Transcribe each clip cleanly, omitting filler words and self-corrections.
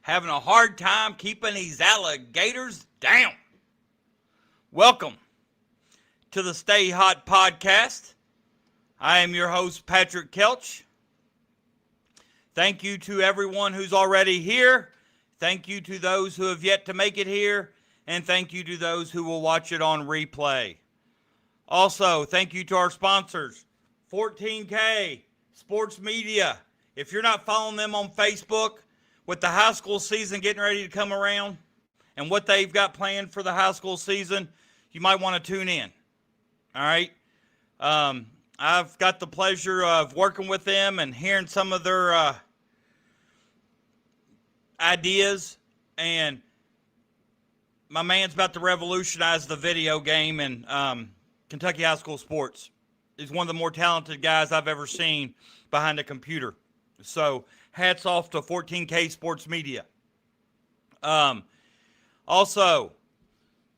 having a hard time keeping these alligators down. Welcome to the StayHot podcast. I am your host, PTKelsch. Thank you to everyone who's already here. Thank you to those who have yet to make it here. And thank you to those who will watch it on replay. Also, thank you to our sponsors, 14K Sports Media. If you're not following them on Facebook, with the high school season getting ready to come around and what they've got planned for the high school season, you might want to tune in. All right. I've got the pleasure of working with them and hearing some of their ideas, and my man's about to revolutionize the video game in Kentucky high school sports. He's one of the more talented guys I've ever seen behind a computer. So hats off to 14K Sports Media. Also,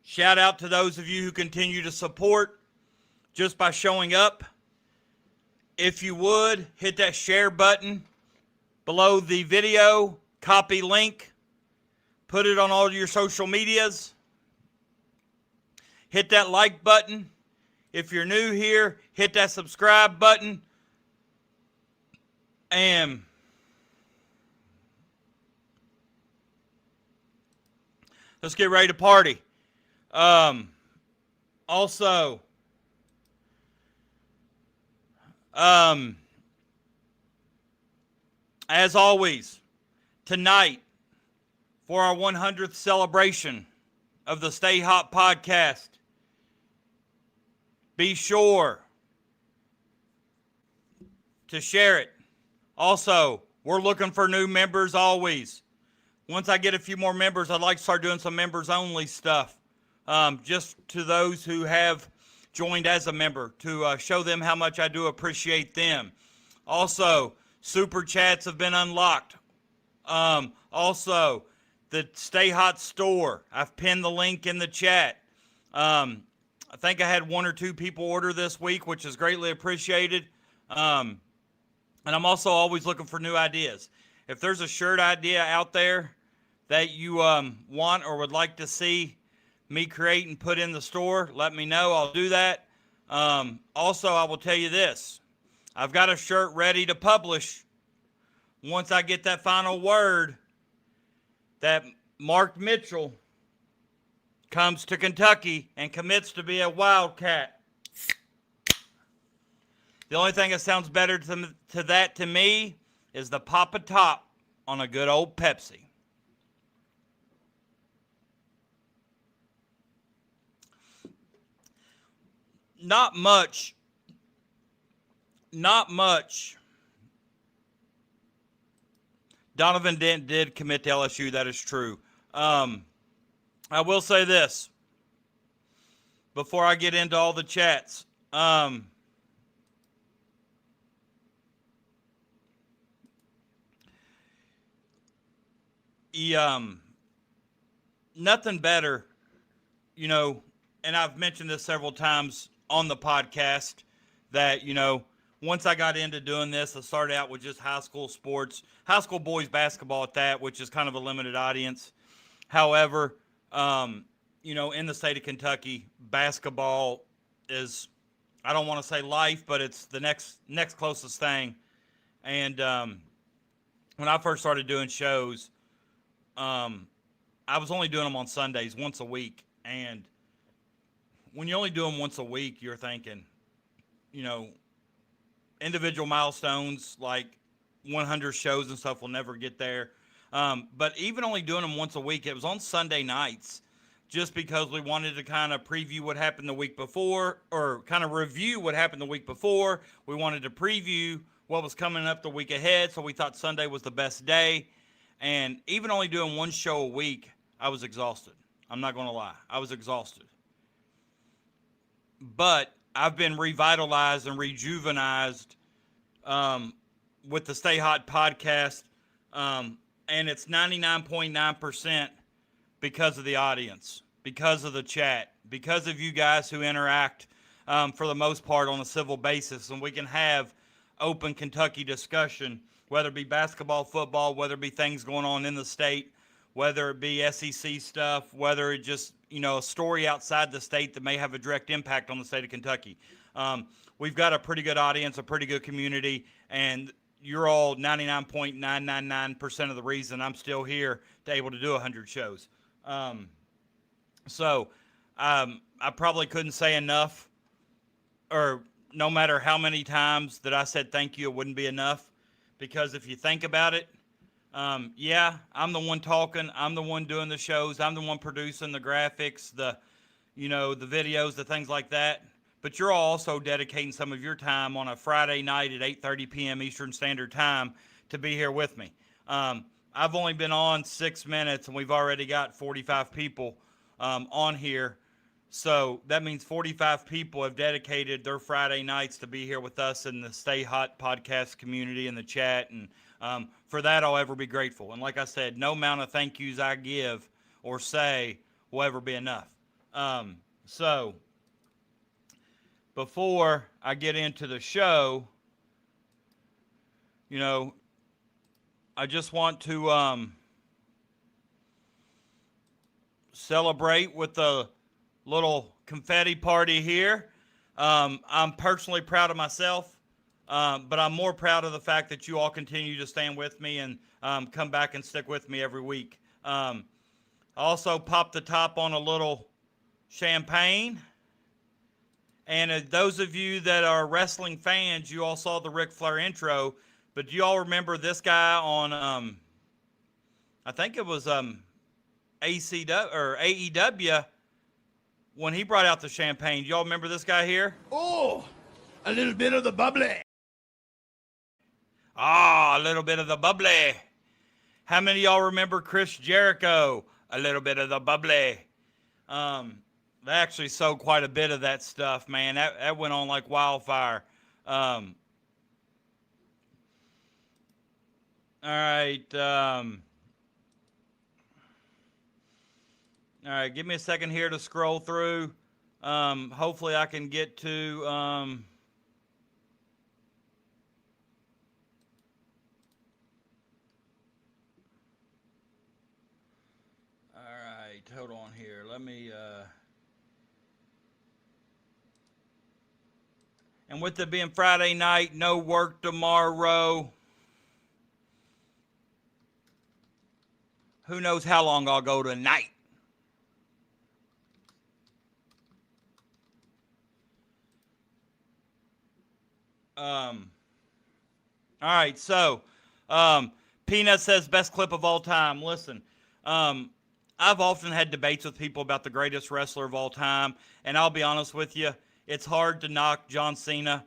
shout out to those of you who continue to support just by showing up. If you would, hit that share button below the video, copy link, put it on all your social medias. Hit that like button. If you're new here, hit that subscribe button. And let's get ready to party. Also, as always, tonight, for our 100th celebration of the StayHot podcast, be sure to share it. Also, we're looking for new members always. Once I get a few more members, I'd like to start doing some members-only stuff, just to those who have joined as a member, to show them how much I do appreciate them. Also, super chats have been unlocked. Also, the StayHot store. I've pinned the link in the chat. I think I had 1 or 2 people order this week, which is greatly appreciated. And I'm also always looking for new ideas. If there's a shirt idea out there that you want or would like to see me create and put in the store, let me know. I'll do that. Also, I will tell you this. I've got a shirt ready to publish once I get that final word that Mark Mitchell comes to Kentucky and commits to be a Wildcat. The only thing that sounds better to that to me is the Papa Top on a good old Pepsi. Not much. Donovan Dent did commit to LSU. That is true. I will say this before I get into all the chats. Nothing better, and I've mentioned this several times on the podcast, that, once I got into doing this, I started out with just high school sports, high school boys basketball at that, which is kind of a limited audience. However, in the state of Kentucky, basketball is, I don't want to say life, but it's the next closest thing. And when I first started doing shows, I was only doing them on Sundays once a week. And when you only do them once a week, you're thinking, individual milestones like 100 shows and stuff will never get there. But even only doing them once a week, it was on Sunday nights, just because we wanted to kind of preview what happened the week before, or kind of review what happened the week before. We wanted to preview what was coming up the week ahead, so we thought Sunday was the best day. And even only doing one show a week, I was exhausted. I'm not going to lie. I was exhausted. But I've been revitalized and rejuvenized with the StayHot podcast, and it's 99.9% because of the audience, because of the chat, because of you guys who interact for the most part on a civil basis, and we can have open Kentucky discussion, whether it be basketball, football, whether it be things going on in the state. whether it be SEC stuff, whether it just, a story outside the state that may have a direct impact on the state of Kentucky. We've got a pretty good audience, a pretty good community, and you're all 99.999% of the reason I'm still here to able to do 100 shows. So I probably couldn't say enough, or no matter how many times that I said thank you, it wouldn't be enough. Because if you think about it, yeah, I'm the one talking, I'm the one doing the shows, I'm the one producing the graphics, the videos, the things like that. But you're also dedicating some of your time on a Friday night at 8:30 p.m. Eastern Standard Time to be here with me. I've only been on 6 minutes, and we've already got 45 people on here. So that means 45 people have dedicated their Friday nights to be here with us in the StayHot podcast community in the chat. And for that, I'll ever be grateful. And like I said, no amount of thank yous I give or say will ever be enough. So before I get into the show, I just want to celebrate with a little confetti party here. I'm personally proud of myself, but I'm more proud of the fact that you all continue to stand with me and come back and stick with me every week. I also popped the top on a little champagne. And those of you that are wrestling fans, you all saw the Ric Flair intro, but do you all remember this guy on, I think it was ACW or AEW, when he brought out the champagne? Do y'all remember this guy here? Oh, a little bit of the bubbly. Ah, a little bit of the bubbly. How many of y'all remember Chris Jericho? A little bit of the bubbly. They actually sold quite a bit of that stuff, man. That went on like wildfire. All right. All right, give me a second here to scroll through. Hopefully I can get to... all right, hold on here. Let me... And with it being Friday night, no work tomorrow. Who knows how long I'll go tonight. All right, so Peanut says best clip of all time. Listen, I've often had debates with people about the greatest wrestler of all time, and I'll be honest with you, it's hard to knock John Cena.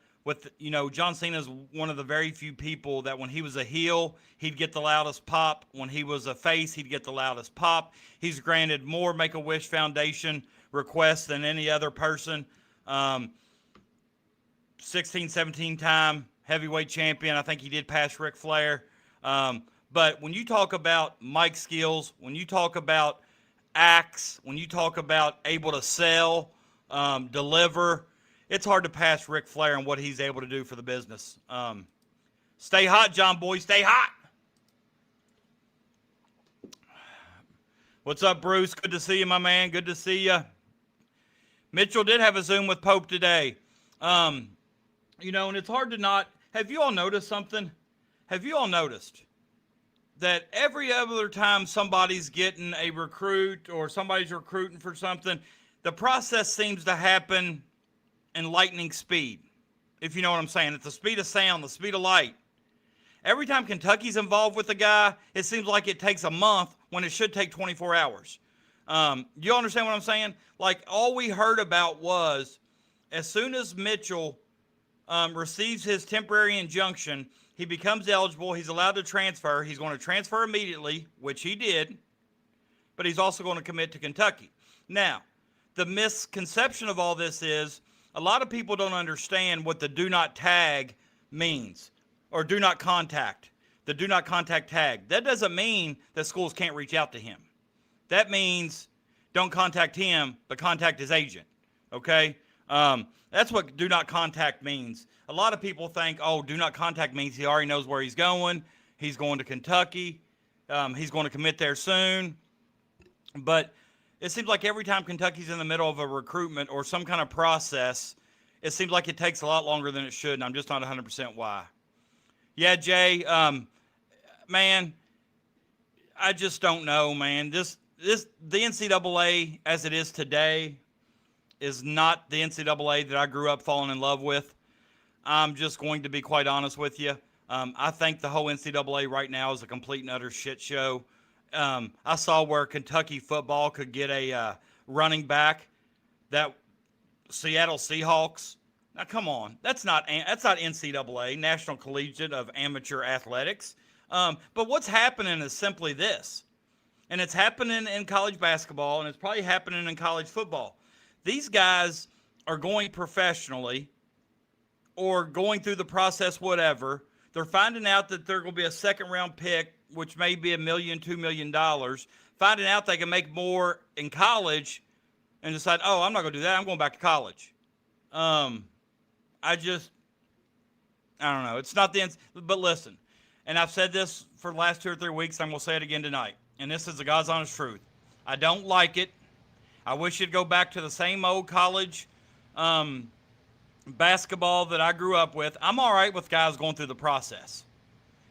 John Cena's one of the very few people that when he was a heel, he'd get the loudest pop. When he was a face, he'd get the loudest pop. He's granted more Make-A-Wish Foundation requests than any other person. 16, 17-time heavyweight champion. I think he did pass Ric Flair. But when you talk about mic skills, when you talk about acts, when you talk about able to sell, deliver, it's hard to pass Ric Flair and what he's able to do for the business. Stay hot, John Boy. Stay hot. What's up, Bruce? Good to see you, my man. Good to see you. Mitchell did have a Zoom with Pope today. And it's hard to not. Have you all noticed something? Have you all noticed that every other time somebody's getting a recruit or somebody's recruiting for something, the process seems to happen in lightning speed, if you know what I'm saying. At the speed of sound, the speed of light. Every time Kentucky's involved with a guy, it seems like it takes a month when it should take 24 hours. You understand what I'm saying? Like, all we heard about was as soon as Mitchell receives his temporary injunction, he becomes eligible, he's allowed to transfer. He's going to transfer immediately, which he did, but he's also going to commit to Kentucky. Now, the misconception of all this is a lot of people don't understand what the do not tag means, or do not contact, the do not contact tag. That doesn't mean that schools can't reach out to him. That means don't contact him, but contact his agent, okay? That's what do not contact means. A lot of people think, oh, do not contact means he already knows where he's going to Kentucky. He's going to commit there soon. But it seems like every time Kentucky's in the middle of a recruitment or some kind of process, it seems like it takes a lot longer than it should, and I'm just not 100% why. Yeah, Jay, man, I just don't know, man. The NCAA as it is today is not the NCAA that I grew up falling in love with. I'm just going to be quite honest with you. I think the whole NCAA right now is a complete and utter shit show. I saw where Kentucky football could get a running back that Seattle Seahawks. Now, come on, that's not NCAA, National Collegiate of Amateur Athletics. But what's happening is simply this, and it's happening in college basketball, and it's probably happening in college football. These guys are going professionally or going through the process, whatever. They're finding out that they're going to be a second-round pick, which may be $1 million, $2 million, finding out they can make more in college and decide, oh, I'm not going to do that. I'm going back to college. I don't know. It's not the end. But listen, and I've said this for the last 2 or 3 weeks. I'm going to say it again tonight. And this is the God's honest truth. I don't like it. I wish it'd go back to the same old college basketball that I grew up with. I'm all right with guys going through the process.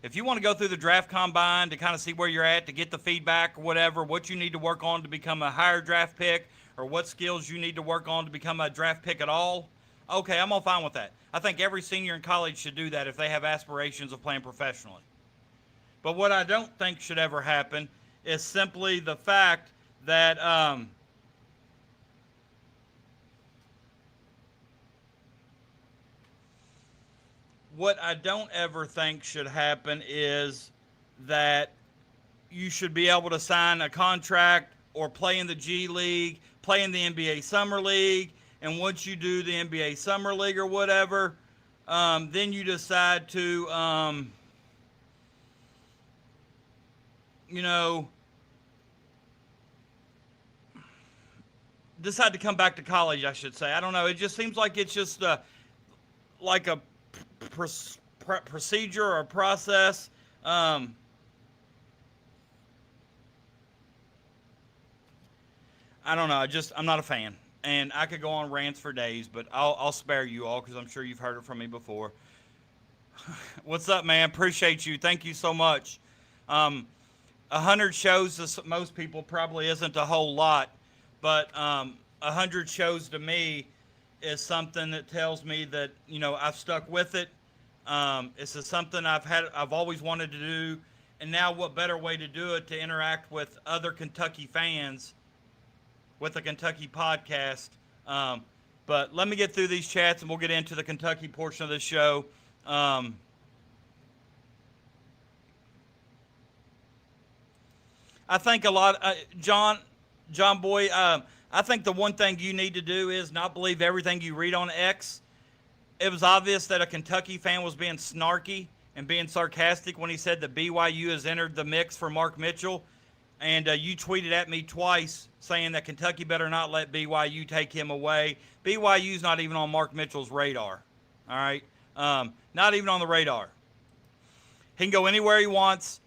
If you want to go through the draft combine to kind of see where you're at, to get the feedback or whatever, what you need to work on to become a higher draft pick, or what skills you need to work on to become a draft pick at all, okay, I'm all fine with that. I think every senior in college should do that if they have aspirations of playing professionally. But what I don't think should ever happen is simply the fact that what I don't ever think should happen is that you should be able to sign a contract or play in the G League, play in the NBA Summer League, and once you do the NBA Summer League or whatever, then you decide to, decide to come back to college, I should say. I don't know. It just seems like it's just like a procedure or process. I don't know. I'm not a fan. And I could go on rants for days, but I'll spare you all because I'm sure you've heard it from me before. What's up, man? Appreciate you. Thank you so much. 100 shows to most people probably isn't a whole lot, but 100 shows to me is something that tells me that, I've stuck with it. It's something I've always wanted to do. And now what better way to do it to interact with other Kentucky fans with a Kentucky podcast. But let me get through these chats and we'll get into the Kentucky portion of the show. I think a lot, John Boy, I think the one thing you need to do is not believe everything you read on X. It was obvious that a Kentucky fan was being snarky and being sarcastic when he said that BYU has entered the mix for Mark Mitchell. And you tweeted at me twice saying that Kentucky better not let BYU take him away. BYU's not even on Mark Mitchell's radar. All right? Not even on the radar. He can go anywhere he wants.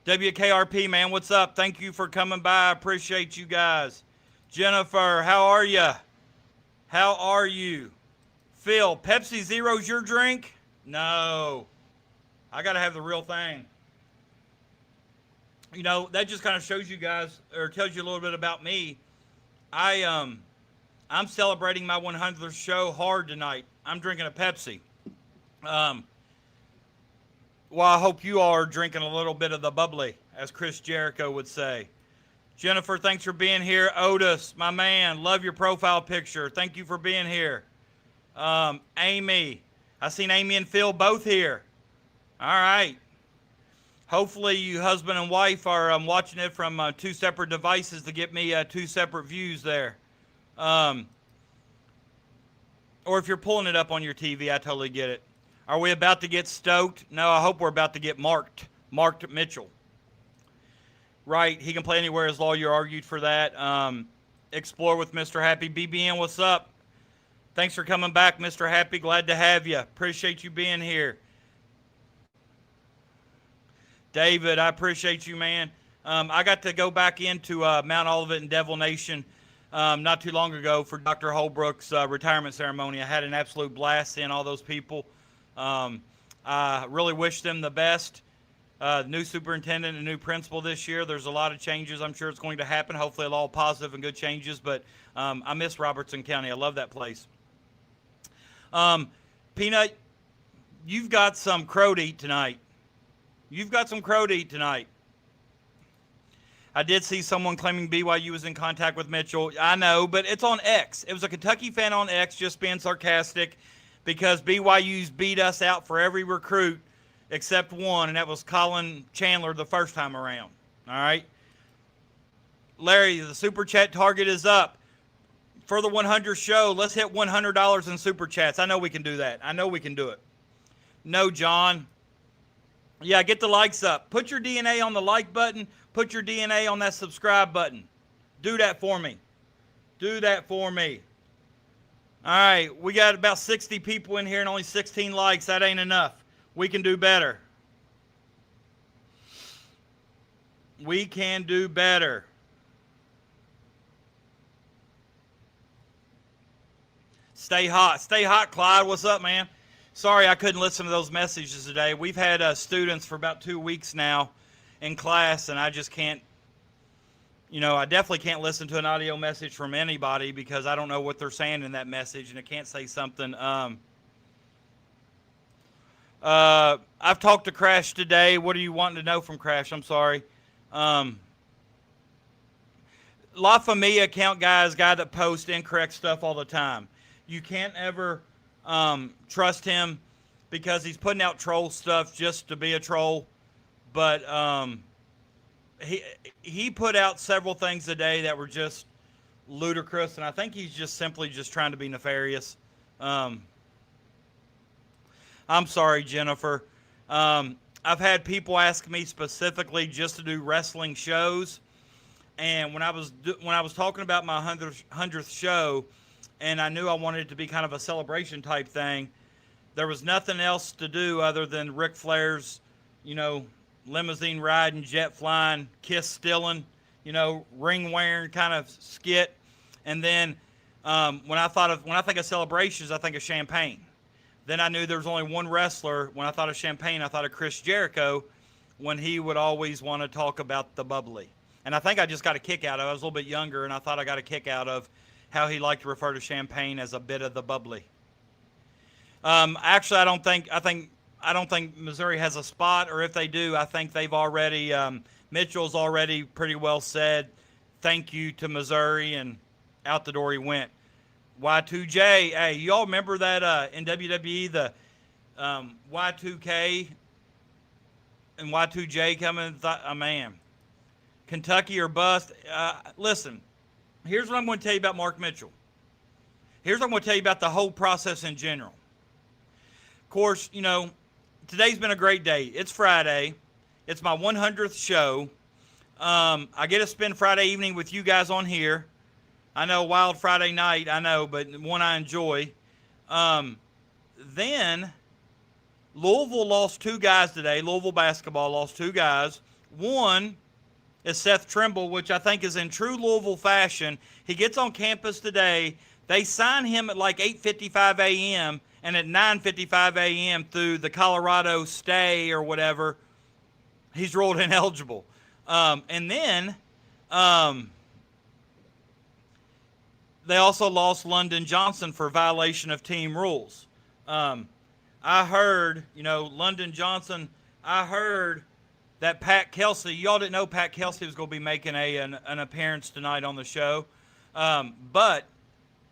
WKRP, man, what's up? Thank you for coming by. I appreciate you guys. Jennifer, how are you? How are you? Phil, Pepsi Zero's your drink? No. I got to have the real thing. That just kind of shows you guys, or tells you a little bit about me. I'm celebrating my 100th show hard tonight. I'm drinking a Pepsi. Well, I hope you all are drinking a little bit of the bubbly, as Chris Jericho would say. Jennifer, thanks for being here. Otis, my man, love your profile picture. Thank you for being here. Amy, I seen Amy and Phil both here. All right. Hopefully you husband and wife are watching it from 2 separate devices to get me 2 separate views there. Or if you're pulling it up on your TV, I totally get it. Are we about to get stoked? No, I hope we're about to get marked Mitchell. Right, he can play anywhere. His lawyer argued for that. Explore with Mr. Happy. BBN, what's up? Thanks for coming back, Mr. Happy. Glad to have you. Appreciate you being here. David, I appreciate you, man. I got to go back into Mount Olivet and Devil Nation not too long ago for Dr. Holbrook's retirement ceremony. I had an absolute blast seeing all those people. I really wish them the best. New superintendent and new principal this year. There's a lot of changes I'm sure it's going to happen. Hopefully all positive and good changes, but I miss Robertson County. I love that place. Peanut, you've got some crow to eat tonight. You've got some crow to eat tonight. I did see someone claiming BYU was in contact with Mitchell. I know, but it's on X. It was a Kentucky fan on X just being sarcastic because BYU's beat us out for every recruit except one, and that was Colin Chandler the first time around. All right? Larry, the Super Chat target is up. For the 100 show, let's hit $100 in Super Chats. I know we can do that. I know we can do it. No, John. Yeah, get the likes up. Put your DNA on the like button. Put your DNA on that subscribe button. Do that for me. Do that for me. All right, we got about 60 people in here and only 16 likes. That ain't enough. We can do better. We can do better. Stay hot. Stay hot, Clyde. What's up, man? Sorry I couldn't listen to those messages today. We've had students for about 2 weeks now in class, and I just can't, I definitely can't listen to an audio message from anybody because I don't know what they're saying in that message, and it can't say something. I've talked to Crash today. What are you wanting to know from Crash? I'm sorry. La Familia account guy is a guy that posts incorrect stuff all the time. You can't ever trust him because he's putting out troll stuff just to be a troll. But he put out several things today that were just ludicrous, and I think he's just simply just trying to be nefarious. I'm sorry, Jennifer. I've had people ask me specifically just to do wrestling shows, and when I was talking about my 100th show, and I knew I wanted it to be kind of a celebration type thing, there was nothing else to do other than Ric Flair's, limousine riding, jet flying, kiss stealing, ring wearing kind of skit. And then when I think of celebrations, I think of champagne. Then I knew there was only one wrestler. When I thought of champagne, I thought of Chris Jericho when he would always want to talk about the bubbly. And I think I just got a kick out of it. I was a little bit younger, and I thought I got a kick out of how he liked to refer to champagne as a bit of the bubbly. Actually, I don't think Missouri has a spot, or if they do, I think they've already, Mitchell's already pretty well said thank you to Missouri, and out the door he went. Y2J, hey, you all remember that in WWE, the Y2K and Y2J coming? Man, Kentucky or bust. Listen, here's what I'm going to tell you about Mark Mitchell. Here's what I'm going to tell you about the whole process in general. Of course, today's been a great day. It's Friday. It's my 100th show. I get to spend Friday evening with you guys on here. I know, wild Friday night, I know, but one I enjoy. Then Louisville lost 2 guys today. Louisville basketball lost 2 guys. One is Seth Trimble, which I think is in true Louisville fashion. He gets on campus today. They sign him at like 8:55 a.m., and at 9:55 a.m. through the Colorado stay or whatever, he's ruled ineligible. And then they also lost London Johnson for violation of team rules. I heard, London Johnson, I heard that Pat Kelsey, y'all didn't know Pat Kelsey was going to be making an appearance tonight on the show. But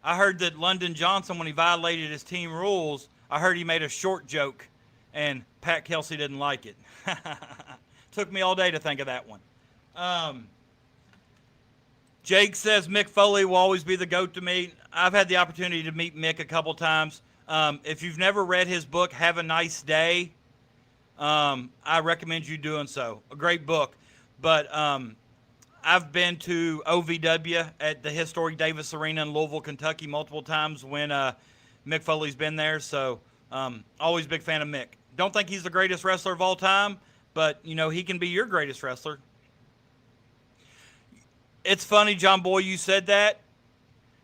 I heard that London Johnson, when he violated his team rules, I heard he made a short joke, and Pat Kelsey didn't like it. Took me all day to think of that one. Jake says Mick Foley will always be the GOAT to me. I've had the opportunity to meet Mick a couple times. If you've never read his book, Have a Nice Day, I recommend you doing so. A great book. But I've been to OVW at the historic Davis Arena in Louisville, Kentucky multiple times when Mick Foley's been there. So always a big fan of Mick. Don't think he's the greatest wrestler of all time, but, he can be your greatest wrestler. It's funny, John Boy, you said that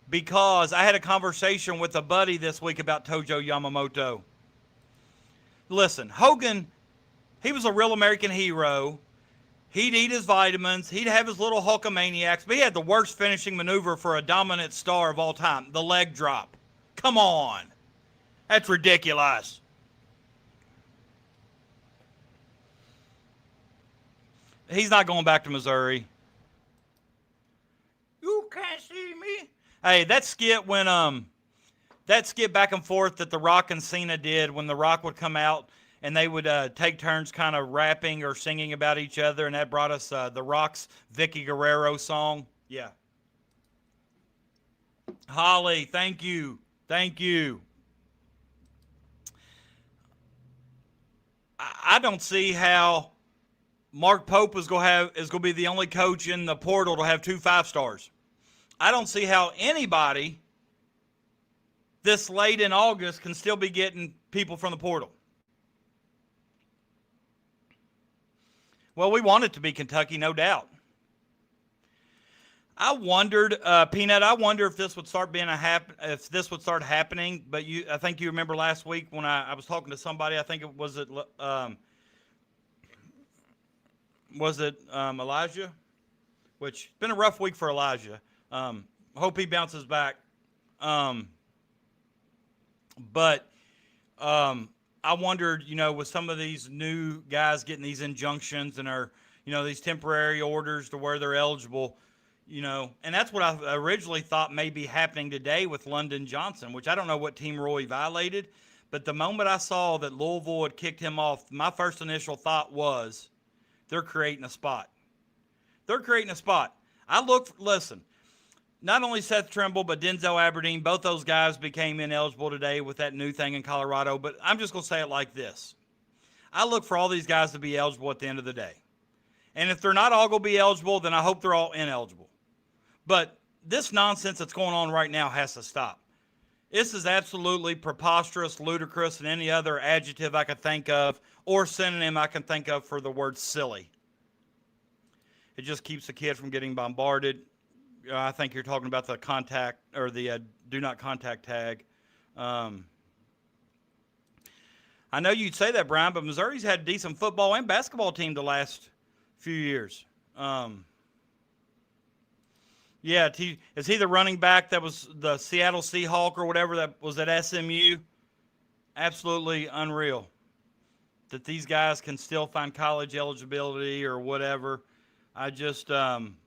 because I had a conversation with a buddy this week about Tojo Yamamoto. Listen, Hogan, he was a real American hero. He'd eat his vitamins. He'd have his little Hulkamaniacs. But he had the worst finishing maneuver for a dominant star of all time, the leg drop. Come on. That's ridiculous. He's not going back to Missouri. You can't see me. Hey, that skit back and forth that The Rock and Cena did when The Rock would come out and they would take turns kind of rapping or singing about each other, and that brought us The Rock's Vicky Guerrero song. Yeah. Holly, thank you. Thank you. I don't see how Mark Pope is going to be the only coach in the portal to have 2 5-stars. I don't see how anybody this late in August can still be getting people from the portal. Well, we want it to be Kentucky, no doubt. I wondered, Peanut. I wonder if this would start happening. But I think you remember last week when I was talking to somebody. I think it was Elijah, which it's been a rough week for Elijah. Hope he bounces back. But I wondered, with some of these new guys getting these injunctions and are, these temporary orders to where they're eligible, and that's what I originally thought may be happening today with London Johnson, which I don't know what team Roy violated. But the moment I saw that Louisville had kicked him off, my first initial thought was they're creating a spot. They're creating a spot. Listen, not only Seth Trimble, but Denzel Aberdeen, both those guys became ineligible today with that new thing in Colorado. But I'm just going to say it like this. I look for all these guys to be eligible at the end of the day. And if they're not all going to be eligible, then I hope they're all ineligible. But this nonsense that's going on right now has to stop. This is absolutely preposterous, ludicrous, and any other adjective I could think of or synonym I can think of for the word silly. It just keeps the kid from getting bombarded. I think you're talking about the contact or the do not contact tag. I know you'd say that, Brian, but Missouri's had a decent football and basketball team the last few years. Yeah, is he the running back that was the Seattle Seahawk or whatever that was at SMU? Absolutely unreal that these guys can still find college eligibility or whatever. I just can't.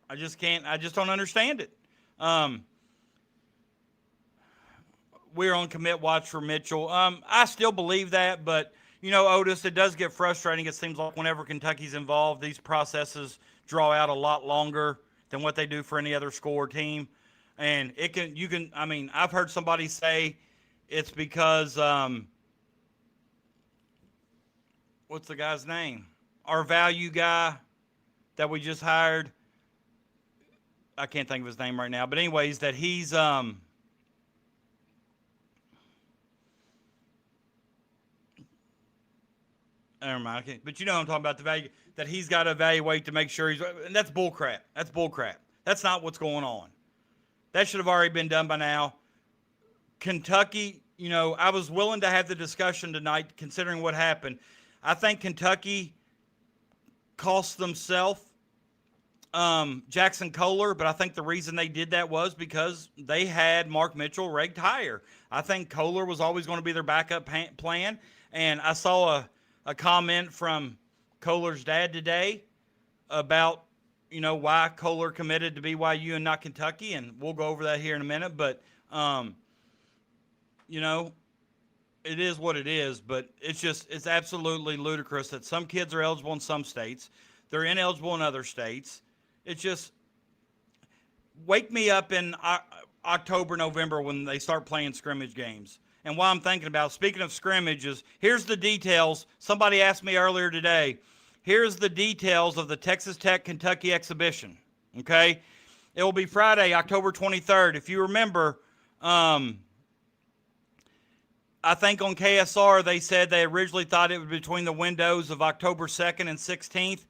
I just don't understand it. We're on commit watch for Mitchell. I still believe that, but Otis, it does get frustrating. It seems like whenever Kentucky's involved, these processes draw out a lot longer than what they do for any other score team. And I've heard somebody say it's because, what's the guy's name? Our value guy that we just hired. I can't think of his name right now, but anyways, that he's, never mind. But you know what I'm talking about, the value that he's got to evaluate to make sure and that's bullcrap. That's bullcrap. That's not what's going on. That should have already been done by now. Kentucky, I was willing to have the discussion tonight considering what happened. I think Kentucky cost themselves Jackson Kohler, but I think the reason they did that was because they had Mark Mitchell ranked higher. I think Kohler was always going to be their backup plan, and I saw a comment from Kohler's dad today about, why Kohler committed to BYU and not Kentucky, and we'll go over that here in a minute. But, it is what it is, but it's absolutely ludicrous that some kids are eligible in some states. They're ineligible in other states. It's just, wake me up in October, November when they start playing scrimmage games. And what I'm thinking about, speaking of scrimmages, here's the details. Somebody asked me earlier today, here's the details of the Texas Tech-Kentucky exhibition, okay? It will be Friday, October 23rd. If you remember, I think on KSR they said they originally thought it was between the windows of October 2nd and 16th.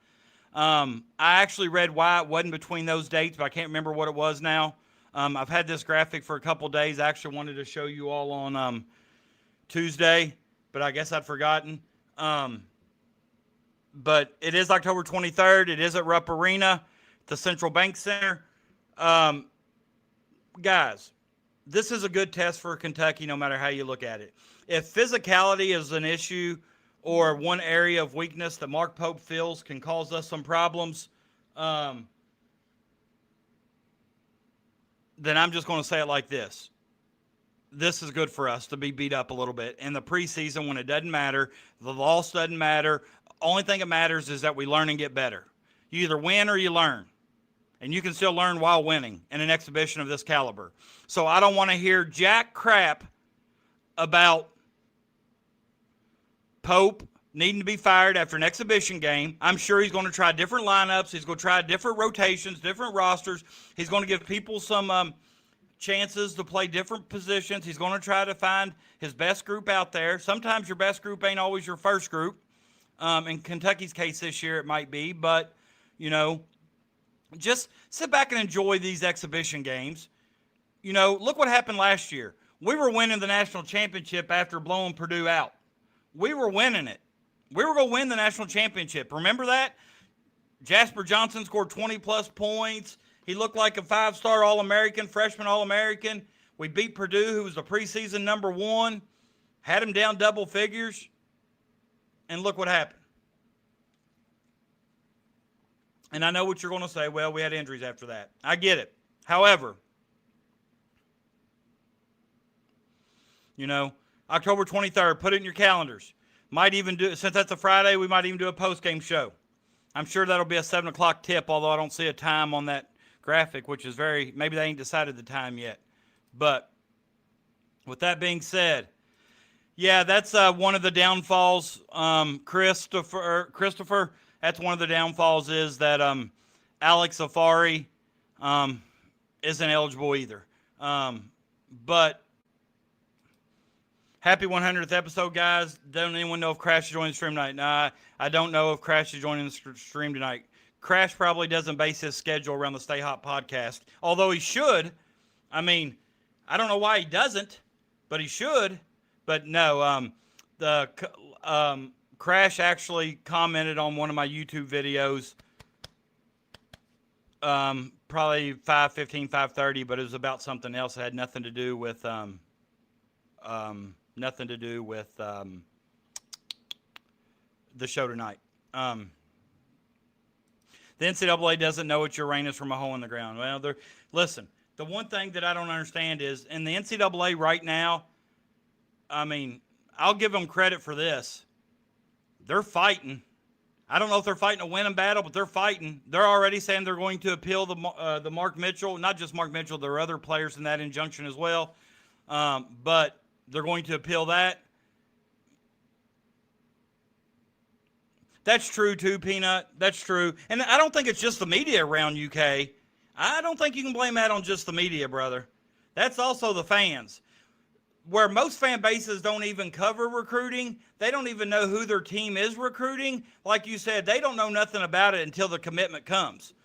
I actually read why it wasn't between those dates, but I can't remember what it was now. I've had this graphic for a couple days. I actually wanted to show you all on Tuesday, but I guess I'd forgotten. But it is October 23rd. It is at Rupp Arena, the Central Bank Center. Guys, this is a good test for Kentucky no matter how you look at it. If physicality is an issue or one area of weakness that Mark Pope feels can cause us some problems, then I'm just going to say it like this. This is good for us to be beat up a little bit. In the preseason, when it doesn't matter, the loss doesn't matter. Only thing that matters is that we learn and get better. You either win or you learn. And you can still learn while winning in an exhibition of this caliber. So I don't want to hear jack crap about Pope needing to be fired after an exhibition game. I'm sure he's going to try different lineups. He's going to try different rotations, different rosters. He's going to give people some chances to play different positions. He's going to try to find his best group out there. Sometimes your best group ain't always your first group. In Kentucky's case this year, it might be. But, just sit back and enjoy these exhibition games. Look what happened last year. We were winning the national championship after blowing Purdue out. We were winning it. We were going to win the national championship. Remember that? Jasper Johnson scored 20-plus points. He looked like a five-star All-American, freshman All-American. We beat Purdue, who was the preseason number 1, had him down double figures, and look what happened. And I know what you're going to say. Well, we had injuries after that. I get it. However, October 23rd, put it in your calendars. Might even do, since that's a Friday, we might even do a post-game show. I'm sure that'll be a 7 o'clock tip, although I don't see a time on that graphic, which is maybe they ain't decided the time yet. But with that being said, yeah, that's one of the downfalls. Christopher, that's one of the downfalls is that Alex Safari isn't eligible either. But happy 100th episode, guys. Don't anyone know if Crash is joining the stream tonight? Nah, I don't know if Crash is joining the stream tonight. Crash probably doesn't base his schedule around the StayHot podcast, although he should. I mean, I don't know why he doesn't, but he should. But no, Crash actually commented on one of my YouTube videos, probably 5:15, 5:30, but it was about something else. It had nothing to do with the show tonight. The NCAA doesn't know it's Uranus from a hole in the ground. Well, listen, the one thing that I don't understand is in the NCAA right now, I mean, I'll give them credit for this. They're fighting. I don't know if they're fighting a winning battle, but they're fighting. They're already saying they're going to appeal the Mark Mitchell, not just Mark Mitchell, there are other players in that injunction as well. But they're going to appeal that. That's true too, Peanut. That's true. And I don't think it's just the media around UK. I don't think you can blame that on just the media, brother. That's also the fans. Where most fan bases don't even cover recruiting, they don't even know who their team is recruiting. Like you said, they don't know nothing about it until the commitment comes.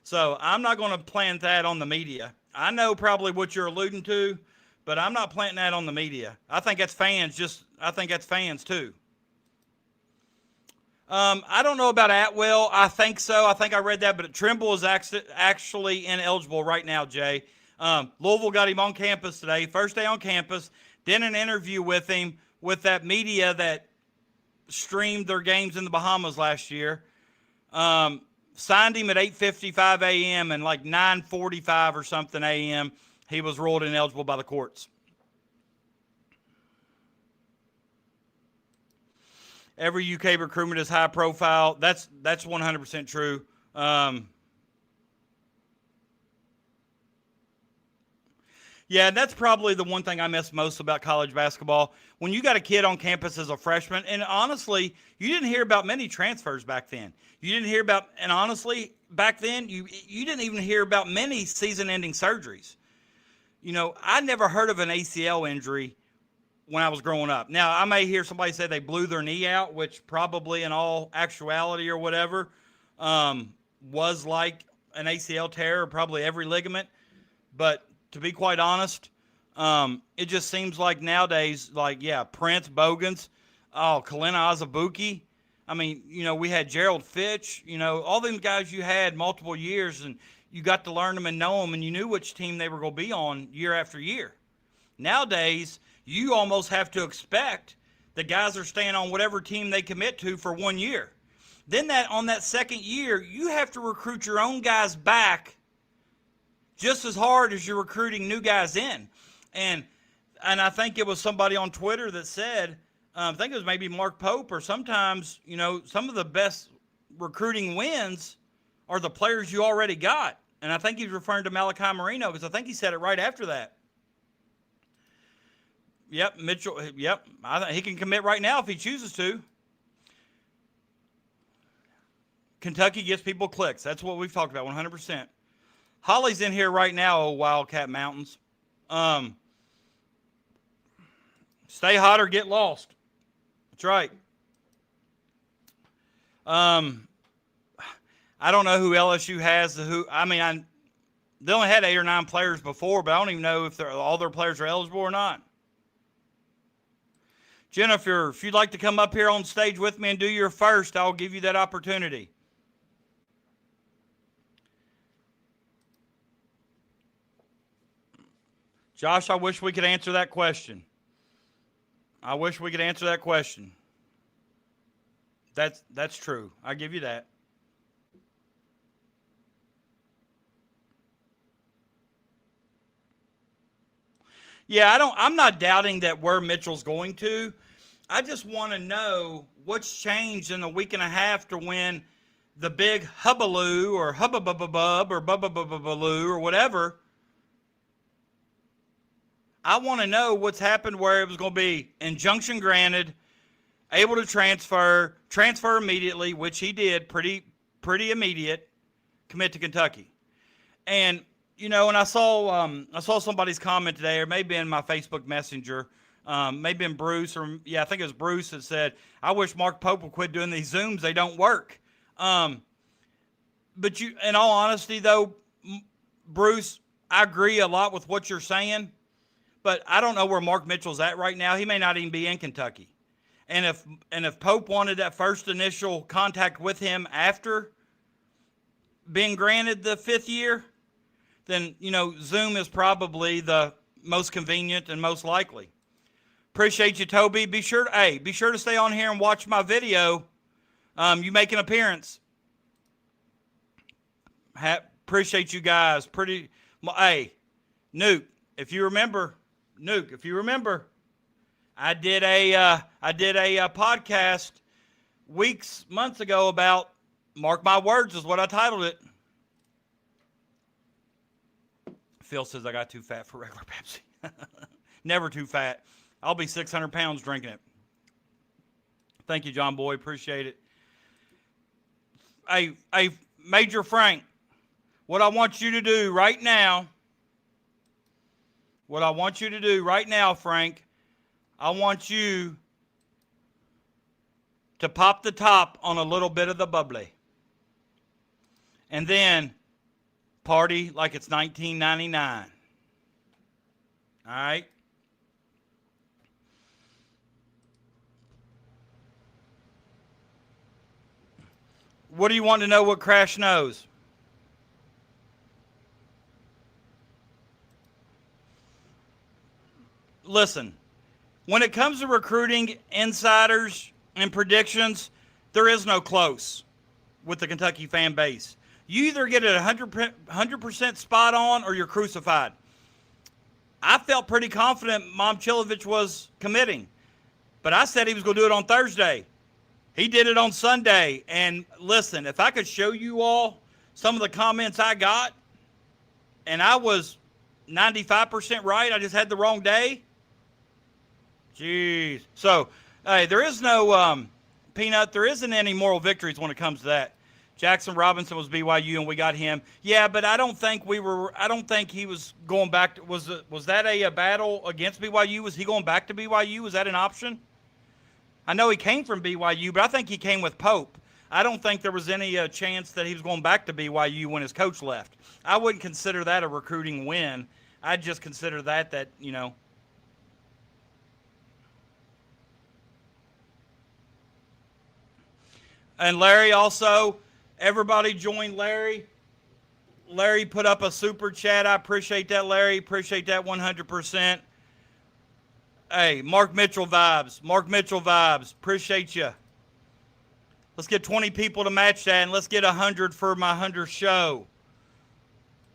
So I'm not going to plant that on the media. I know probably what you're alluding to, but I'm not planting that on the media. I think that's fans. I think that's fans too. I don't know about Atwell. I think so. I think I read that, but Trimble is actually ineligible right now, Jay. Louisville got him on campus today, first day on campus, did an interview with him with that media that streamed their games in the Bahamas last year. Signed him at 8:55 a.m. and like 9:45 or something a.m. he was ruled ineligible by the courts. Every UK recruitment is high profile. That's 100% true. Yeah, that's probably the one thing I miss most about college basketball. When you got a kid on campus as a freshman, and honestly, you didn't hear about many transfers back then. You didn't hear about, and honestly, back then, you didn't even hear about many season-ending surgeries. I never heard of an ACL injury when I was growing up. Now, I may hear somebody say they blew their knee out, which probably in all actuality or whatever was like an ACL tear or probably every ligament. But to be quite honest, it just seems like nowadays, like, yeah, Prince, Bogans, Kalina Azubuike. I mean, we had Gerald Fitch, all them guys you had multiple years, and you got to learn them and know them, and you knew which team they were going to be on year after year. Nowadays, you almost have to expect the guys are staying on whatever team they commit to for 1 year. Then on that second year, you have to recruit your own guys back just as hard as you're recruiting new guys in. And I think it was somebody on Twitter that said, I think it was maybe Mark Pope, or sometimes, some of the best recruiting wins are the players you already got. And I think he's referring to Malachi Marino, because I think he said it right after that. Yep, Mitchell, yep. I think he can commit right now if he chooses to. Kentucky gets people clicks. That's what we've talked about, 100%. Holly's in here right now, Wildcat Mountains. Stay hot or get lost. That's right. I don't know who LSU has. They only had 8 or 9 players before, but I don't even know if all their players are eligible or not. Jennifer, if you'd like to come up here on stage with me and do your first, I'll give you that opportunity. Josh, I wish we could answer that question. I wish we could answer that question. That's true. I give you that. Yeah, I'm not doubting that where Mitchell's going to. I just want to know what's changed in a week and a half to when the big hubbaloo or hubbabubabub or bubbababaloo or whatever. I want to know what's happened where it was going to be injunction granted, able to transfer immediately, which he did, pretty immediate, commit to Kentucky. And and I saw somebody's comment today, or maybe in my Facebook Messenger, maybe in Bruce, I think it was Bruce that said, "I wish Mark Pope would quit doing these Zooms. They don't work." But in all honesty, though, Bruce, I agree a lot with what you're saying. But I don't know where Mark Mitchell's at right now. He may not even be in Kentucky. And if Pope wanted that first initial contact with him after being granted the 5th year, then, Zoom is probably the most convenient and most likely. Appreciate you, Toby. Be sure to stay on here and watch my video. You make an appearance. Appreciate you guys. Nuke, if you remember, I did a podcast months ago about Mark My Words is what I titled it. Phil says I got too fat for regular Pepsi. Never too fat. I'll be 600 pounds drinking it. Thank you, John Boy. Appreciate it. Hey, Major Frank, what I want you to do right now, Frank, I want you to pop the top on a little bit of the bubbly. And then party like it's 1999. All right? What do you want to know what Crash knows? Listen, when it comes to recruiting insiders and predictions, there is no close with the Kentucky fan base. You either get it 100% spot on or you're crucified. I felt pretty confident Momcilovic was committing, but I said he was going to do it on Thursday. He did it on Sunday. And listen, if I could show you all some of the comments I got, and I was 95% right, I just had the wrong day. Jeez. So, hey, there is no, Peanut, there isn't any moral victories when it comes to that. Jackson Robinson was BYU and we got him. Yeah, but I don't think he was going back to, was that a battle against BYU? Was he going back to BYU? Was that an option? I know he came from BYU, but I think he came with Pope. I don't think there was any chance that he was going back to BYU when his coach left. I wouldn't consider that a recruiting win. I'd just consider that, you know. And Larry also, everybody join Larry. Larry put up a super chat. I appreciate that, Larry. Appreciate that 100%. Hey, Mark Mitchell vibes. Mark Mitchell vibes. Appreciate you. Let's get 20 people to match that, and let's get 100 for my 100th show.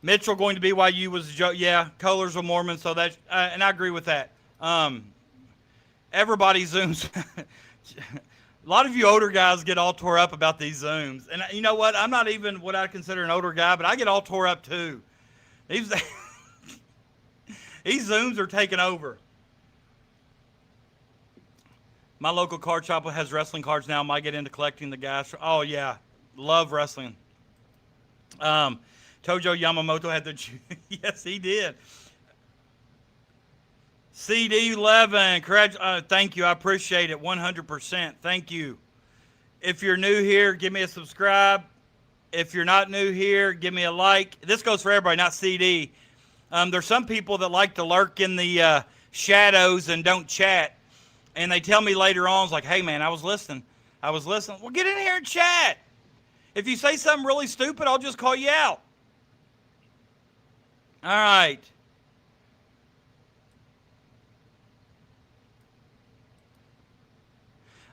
Mitchell going to BYU was a joke. Yeah, colors are Mormon, so that, and I agree with that. Everybody Zooms. A lot of you older guys get all tore up about these Zooms. And you know what? I'm not even what I consider an older guy, but I get all tore up too. These Zooms are taking over. My local card shop has wrestling cards now. I might get into collecting the guys. Oh, yeah. Love wrestling. Tojo Yamamoto had the... Yes, he did. CD11. Correct. Thank you. I appreciate it. 100%. Thank you. If you're new here, give me a subscribe. If you're not new here, give me a like. This goes for everybody, not CD. There's some people that like to lurk in the shadows and don't chat. And they tell me later on, it's like, hey, man, I was listening. Well, get in here and chat. If you say something really stupid, I'll just call you out. All right.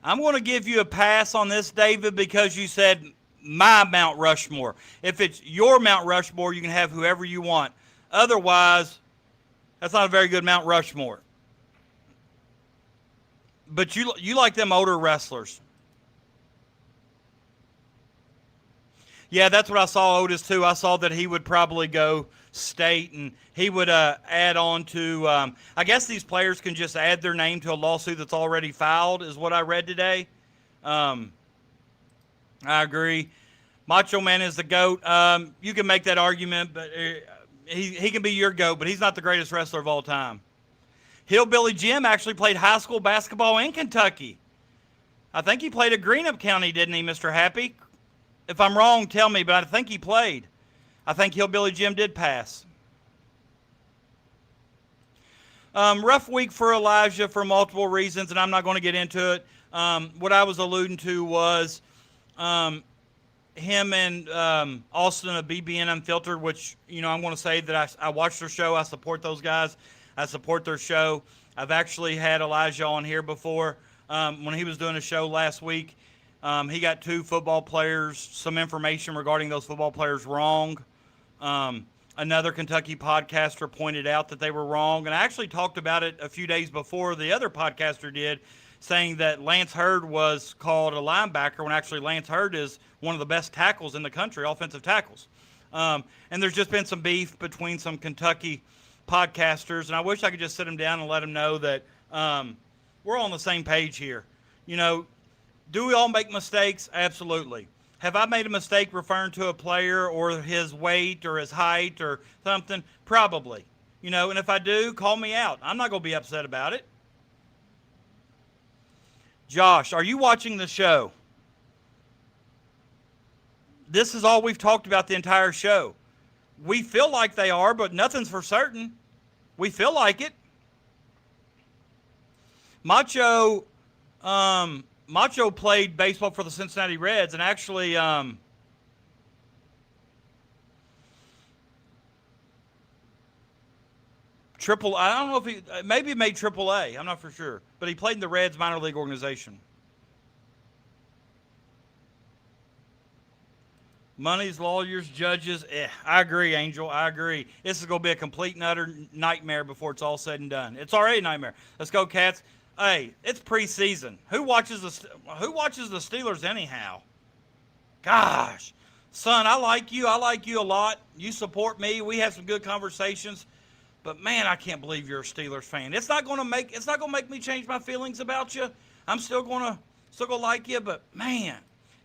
I'm going to give you a pass on this, David, because you said my Mount Rushmore. If it's your Mount Rushmore, you can have whoever you want. Otherwise, that's not a very good Mount Rushmore. But you like them older wrestlers. Yeah, that's what I saw Otis too. I saw that he would probably go state and he would add on to, I guess these players can just add their name to a lawsuit that's already filed is what I read today. I agree. Macho Man is the GOAT. You can make that argument, but he can be your GOAT, but he's not the greatest wrestler of all time. Hillbilly Jim actually played high school basketball in Kentucky. I think he played at Greenup County, didn't he, Mr. Happy? If I'm wrong, tell me, but I think he played. I think Hillbilly Jim did pass. Rough week for Elijah for multiple reasons, and I'm not going to get into it. What I was alluding to was him and Austin of BBN Unfiltered, which, you know, I'm going to say that I watched their show. I support those guys. I support their show. I've actually had Elijah on here before. When he was doing a show last week, he got 2 football players, some information regarding those football players wrong. Another Kentucky podcaster pointed out that they were wrong. And I actually talked about it a few days before the other podcaster did, saying that Lance Hurd was called a linebacker when actually Lance Hurd is one of the best tackles in the country, offensive tackles. And there's just been some beef between some Kentucky podcasters, and I wish I could just sit them down and let them know that we're all on the same page here. You know, do we all make mistakes? Absolutely. Have I made a mistake referring to a player or his weight or his height or something? Probably. You know, and if I do, call me out. I'm not going to be upset about it. Josh, are you watching the show? This is all we've talked about the entire show. We feel like they are, but nothing's for certain. We feel like it. Macho played baseball for the Cincinnati Reds, and actually triple. I don't know if he maybe made AAA. I'm not for sure, but he played in the Reds minor league organization. Money's, lawyers, judges. I agree, Angel. I agree. This is going to be a complete and utter nightmare before it's all said and done. It's already a nightmare. Let's go, Cats. Hey, it's preseason. Who watches the Steelers anyhow? Gosh. Son, I like you. I like you a lot. You support me. We have some good conversations. But man, I can't believe you're a Steelers fan. It's not going to make me change my feelings about you. I'm still going to like you, but man,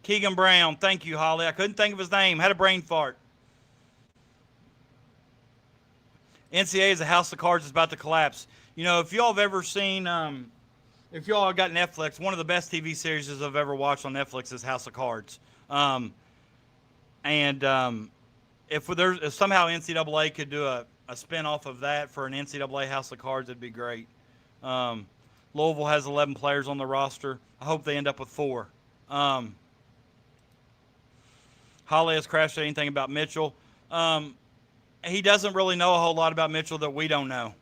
Keegan Brown. Thank you, Holly. I couldn't think of his name. Had a brain fart. NCAA is a house of cards that's about to collapse. You know, if y'all have ever seen, if y'all have got Netflix, one of the best TV series I've ever watched on Netflix is House of Cards. If somehow NCAA could do a spin-off of that for an NCAA House of Cards, it'd be great. Louisville has 11 players on the roster. I hope they end up with 4. Holly has crashed anything about Mitchell. He doesn't really know a whole lot about Mitchell that we don't know.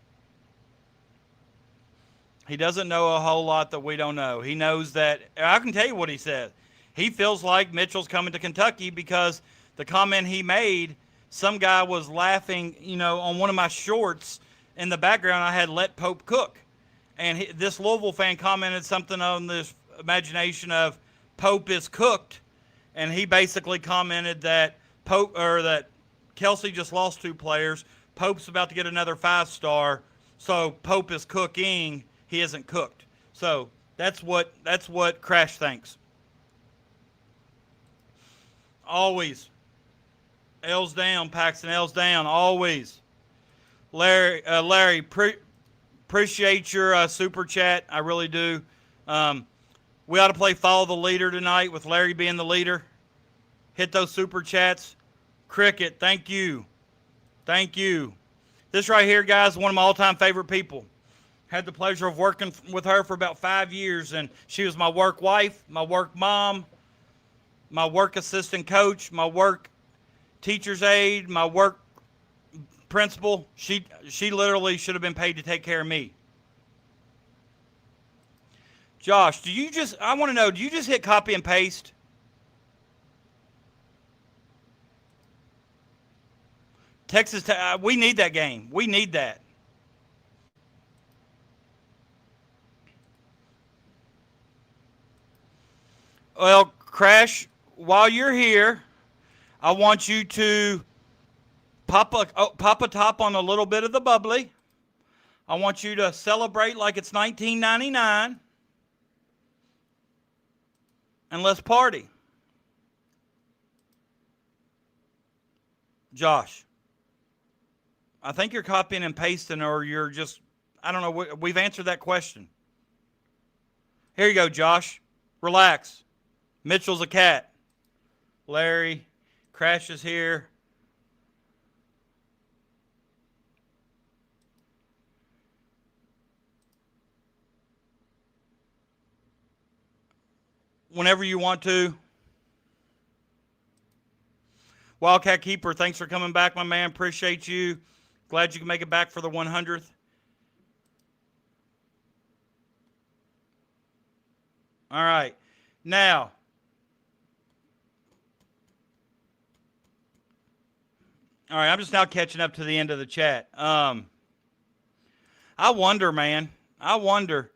He doesn't know a whole lot that we don't know. He knows that, I can tell you what he said. He feels like Mitchell's coming to Kentucky because the comment he made, some guy was laughing, you know, on one of my shorts. In the background, I had "Let Pope Cook." And this Louisville fan commented something on this imagination of Pope is cooked. And he basically commented that that Kelsey just lost 2 players. Pope's about to get another 5-star. So Pope is cooking. He isn't cooked. So that's what Crash thinks. Always. L's down, Paxton. L's down. Always. Larry, appreciate your super chat. I really do. We ought to play Follow the Leader tonight with Larry being the leader. Hit those super chats. Cricket, thank you. Thank you. This right here, guys, is one of my all-time favorite people. Had the pleasure of working with her for about 5 years, and she was my work wife, my work mom, my work assistant coach, my work teacher's aide, my work principal. She literally should have been paid to take care of me. Josh, I want to know, do you just hit copy and paste? Texas, we need that game. We need that. Well, Crash, while you're here, I want you to pop a top on a little bit of the bubbly. I want you to celebrate like it's 1999. And let's party. Josh, I think you're copying and pasting, or you're just, I don't know. We've answered that question. Here you go, Josh. Relax. Mitchell's a cat. Larry, Crash is here. Whenever you want to. Wildcat Keeper, thanks for coming back, my man. Appreciate you. Glad you can make it back for the 100th. All right. Now, all right, I'm just now catching up to the end of the chat. I wonder, man. I wonder.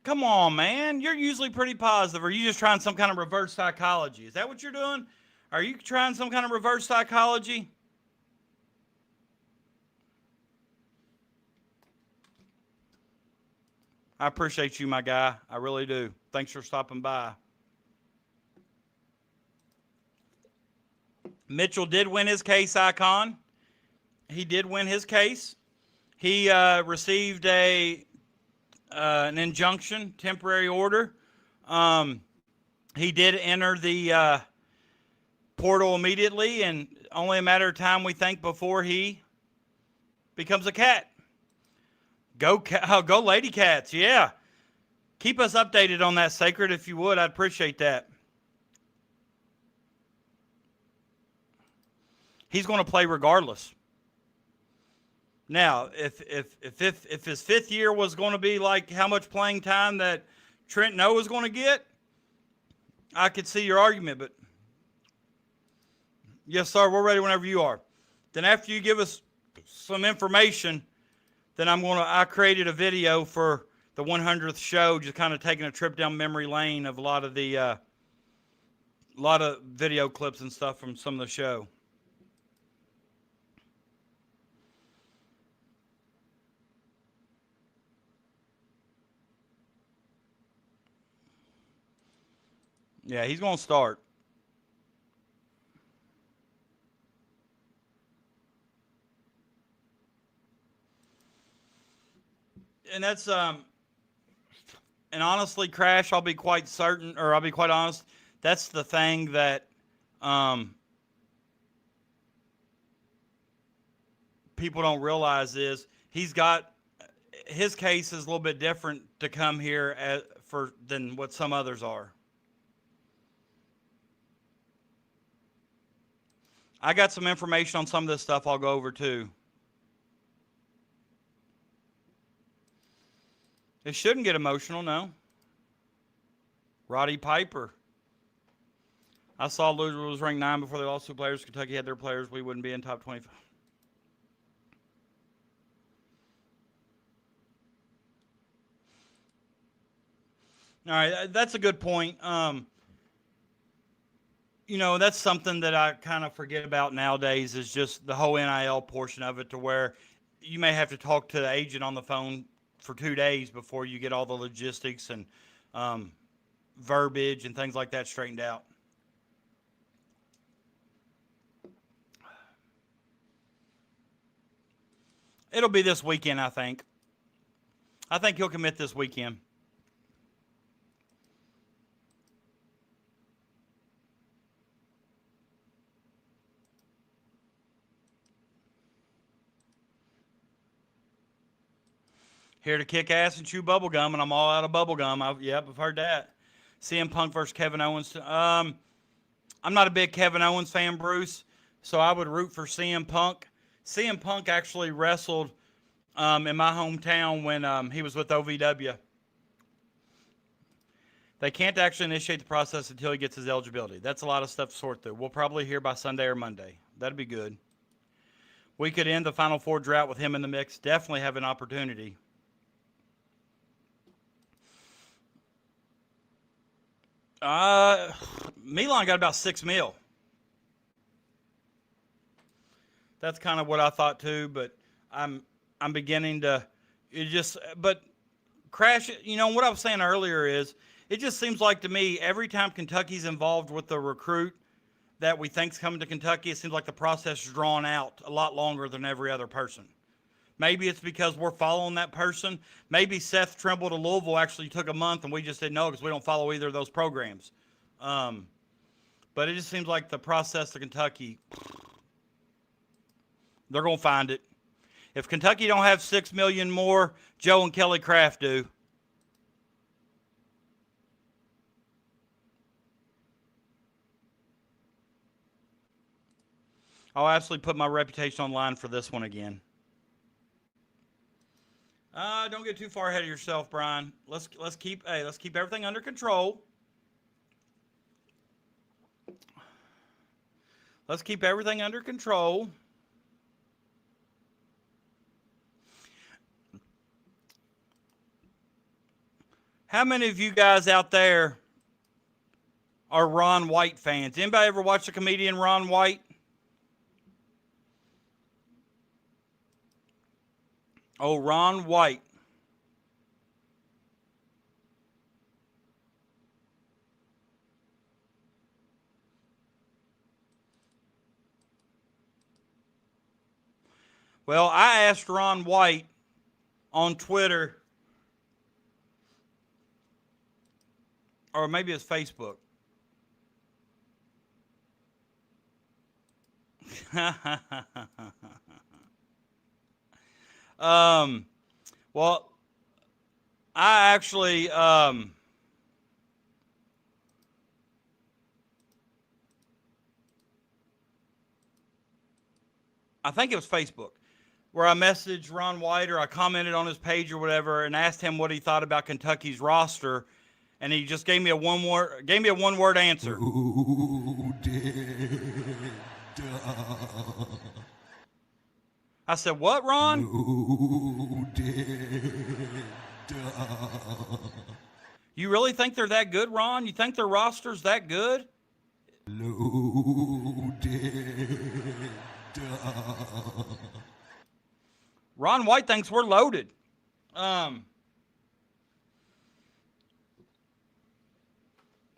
Come on, man. You're usually pretty positive. Or are you just trying some kind of reverse psychology? Is that what you're doing? Are you trying some kind of reverse psychology? I appreciate you, my guy. I really do. Thanks for stopping by. Mitchell did win his case, Icon. He did win his case. He received an injunction, temporary order. He did enter the portal immediately, and only a matter of time, we think, before he becomes a cat. Go Lady Cats, yeah. Keep us updated on that, Sacred, if you would. I'd appreciate that. He's going to play regardless. Now, if his 5th year was going to be like how much playing time that Trent Noah was going to get, I could see your argument. But yes, sir, we're ready whenever you are. Then after you give us some information, then I created a video for the 100th show, just kind of taking a trip down memory lane of a lot of A lot of video clips and stuff from some of the show. Yeah, he's going to start. And that's and honestly, Crash, I'll be quite certain, or I'll be quite honest, that's the thing that people don't realize is he's got his case is a little bit different to come here than what some others are. I got some information on some of this stuff I'll go over too. It shouldn't get emotional, no. Roddy Piper. I saw Louisville was ranked 9 before they lost 2 players. Kentucky had their players. We wouldn't be in top 25. All right, that's a good point. That's something that I kind of forget about nowadays is just the whole NIL portion of it, to where you may have to talk to the agent on the phone for 2 days before you get all the logistics and verbiage and things like that straightened out. It'll be this weekend, I think. I think he'll commit this weekend. Here to kick ass and chew bubble gum, and I'm all out of bubble gum. I've heard that. CM Punk versus Kevin Owens. I'm not a big Kevin Owens fan, Bruce, so I would root for CM Punk. CM Punk actually wrestled in my hometown when he was with OVW. They can't actually initiate the process until he gets his eligibility. That's a lot of stuff to sort through. We'll probably hear by Sunday or Monday. That'd be good. We could end the Final Four drought with him in the mix. Definitely have an opportunity. Milan got about $6 million. That's kind of what I thought too, but I'm beginning to but Crash, what I was saying earlier is it just seems like to me every time Kentucky's involved with the recruit that we think's coming to Kentucky, it seems like the process is drawn out a lot longer than every other person. Maybe it's because we're following that person. Maybe Seth Trimble to Louisville actually took a month and we just didn't know because we don't follow either of those programs. But it just seems like the process to Kentucky, they're going to find it. If Kentucky don't have $6 million more, Joe and Kelly Craft do. I'll absolutely put my reputation online for this one again. Don't get too far ahead of yourself, Brian. Let's keep everything under control. Let's keep everything under control. How many of you guys out there are Ron White fans? Anybody ever watch the comedian Ron White? Oh, Ron White. Well, I asked Ron White on Twitter, or maybe it's Facebook. Well, I actually, I think it was Facebook, where I messaged Ron White, or I commented on his page or whatever, and asked him what he thought about Kentucky's roster, and he just gave me a one-word answer. Who did? I said, "What, Ron?" Who did? You really think they're that good, Ron? You think their roster's that good? Loaded. Ron White thinks we're loaded.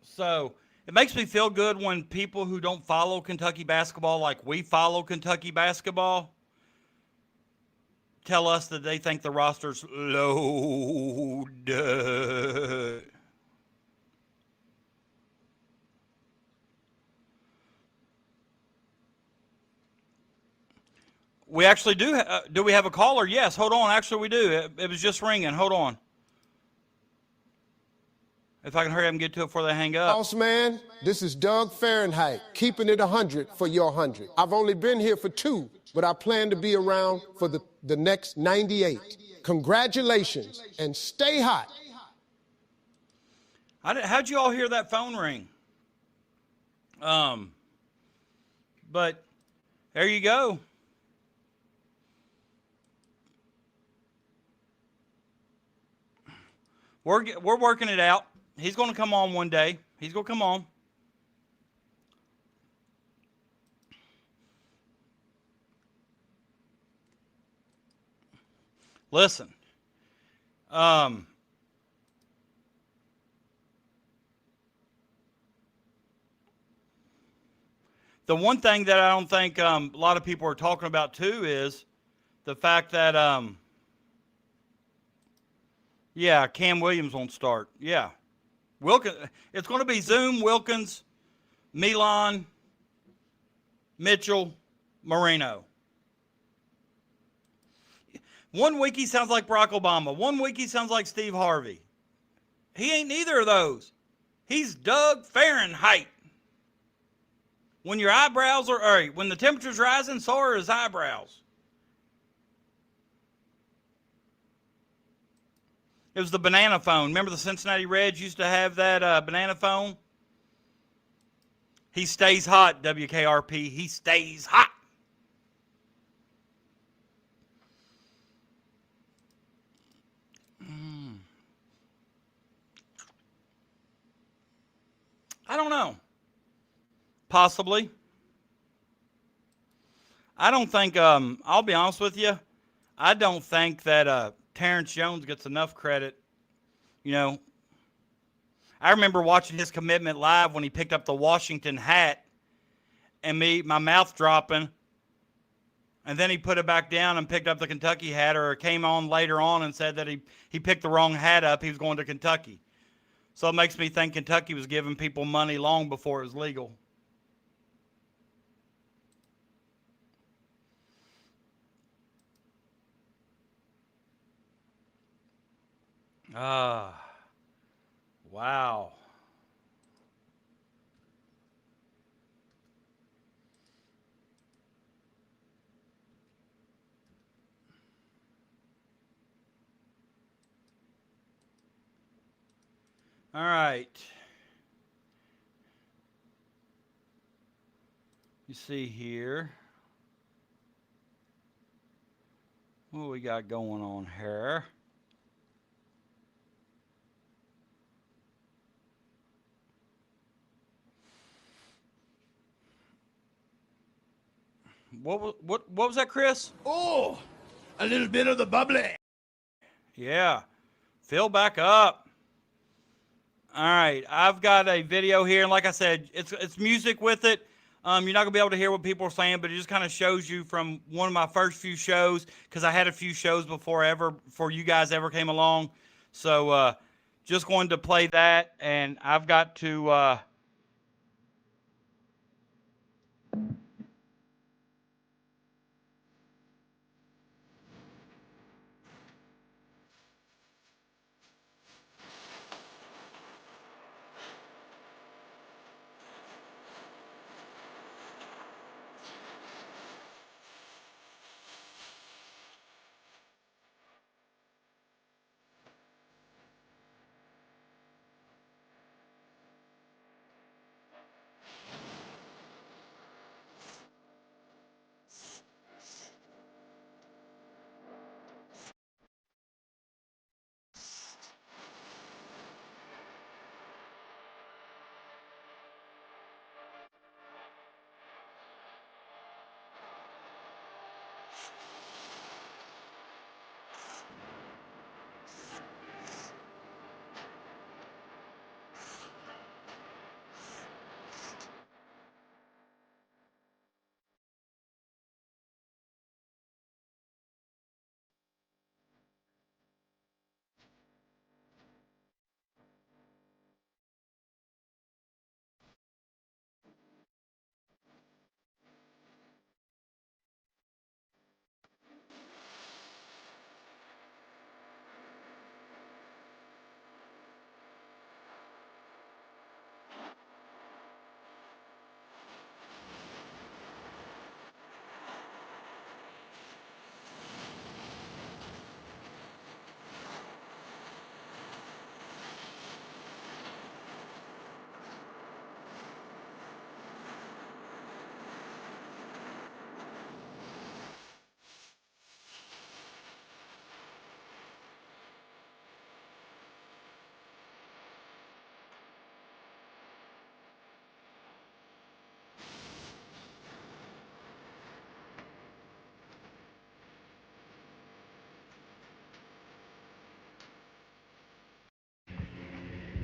So it makes me feel good when people who don't follow Kentucky basketball like we follow Kentucky basketball tell us that they think the roster's loaded. We actually do. Do we have a caller? Yes. Hold on. Actually, we do. It was just ringing. Hold on. If I can hurry up and get to it before they hang up. Boss man, this is Doug Fahrenheit, keeping it 100 for your 100. I've only been here for 2, but I plan to be around for the next 98. Congratulations, and stay hot. How'd you all hear that phone ring? But there you go. We're working it out. He's going to come on one day. He's going to come on. Listen. The one thing that I don't think a lot of people are talking about too is the fact that yeah, Cam Williams won't start. Yeah. Wilkins, it's going to be Zoom, Wilkins, Milan, Mitchell, Moreno. One week he sounds like Barack Obama. One week he sounds like Steve Harvey. He ain't neither of those. He's Doug Fahrenheit. When your eyebrows are, when the temperature's rising, so are his eyebrows. It was the banana phone. Remember the Cincinnati Reds used to have that banana phone? He stays hot, WKRP. He stays hot. I don't know. Possibly. I don't think, I'll be honest with you, I don't think that Terrence Jones gets enough credit. You know, I remember watching his commitment live when he picked up the Washington hat and my mouth dropping. And then he put it back down and picked up the Kentucky hat, or came on later on and said that he picked the wrong hat up. He was going to Kentucky. So it makes me think Kentucky was giving people money long before it was legal. Wow. All right. You see here. What we got going on here? What was that, Chris? Oh, a little bit of the bubbly. Yeah. Fill back up. All right, I've got a video here, and like I said, it's music with it. You're not gonna be able to hear what people are saying, but it just kind of shows you from one of my first few shows, because I had a few shows before you guys ever came along. So just going to play that, and I've got to.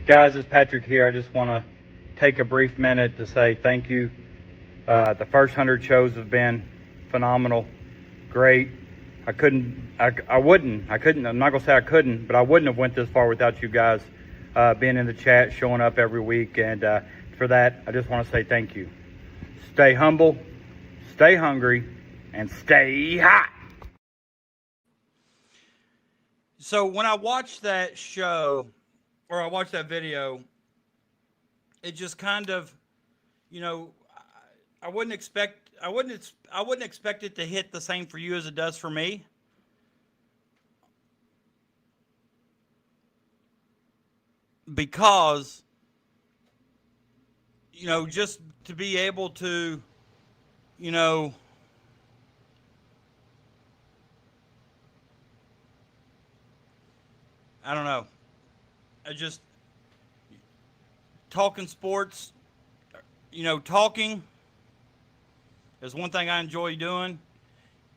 Guys, it's Patrick here. I just want to take a brief minute to say thank you. The first 100 shows have been phenomenal, great. I'm not going to say I couldn't, but I wouldn't have went this far without you guys being in the chat, showing up every week. And for that, I just want to say thank you. Stay humble, stay hungry, and stay hot. So when I watched that show, or I watched that video, it just kind of, you know, I wouldn't expect it to hit the same for you as it does for me. Because, you know, just to be able to, you know, I don't know. I just talking sports, you know, talking is one thing I enjoy doing.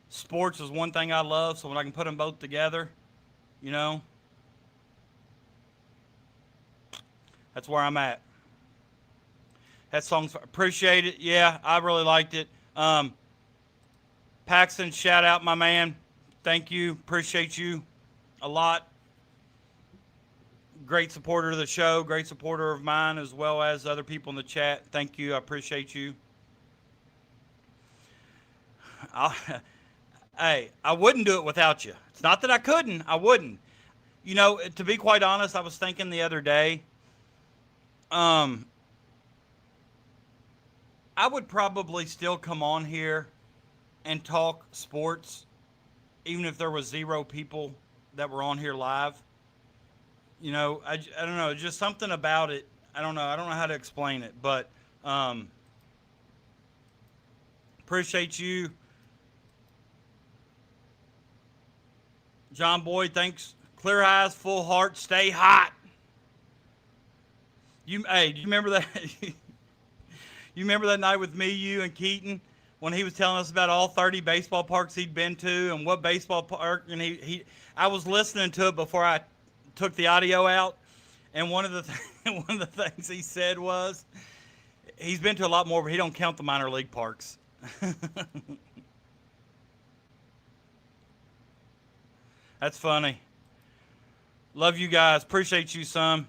Sports is one thing I love, so when I can put them both together, you know, that's where I'm at. That song's appreciate it. Yeah, I really liked it. Paxton, shout out my man. Thank you. Appreciate you a lot. Great supporter of the show, great supporter of mine as well as other people in the chat. Thank you. I appreciate you. Hey, I wouldn't do it without you. It's not that I couldn't. I wouldn't. You know, to be quite honest, I was thinking the other day, I would probably still come on here and talk sports, even if there was 0 people that were on here live. You know, I don't know, just something about it. I don't know how to explain it, but appreciate you. John Boyd, thanks. Clear eyes, full heart, stay hot. Hey, do you remember that? You remember that night with me, you, and Keaton when he was telling us about all 30 baseball parks he'd been to and what baseball park? And I was listening to it before I took the audio out, and one of the things he said was he's been to a lot more, but he don't count the minor league parks. That's funny. Love you guys. Appreciate you, son.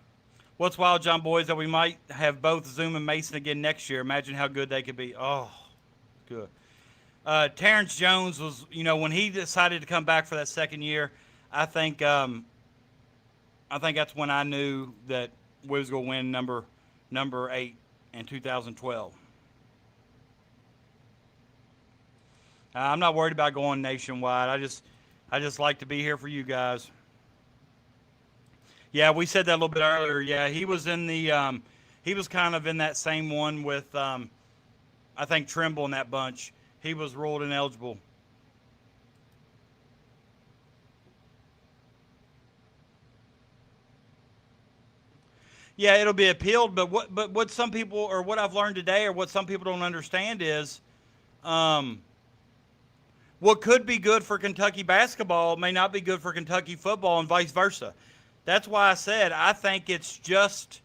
What's wild, John Boys, that we might have both Zoom and Mason again next year. Imagine how good they could be. Oh, good. Terrence Jones was, you know, when he decided to come back for that second year, I think that's when I knew that we was going to win number 8 in 2012. I'm not worried about going nationwide. I just like to be here for you guys. Yeah, we said that a little bit earlier. Yeah, he was in the he was kind of in that same one with I think Trimble in that bunch. He was ruled ineligible. Yeah, it'll be appealed, but what some people, or what I've learned today, or what some people don't understand is, what could be good for Kentucky basketball may not be good for Kentucky football, and vice versa. That's why I said I think it's just,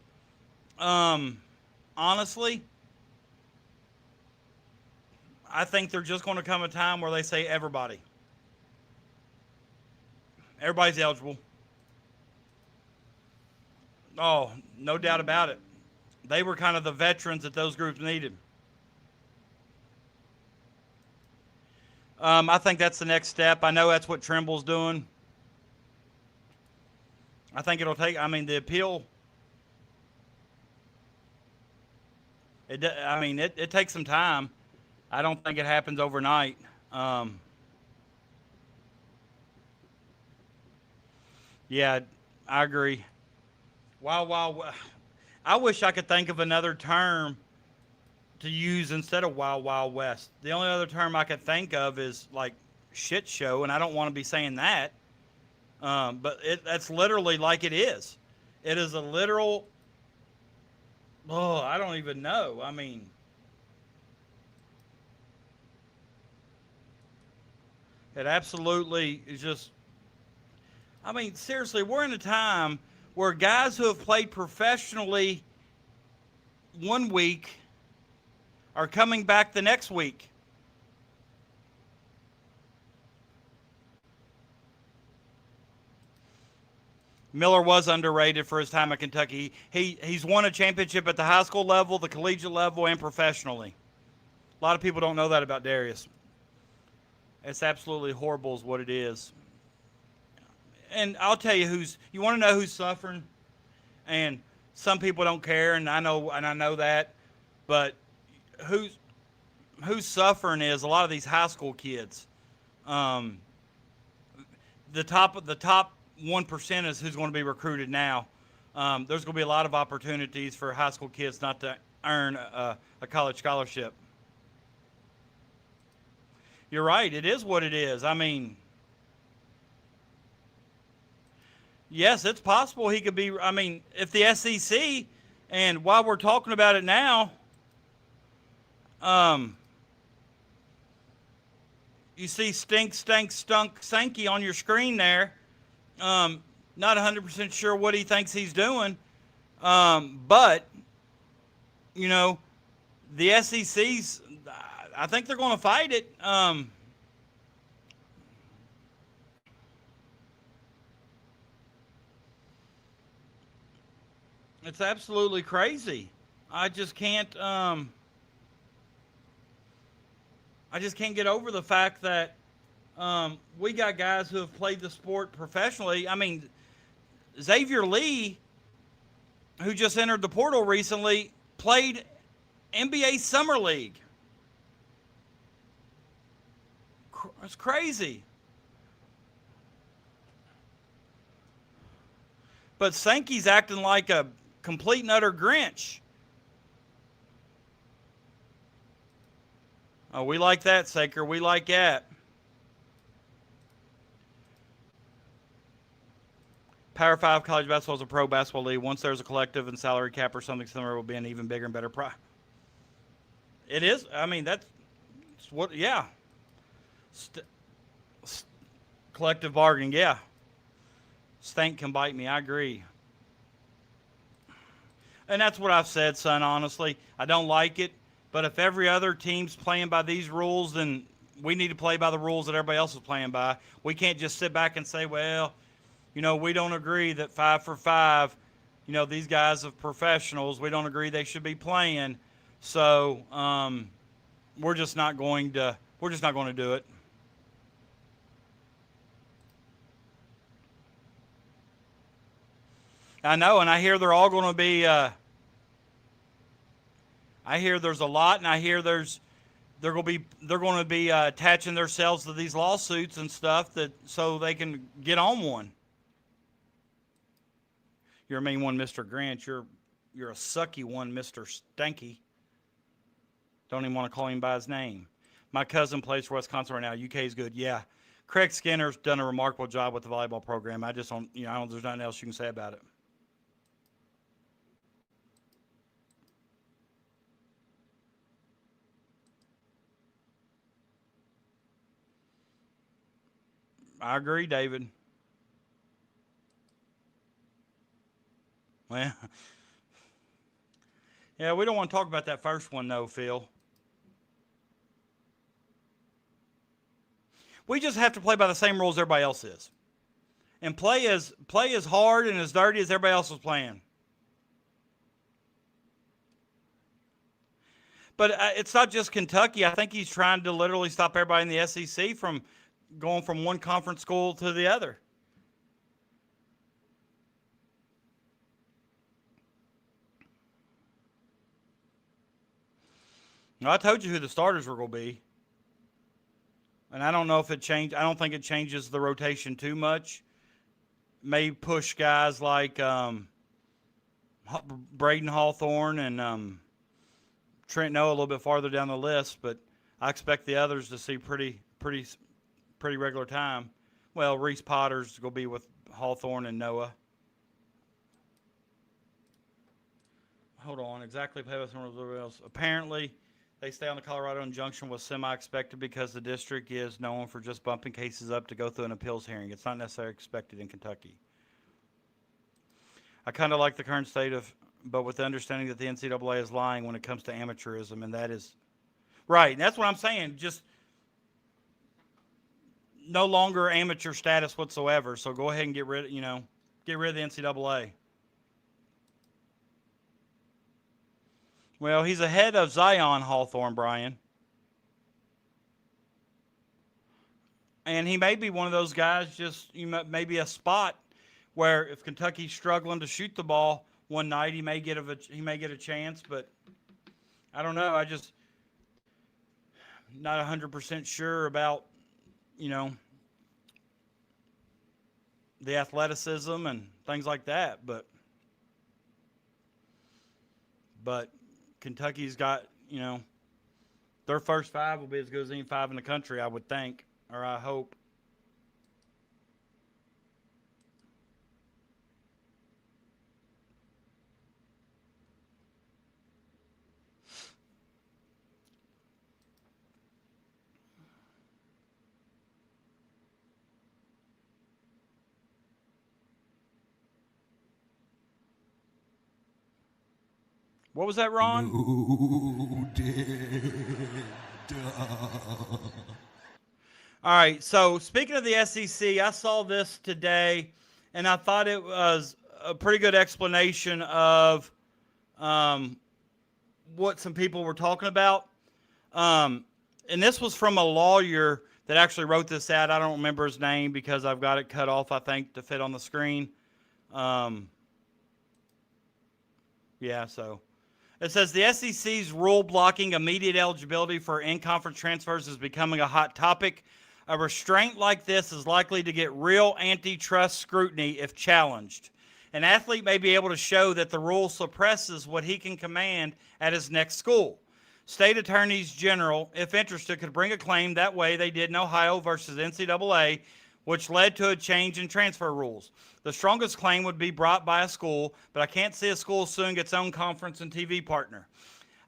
honestly, I think there's just going to come a time where they say everybody's eligible. Oh, no doubt about it. They were kind of the veterans that those groups needed. I think that's the next step. I know that's what Trimble's doing. I think it'll take, I mean, the appeal, it takes some time. I don't think it happens overnight. Yeah, I agree. Wow. I wish I could think of another term to use instead of Wild Wild West. The only other term I could think of is like shit show, and I don't want to be saying that. But that's literally like it is. It is a literal, I don't even know. I mean, it absolutely is just, I mean, seriously, we're in a time where guys who have played professionally one week are coming back the next week. Miller was underrated for his time at Kentucky. He's won a championship at the high school level, the collegiate level, and professionally. A lot of people don't know that about Darius. It's absolutely horrible is what it is. And I'll tell you you want to know who's suffering? And some people don't care, and I know that. But who's suffering is a lot of these high school kids. The top 1% is who's going to be recruited now. There's going to be a lot of opportunities for high school kids not to earn a college scholarship. You're right. It is what it is. I mean, yes, it's possible he could be. I mean, if the SEC, and while we're talking about it now, you see Stink, Stank, Stunk, Sankey on your screen there. Not 100% sure what he thinks he's doing. But, you know, the SEC's, I think they're going to fight it. It's absolutely crazy. I just can't get over the fact that we got guys who have played the sport professionally. I mean, Xavier Lee, who just entered the portal recently, played NBA Summer League. It's crazy. But Sankey's acting like a complete and utter Grinch. Oh, we like that, Saker. We like that. Power 5 college basketball is a pro basketball league. Once there's a collective and salary cap or something similar, it will be an even bigger and better prize. It is. I mean, that's what, yeah. Collective bargaining, yeah. Stank can bite me. I agree. And that's what I've said, son, honestly. I don't like it. But if every other team's playing by these rules, then we need to play by the rules that everybody else is playing by. We can't just sit back and say, well, you know, we don't agree that 5 for 5, you know, these guys are professionals. We don't agree they should be playing. So we're just not going to do it. I know, and I hear they're all going to be. I hear there's a lot, and I hear they're going to be attaching themselves to these lawsuits and stuff so they can get on one. You're a mean one, Mr. Grant. You're a sucky one, Mr. Stanky. Don't even want to call him by his name. My cousin plays for Wisconsin right now. UK's good. Yeah. Craig Skinner's done a remarkable job with the volleyball program. I just don't, there's nothing else you can say about it. I agree, David. Well, yeah, we don't want to talk about that first one, though, Phil. We just have to play by the same rules everybody else is. And play as hard and as dirty as everybody else is playing. But it's not just Kentucky. I think he's trying to literally stop everybody in the SEC from going from one conference school to the other. Well, I told you who the starters were going to be. And I don't know if it changed. I don't think it changes the rotation too much. May push guys like Braden Hawthorne and Trent Noah a little bit farther down the list, but I expect the others to see pretty regular time. Well, Reese Potter's going to be with Hawthorne and Noah. Hold on. Exactly. Apparently, they stay on the Colorado injunction was semi-expected because the district is known for just bumping cases up to go through an appeals hearing. It's not necessarily expected in Kentucky. I kind of like the current state of, but with the understanding that the NCAA is lying when it comes to amateurism, and that is right. And that's what I'm saying. Just no longer amateur status whatsoever. So go ahead and get rid of the NCAA. Well, he's ahead of Zion Hawthorne, Brian. And he may be one of those guys, just maybe a spot where if Kentucky's struggling to shoot the ball one night, he may get a chance. But I don't know. I just not 100% sure about the athleticism and things like that. But Kentucky's got their first five will be as good as any five in the country, I would think, or I hope. What was that, Ron? All right, so speaking of the SEC, I saw this today, and I thought it was a pretty good explanation of what some people were talking about. And this was from a lawyer that actually wrote this out. I don't remember his name because I've got it cut off, I think, to fit on the screen. So it says the SEC's rule blocking immediate eligibility for in-conference transfers is becoming a hot topic. A restraint like this is likely to get real antitrust scrutiny if challenged. An athlete may be able to show that the rule suppresses what he can command at his next school. State attorneys general, if interested, could bring a claim that way they did in Ohio versus NCAA, which led to a change in transfer rules. The strongest claim would be brought by a school, but I can't see a school suing its own conference and TV partner.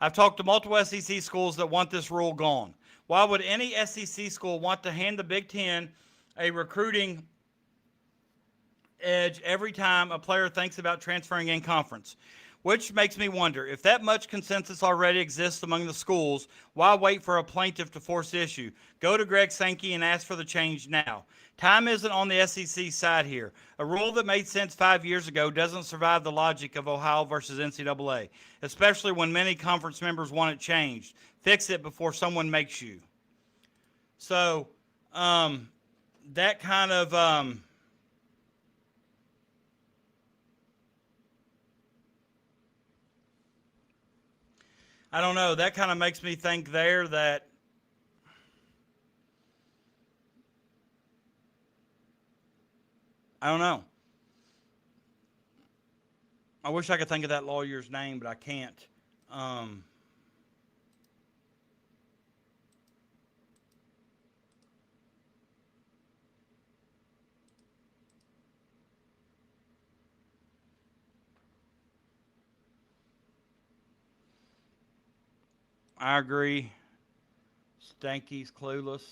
I've talked to multiple SEC schools that want this rule gone. Why would any SEC school want to hand the Big Ten a recruiting edge every time a player thinks about transferring in conference? Which makes me wonder, if that much consensus already exists among the schools, why wait for a plaintiff to force the issue? Go to Greg Sankey and ask for the change now. Time isn't on the SEC side here. A rule that made sense 5 years ago doesn't survive the logic of Ohio versus NCAA, especially when many conference members want it changed. Fix it before someone makes you. So, that kind of... I don't know. That kind of makes me think there that I don't know. I wish I could think of that lawyer's name, but I can't. I agree. Stanky's clueless.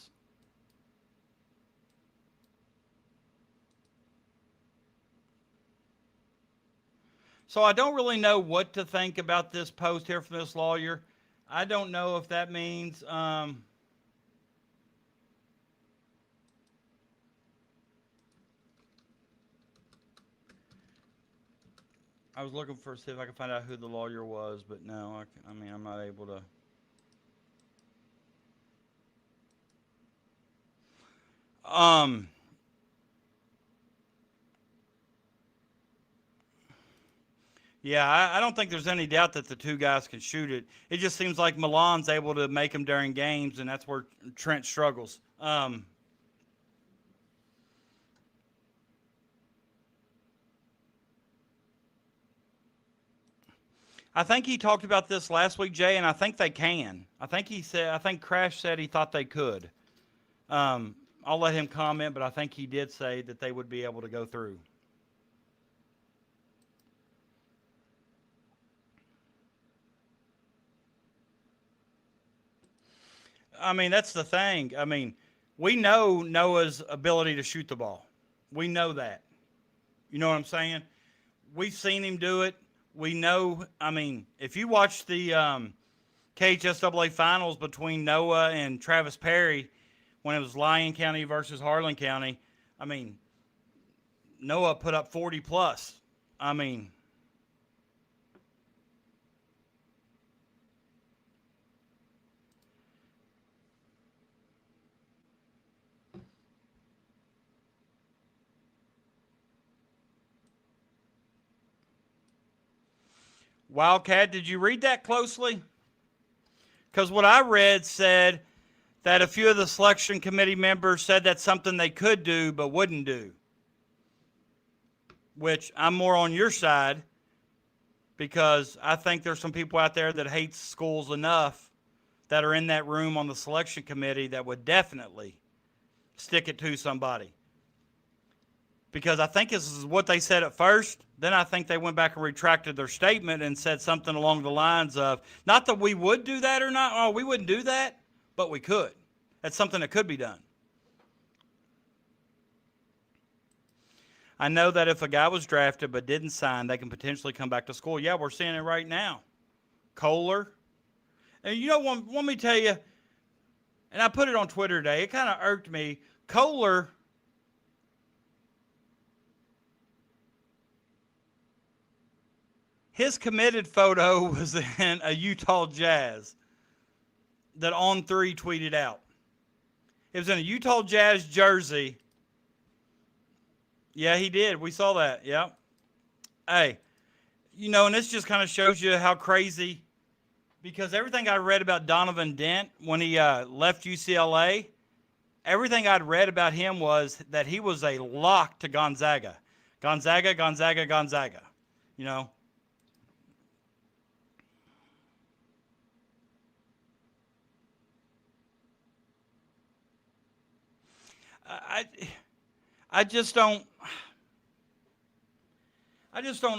So I don't really know what to think about this post here from this lawyer. I don't know if that means I was looking for see if I could find out who the lawyer was, but no, I mean I'm not able to. Yeah, I don't think there's any doubt that the two guys can shoot it. It just seems like Milan's able to make them during games, and that's where Trent struggles. I think he talked about this last week, Jay, and I think they can. I think Crash said he thought they could. I'll let him comment, but I think he did say that they would be able to go through. I mean, that's the thing. I mean, we know Noah's ability to shoot the ball. We know that. You know what I'm saying? we've seen him do it. We know, I mean, if you watch the KHSAA finals between Noah and Travis Perry when it was Lyon County versus Harlan County, I mean, Noah put up 40 plus. I mean, Wildcat, did you read that closely? Because what I read said that a few of the selection committee members said that's something they could do but wouldn't do. Which I'm more on your side because I think there's some people out there that hate schools enough that are in that room on the selection committee that would definitely stick it to somebody. Because I think this is what they said at first. Then I think they went back and retracted their statement and said something along the lines of, not that we would do that or not, oh, we wouldn't do that, but we could. That's something that could be done. I know that if a guy was drafted but didn't sign, they can potentially come back to school. Yeah, we're seeing it right now. Kohler. And you know, let me tell you, and I put it on Twitter today, it kind of irked me. Kohler, his committed photo was in a Utah Jazz that On3 tweeted out. It was in a Utah Jazz jersey. Yeah, he did. We saw that. Yeah. Hey, you know, and this just kind of shows you how crazy, because everything I read about Donovan Dent when he left UCLA, everything I'd read about him was that he was a lock to Gonzaga. Gonzaga, Gonzaga, Gonzaga. You know? I just don't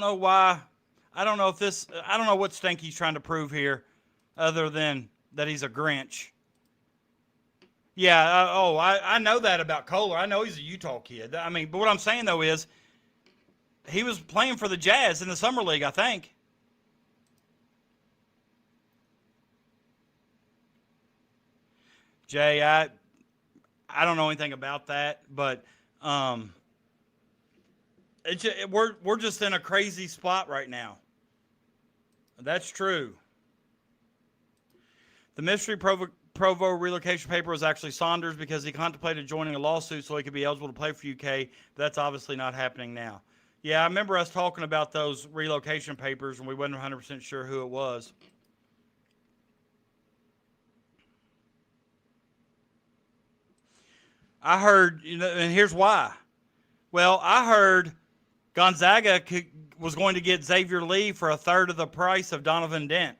know why. I don't know what stink he's trying to prove here other than that he's a Grinch. Yeah, I know that about Kohler. I know he's a Utah kid. I mean, but what I'm saying, though, is he was playing for the Jazz in the Summer League, I think. Jay, I don't know anything about that, but we're just in a crazy spot right now. That's true. The mystery Provo relocation paper was actually Saunders because he contemplated joining a lawsuit so he could be eligible to play for UK, but that's obviously not happening now. Yeah, I remember us talking about those relocation papers, and we wasn't 100% sure who it was. I heard, you know, and here's why. Well, I heard Gonzaga was going to get Xavier Lee for a third of the price of Donovan Dent.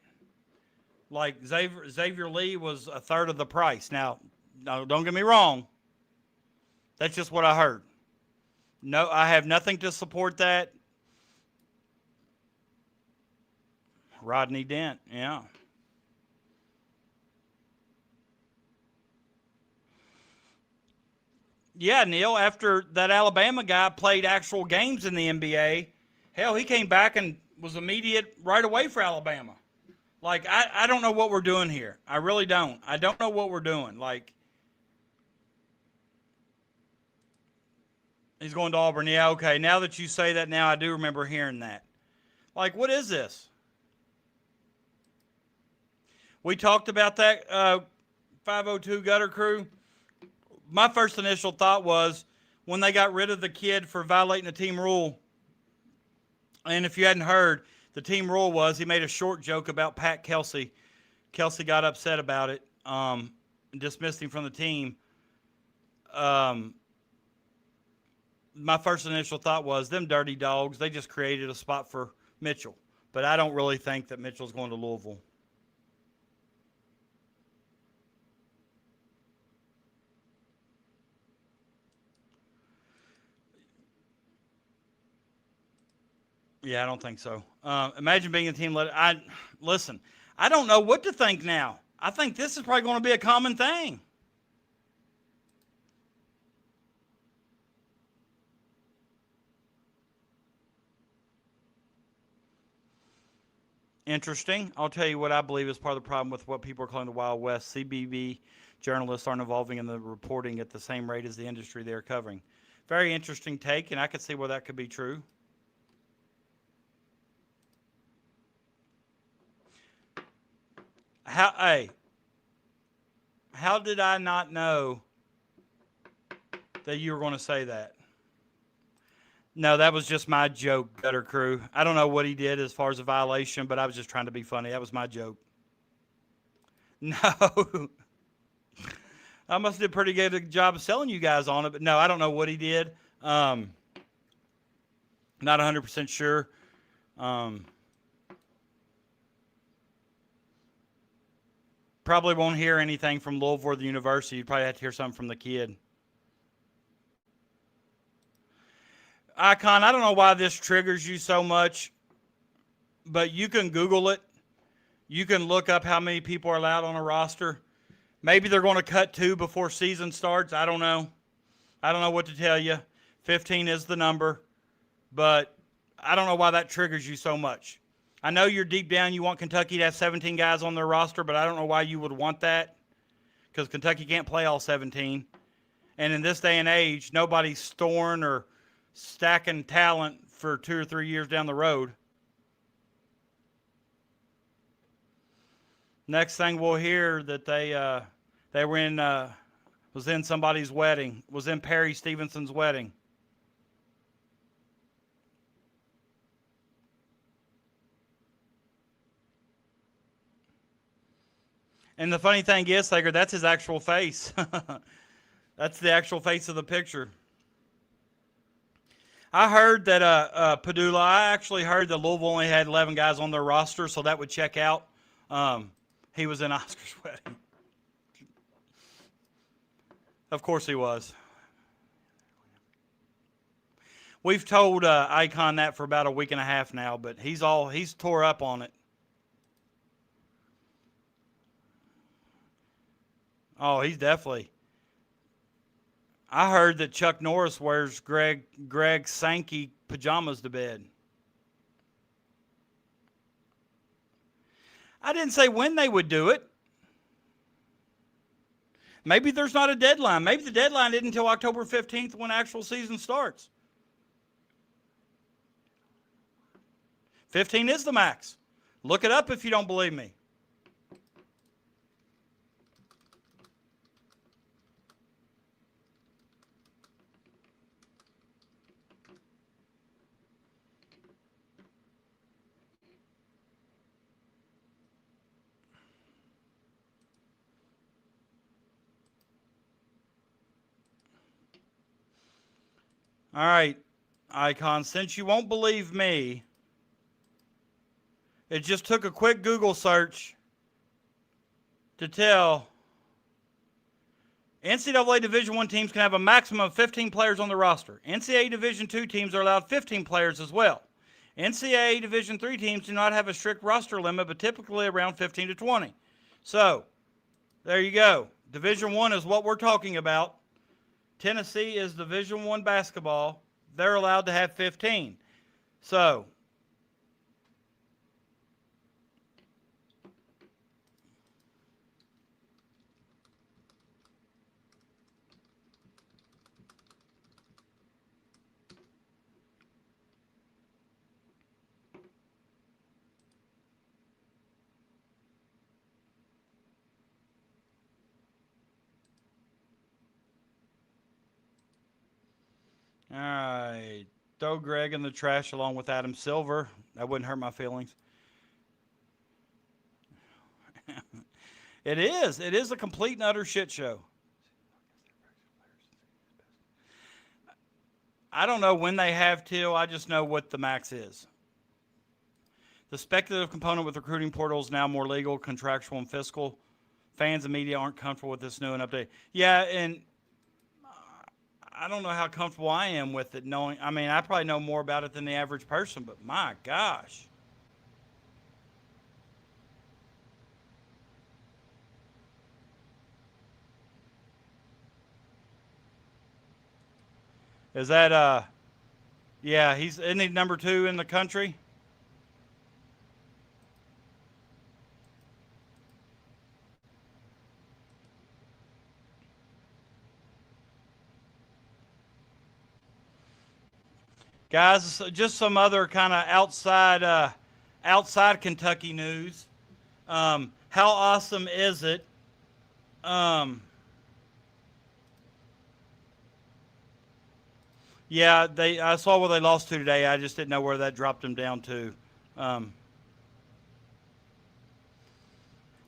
Like Xavier Lee was a third of the price. Now, don't get me wrong. That's just what I heard. No, I have nothing to support that. Rodney Dent, yeah. Yeah, Neil, after that Alabama guy played actual games in the NBA, hell, he came back and was immediate right away for Alabama. Like, I don't know what we're doing here. I really don't. I don't know what we're doing. Like, he's going to Auburn. Yeah, okay. Now that you say that now, I do remember hearing that. Like, what is this? We talked about that 502 gutter crew. My first initial thought was when they got rid of the kid for violating the team rule, and if you hadn't heard, the team rule was he made a short joke about Pat Kelsey. Kelsey got upset about it and dismissed him from the team. My first initial thought was them dirty dogs, they just created a spot for Mitchell. But I don't really think that Mitchell's going to Louisville. Yeah, I don't think so. Imagine being a team leader. Listen, I don't know what to think now. I think this is probably going to be a common thing. Interesting. I'll tell you what I believe is part of the problem with what people are calling the Wild West. CBB journalists aren't evolving in the reporting at the same rate as the industry they're covering. Very interesting take, and I could see where that could be true. How did I not know that you were going to say that? No, that was just my joke, Gutter Crew. I don't know what he did as far as a violation, but I was just trying to be funny. That was my joke. No. I must have did a pretty good job of selling you guys on it, but no, I don't know what he did. Not 100% sure. Probably won't hear anything from Louisville or the university. You'd probably have to hear something from the kid. Icon, I don't know why this triggers you so much, but you can Google it. You can look up how many people are allowed on a roster. Maybe they're going to cut 2 before season starts. I don't know. I don't know what to tell you. 15 is the number, but I don't know why that triggers you so much. I know you're deep down, you want Kentucky to have 17 guys on their roster, but I don't know why you would want that, because Kentucky can't play all 17. And in this day and age, nobody's storing or stacking talent for 2 or 3 years down the road. Next thing we'll hear that they were in was in somebody's wedding, was in Perry Stevenson's wedding. And the funny thing is, Sager, that's his actual face. That's the actual face of the picture. I heard that Padula, I actually heard that Louisville only had 11 guys on their roster, so that would check out. He was in Oscar's wedding. Of course he was. We've told Icon that for about a week and a half now, but he's tore up on it. Oh, he's definitely. I heard that Chuck Norris wears Greg Sankey pajamas to bed. I didn't say when they would do it. Maybe there's not a deadline. Maybe the deadline isn't until October 15th when actual season starts. 15 is the max. Look it up if you don't believe me. All right, Icon, since you won't believe me, it just took a quick Google search to tell NCAA Division I teams can have a maximum of 15 players on the roster. NCAA Division II teams are allowed 15 players as well. NCAA Division III teams do not have a strict roster limit, but typically around 15 to 20. So, there you go. Division I is what we're talking about. Tennessee is Division I basketball. They're allowed to have 15. So, all right. Throw Greg in the trash along with Adam Silver. That wouldn't hurt my feelings. It is. It is a complete and utter shit show. I don't know when they have till. I just know what the max is. The speculative component with recruiting portal is now more legal, contractual, and fiscal. Fans and media aren't comfortable with this new and update. Yeah, and I don't know how comfortable I am with it knowing. I mean, I probably know more about it than the average person, but my gosh. Is that, yeah, isn't he number 2 in the country? Guys, just some other kind of outside Kentucky news. How awesome is it? Yeah, I saw where they lost to today. I just didn't know where that dropped them down to. How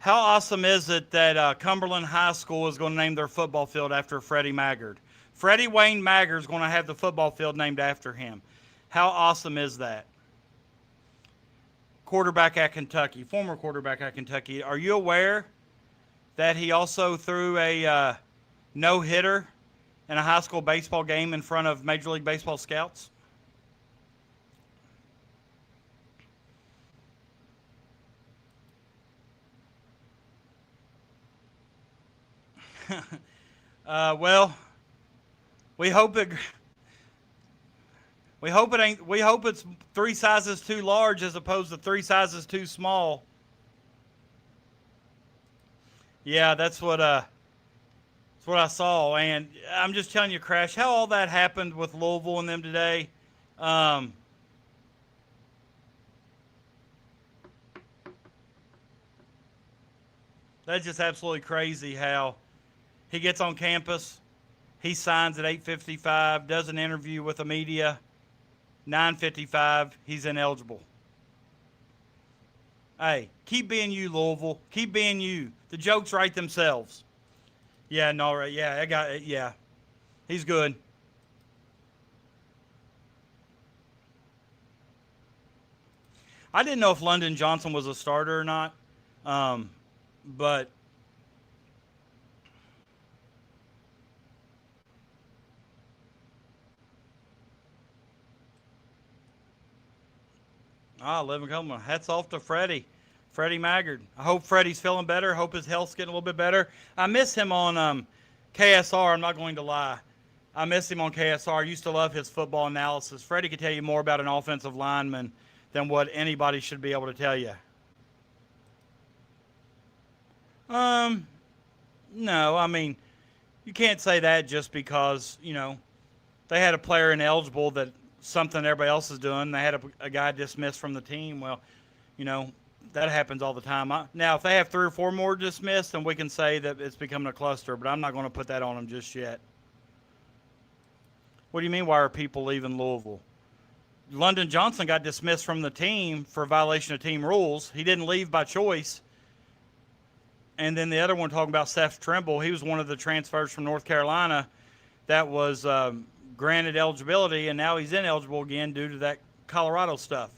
awesome is it that Cumberland High School is going to name their football field after Freddie Maggard? Freddie Wayne Maggard is going to have the football field named after him. How awesome is that? Quarterback at Kentucky, former quarterback at Kentucky. Are you aware that he also threw a no-hitter in a high school baseball game in front of Major League Baseball scouts? Well, we hope it. We hope it ain't. We hope it's 3 sizes too large as opposed to 3 sizes too small. Yeah, that's what I saw, and I'm just telling you, Crash, how all that happened with Louisville and them today. That's just absolutely crazy how he gets on campus, he signs at 8:55, does an interview with the media, 9:55, he's ineligible. Hey, keep being you, Louisville. Keep being you. The jokes write themselves. Yeah, no, right. Yeah, I got it. Yeah, he's good. I didn't know if London Johnson was a starter or not, but Living Coleman. Hats off to Freddie Maggard. I hope Freddie's feeling better. Hope his health's getting a little bit better. I miss him on KSR. I'm not going to lie. I miss him on KSR. I used to love his football analysis. Freddie could tell you more about an offensive lineman than what anybody should be able to tell you. No, I mean, you can't say that just because, they had a player ineligible that something everybody else is doing. They had a guy dismissed from the team. Well, that happens all the time. Now, if they have 3 or 4 more dismissed, then we can say that it's becoming a cluster, but I'm not going to put that on them just yet. What do you mean, why are people leaving Louisville? London Johnson got dismissed from the team for violation of team rules. He didn't leave by choice. And then the other one, talking about Seth Trimble, he was one of the transfers from North Carolina that was granted eligibility, and now he's ineligible again due to that Colorado stuff.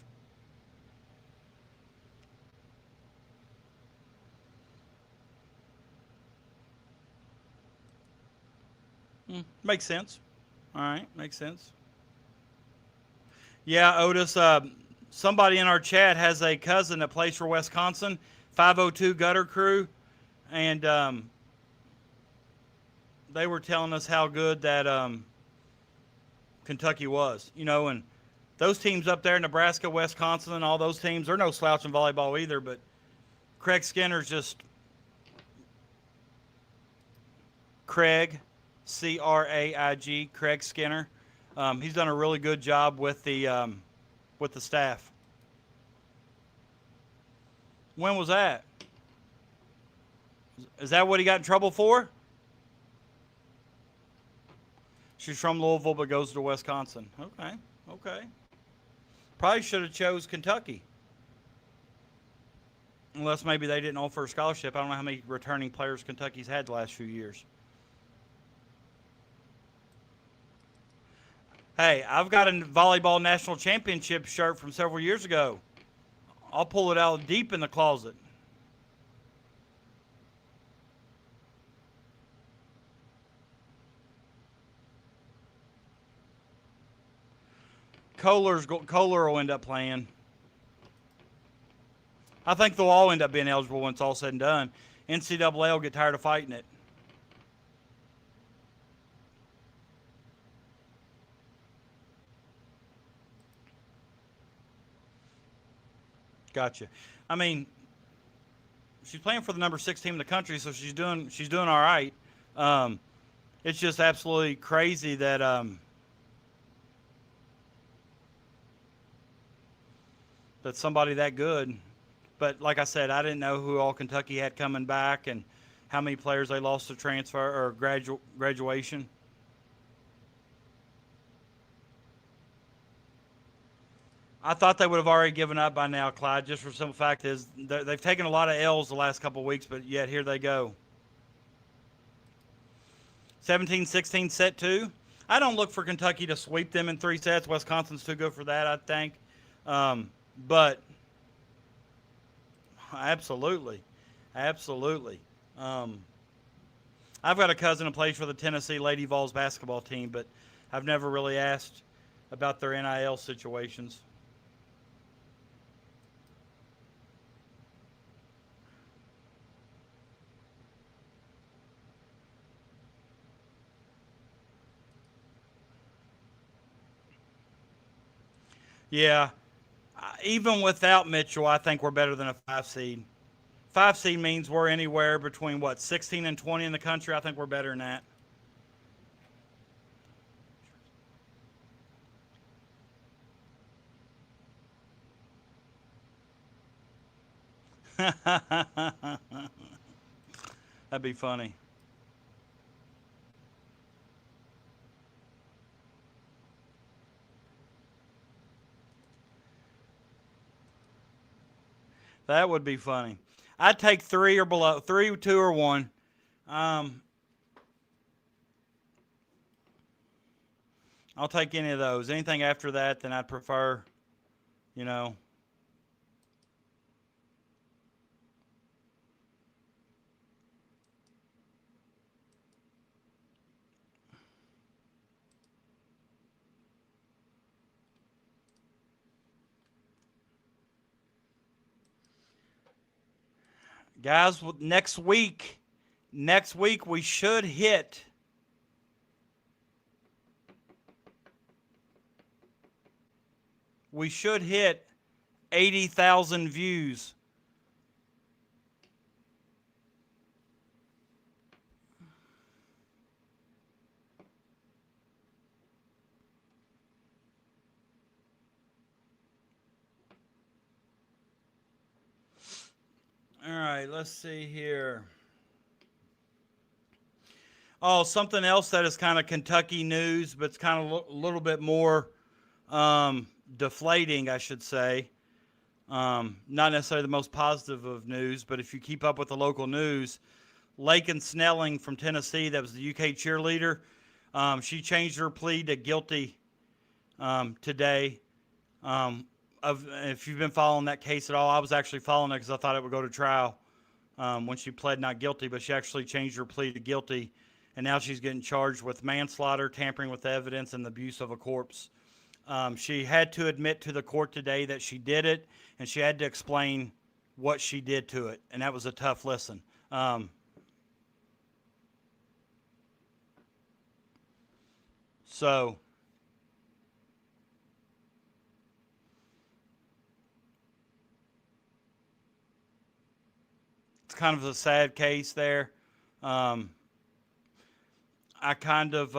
Makes sense. All right, makes sense. Yeah, Otis, somebody in our chat has a cousin that plays for Wisconsin, 502 Gutter Crew, and they were telling us how good that Kentucky was, and those teams up there, Nebraska, Wisconsin, and all those teams, they're no slouch in volleyball either, but Craig Skinner's just Craig, C-R-A-I-G, Craig Skinner. He's done a really good job with the staff. When was that? Is that what he got in trouble for? She's from Louisville but goes to Wisconsin. Okay. Probably should have chose Kentucky. Unless maybe they didn't offer a scholarship. I don't know how many returning players Kentucky's had the last few years. Hey, I've got a volleyball national championship shirt from several years ago. I'll pull it out deep in the closet. Kohler will end up playing. I think they'll all end up being eligible when it's all said and done. NCAA will get tired of fighting it. Gotcha. I mean, she's playing for the number 6 team in the country, so she's doing all right. It's just absolutely crazy that that somebody that good. But like I said, I didn't know who all Kentucky had coming back and how many players they lost to transfer or graduation. I thought they would have already given up by now, Clyde, just for the simple fact is they've taken a lot of L's the last couple of weeks, but yet here they go. 17-16 set 2. I don't look for Kentucky to sweep them in 3 sets. Wisconsin's too good for that, I think. But absolutely. Absolutely. I've got a cousin who plays for the Tennessee Lady Vols basketball team, but I've never really asked about their NIL situations. Yeah, even without Mitchell, I think we're better than a 5 seed. 5 seed means we're anywhere between, 16 and 20 in the country? I think we're better than that. That'd be funny. That would be funny. I'd take 3 or below, 3, 2, or 1. I'll take any of those. Anything after that, then I'd prefer, you know. Guys, next week we should hit we should hit 80,000 views. All right, let's see here. Oh, something else that is kind of Kentucky news, but it's kind of a little bit more deflating, I should say. Not necessarily the most positive of news, but if you keep up with the local news, Lakin Snelling from Tennessee, that was the UK cheerleader, she changed her plea to guilty today. If you've been following that case at all, I was actually following it because I thought it would go to trial when she pled not guilty, but she actually changed her plea to guilty, and now she's getting charged with manslaughter, tampering with evidence, and the abuse of a corpse. She had to admit to the court today that she did it, and she had to explain what she did to it, and that was a tough listen. So it's kind of a sad case there. I kind of,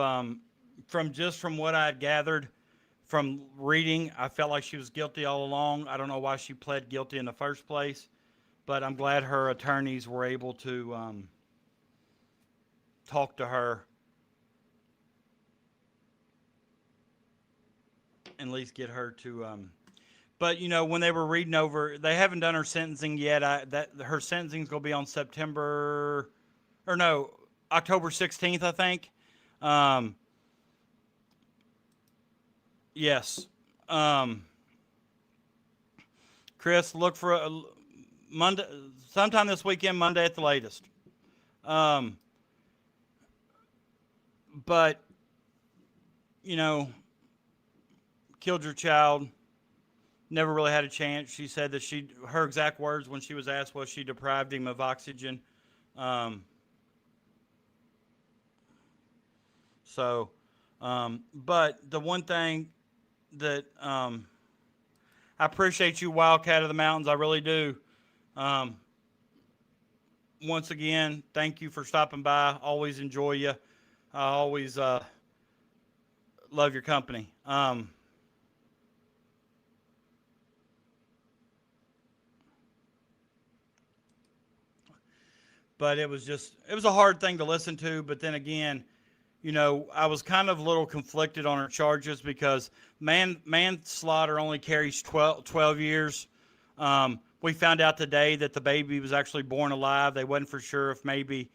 from what I had gathered from reading, I felt like she was guilty all along. I don't know why she pled guilty in the first place, but I'm glad her attorneys were able to talk to her and at least get her to. But you know, when they were reading over, they haven't done her sentencing yet. Her sentencing is going to be on October 16th, I think. Yes. Chris, look for a Monday, sometime this weekend, Monday at the latest. But you know, killed your child. Never really had a chance. She said that her exact words when she was asked was she deprived him of oxygen. But the one thing that I appreciate you, Wildcat of the Mountains. I really do. Once again, thank you for stopping by. Always enjoy you. I always love your company. but it was a hard thing to listen to. But then again, I was kind of a little conflicted on her charges because manslaughter only carries 12 years. We found out today that the baby was actually born alive. They wasn't for sure if maybe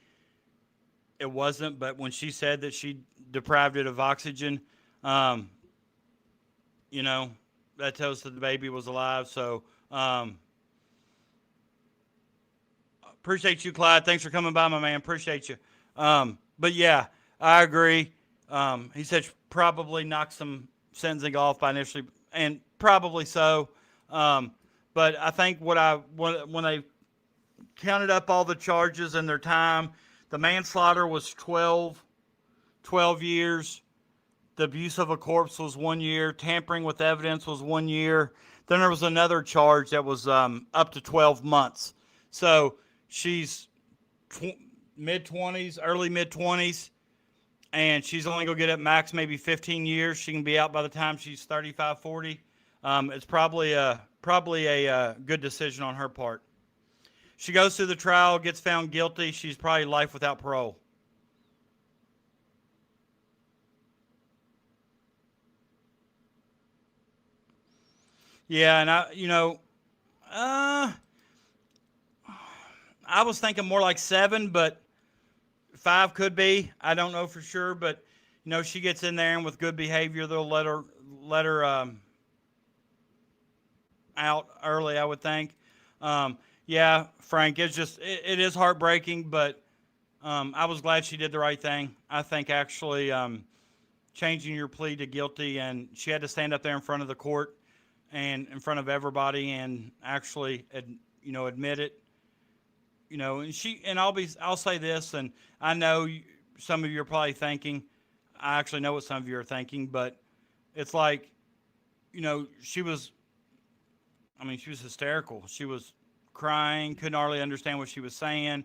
it wasn't, but when she said that she deprived it of oxygen, that tells us that the baby was alive. So, appreciate you, Clyde. Thanks for coming by, my man. Appreciate you. But yeah, I agree. He said probably knocked some sentencing off by initially, and probably so. But I think when they counted up all the charges and their time, the manslaughter was 12 years. The abuse of a corpse was 1 year. Tampering with evidence was 1 year. Then there was another charge that was up to 12 months. So she's mid-20s, early mid-20s, and she's only going to get at max maybe 15 years. She can be out by the time she's 35, 40. It's probably a good decision on her part. She goes through the trial, gets found guilty. She's probably life without parole. Yeah, and I was thinking more like 7, but 5 could be. I don't know for sure, but she gets in there and with good behavior, they'll let her out early, I would think. Yeah, Frank, it is heartbreaking, but I was glad she did the right thing. I think actually changing your plea to guilty, and she had to stand up there in front of the court and in front of everybody and actually admit it. And I'll say this, and I know some of you are probably thinking, I actually know what some of you are thinking, but it's like, she was hysterical. She was crying, couldn't hardly understand what she was saying.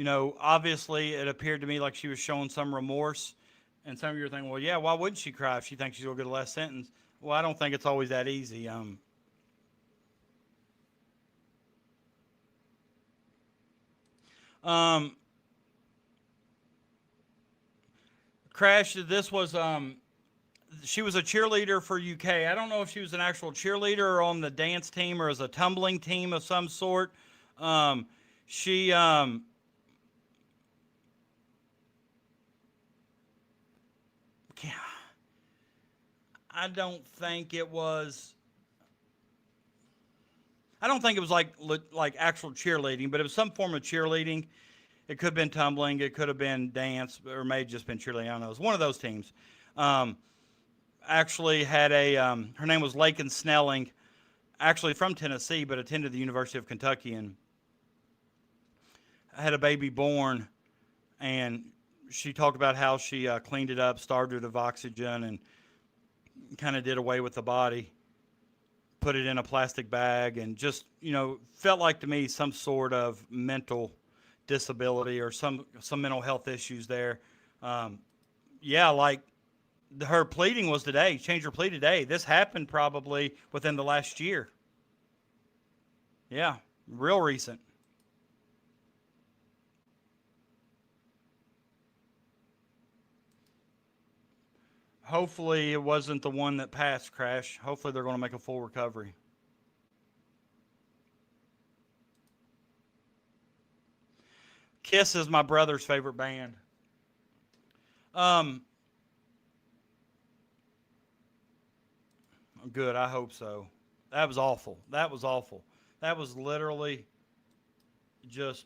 Obviously it appeared to me like she was showing some remorse, and some of you are thinking, well, yeah, why wouldn't she cry if she thinks she's going to get a less sentence? Well, I don't think it's always that easy. Crash, this was she was a cheerleader for UK. I don't know if she was an actual cheerleader or on the dance team or as a tumbling team of some sort. She I don't think it was like actual cheerleading, but it was some form of cheerleading. It could have been tumbling, it could have been dance, or may have just been cheerleading. I don't know. It was one of those teams. Actually had her name was Lakin Snelling, actually from Tennessee, but attended the University of Kentucky, and had a baby born. And she talked about how she cleaned it up, starved it of oxygen, and kind of did away with the body, put it in a plastic bag, and just, felt like to me some sort of mental disability or some mental health issues there. Yeah, like her pleading was today, changed her plea today. This happened probably within the last year. Yeah, real recent. Hopefully it wasn't the one that passed, Crash. Hopefully they're going to make a full recovery. Kiss is my brother's favorite band. Good, I hope so. That was awful. That was awful. That was literally just,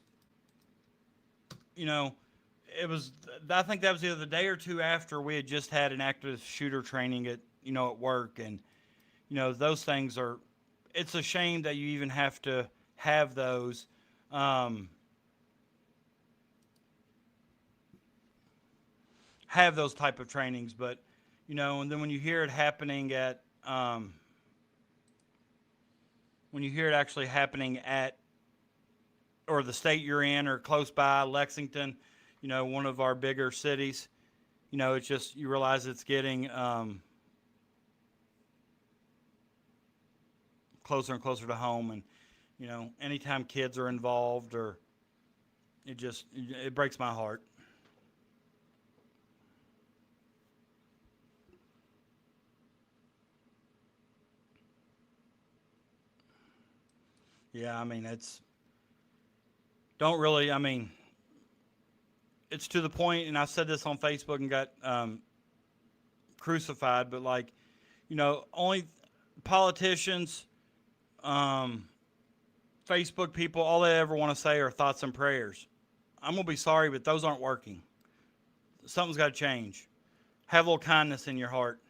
it was, I think that was either the day or two after we had just had an active shooter training at work. And, those things it's a shame that you even have to have those. Have those type of trainings, but, and then when you hear it happening when you hear it actually happening at, or the state you're in or close by, Lexington, one of our bigger cities, it's just, you realize it's getting closer and closer to home. And, anytime kids are involved or, It breaks my heart. Yeah, I mean, it's to the point, and I said this on Facebook and got crucified, but like, only politicians, Facebook people, all they ever want to say are thoughts and prayers. I'm going to be sorry, but those aren't working. Something's got to change. Have a little kindness in your heart.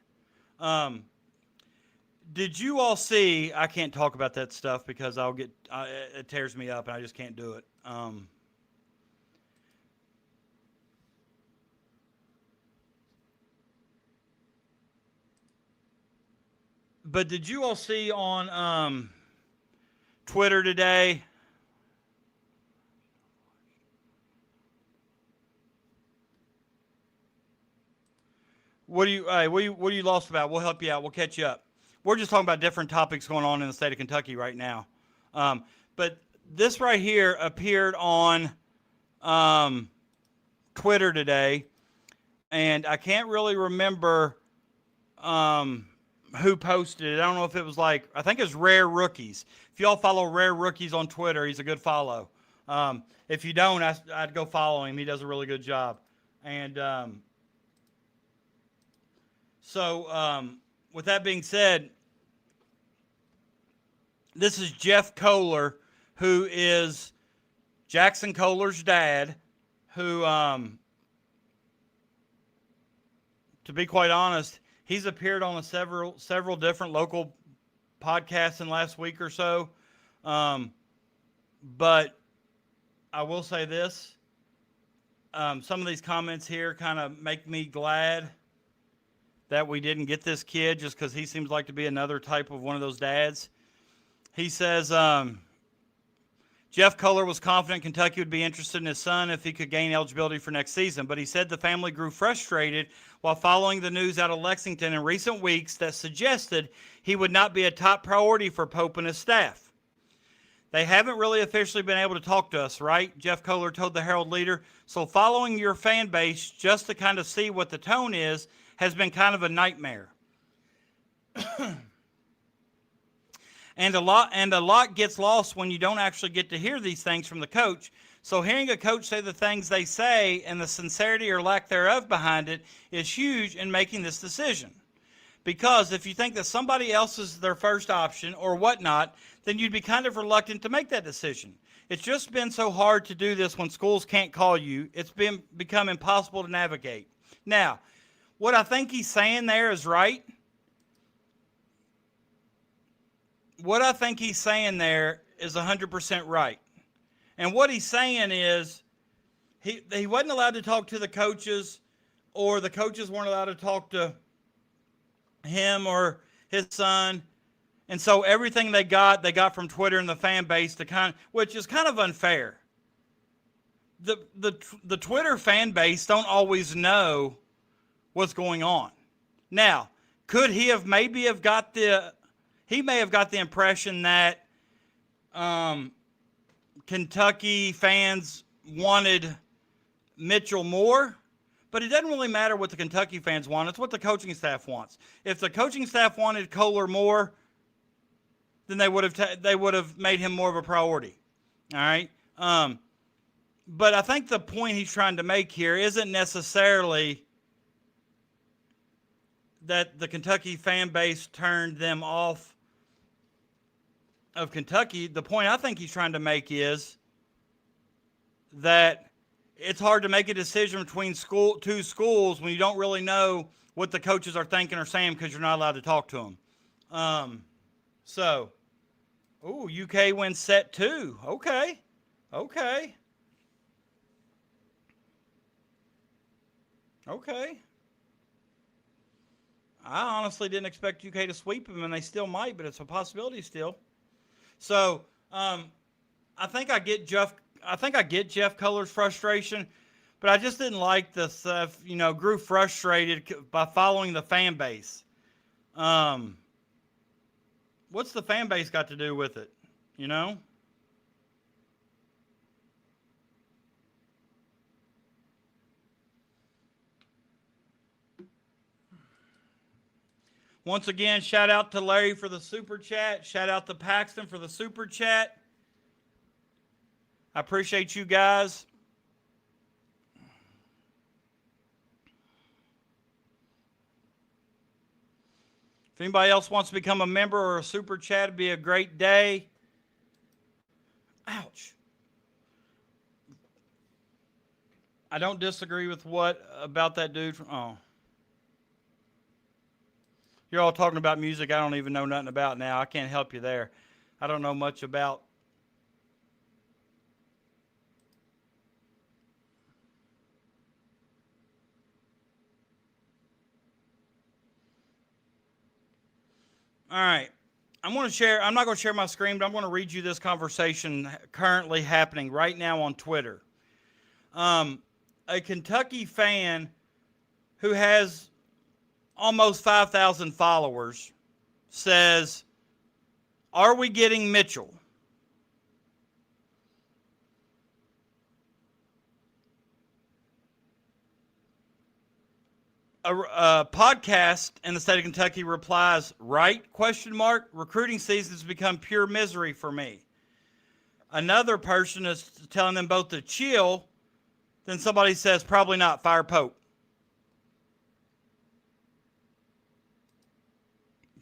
Did you all see, I can't talk about that stuff because it tears me up and I just can't do it. But did you all see on Twitter today? What are you lost about? We'll help you out. We'll catch you up. We're just talking about different topics going on in the state of Kentucky right now. But this right here appeared on Twitter today, and I can't really remember who posted it. I don't know if it was I think it's Rare Rookies. If y'all follow Rare Rookies on Twitter, he's a good follow. If you don't, I'd go follow him. He does a really good job. And so with that being said, this is Jeff Kohler, who is Jackson Kohler's dad, who, to be quite honest, he's appeared on several different local podcasts in the last week or so. But I will say this. Some of these comments here kind of make me glad that we didn't get this kid just because he seems like to be another type of one of those dads. He says, Jeff Kohler was confident Kentucky would be interested in his son if he could gain eligibility for next season, but he said the family grew frustrated while following the news out of Lexington in recent weeks that suggested he would not be a top priority for Pope and his staff. They haven't really officially been able to talk to us, right? Jeff Kohler told the Herald Leader. So following your fan base just to kind of see what the tone is has been kind of a nightmare. And a lot gets lost when you don't actually get to hear these things from the coach. So hearing a coach say the things they say and the sincerity or lack thereof behind it is huge in making this decision. Because if you think that somebody else is their first option or whatnot, then you'd be kind of reluctant to make that decision. It's just been so hard to do this when schools can't call you. It's become impossible to navigate. Now, what I think he's saying there is right. What I think he's saying there is 100% right. And what he's saying is he wasn't allowed to talk to the coaches, or the coaches weren't allowed to talk to him or his son. And so everything they got from Twitter and the fan base, which is kind of unfair. The Twitter fan base don't always know what's going on. Now, could he have maybe have got he may have got the impression that Kentucky fans wanted Mitchell more, but it doesn't really matter what the Kentucky fans want. It's what the coaching staff wants. If the coaching staff wanted Kohler more, then they would have made him more of a priority. All right. But I think the point he's trying to make here isn't necessarily that the Kentucky fan base turned them off of Kentucky. The point I think he's trying to make is that it's hard to make a decision between two schools when you don't really know what the coaches are thinking or saying because you're not allowed to talk to them. UK wins set 2. Okay. I honestly didn't expect UK to sweep them, and they still might, but it's a possibility still. So I think I get Jeff Kohler's frustration, but I just didn't like the stuff. Grew frustrated by following the fan base. What's the fan base got to do with it? Once again, shout out to Larry for the super chat. Shout out to Paxton for the super chat. I appreciate you guys. If anybody else wants to become a member or a super chat, it'd be a great day. Ouch. I don't disagree with what about that dude. Oh. You're all talking about music I don't even know nothing about now. I can't help you there. I don't know much about. All right. I'm not going to share my screen, but I'm going to read you this conversation currently happening right now on Twitter. A Kentucky fan who has almost 5,000 followers says, "Are we getting Mitchell?" A podcast in the state of Kentucky replies, "Right? ? Recruiting season has become pure misery for me." Another person is telling them both to chill. Then somebody says, "Probably not. Fire Pope."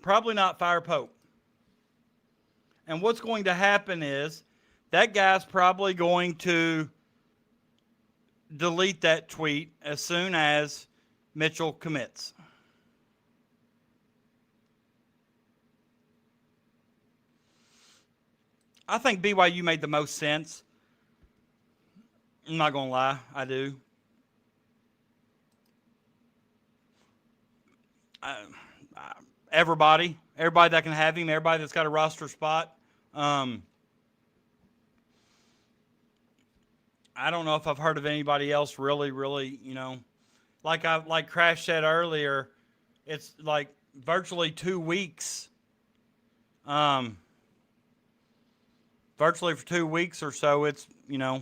Probably not. Fire Pope. And what's going to happen is that guy's probably going to delete that tweet as soon as Mitchell commits. I think BYU made the most sense. I'm not going to lie. I do. Everybody that can have him, everybody that's got a roster spot. I don't know if I've heard of anybody else really, like Crash said earlier, it's like virtually 2 weeks. Virtually for 2 weeks or so, it's, I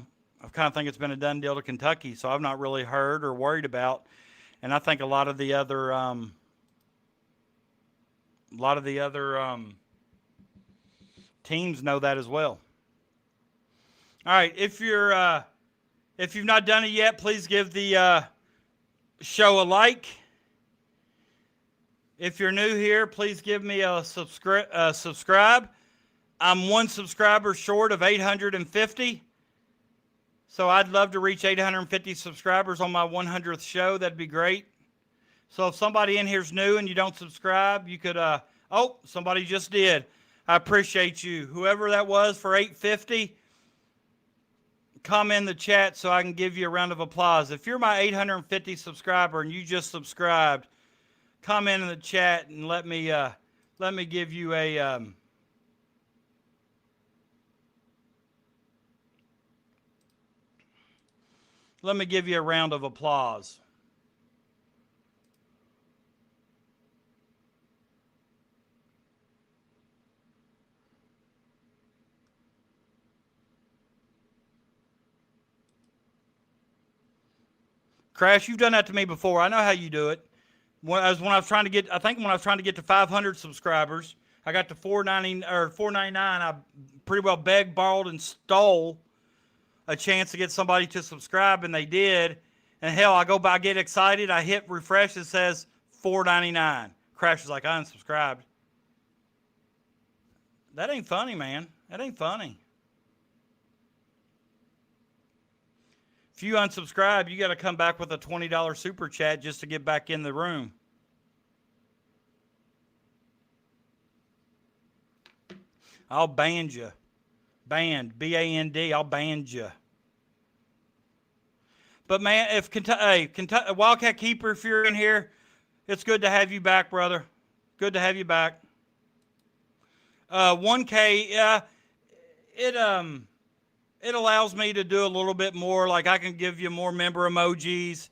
kind of think it's been a done deal to Kentucky, so I've not really heard or worried about. And I think a lot of the other teams know that as well. All right, if you've not done it yet, please give the show a like. If you're new here, please give me a subscribe. I'm 1 subscriber short of 850. So I'd love to reach 850 subscribers on my 100th show. That'd be great. So if somebody in here's new and you don't subscribe, you could, somebody just did. I appreciate you. Whoever that was for 850, comment in the chat so I can give you a round of applause. If you're my 850 subscriber and you just subscribed, comment in the chat and let me give you a, let me give you a round of applause. Crash, you've done that to me before. I know how you do it. When I was trying to get to 500 subscribers, I got to 499. I pretty well begged, borrowed, and stole a chance to get somebody to subscribe, and they did. And hell, I get excited, I hit refresh, it says 499. Crash is like, I unsubscribed. That ain't funny, man. That ain't funny. If you unsubscribe, you got to come back with a $20 super chat just to get back in the room. I'll ban you. Banned. B-A-N-D. I'll ban you. But man, if Kentucky Wildcat Keeper, if you're in here, it's good to have you back, brother. Good to have you back. 1K, it allows me to do a little bit more. Like I can give you more member emojis.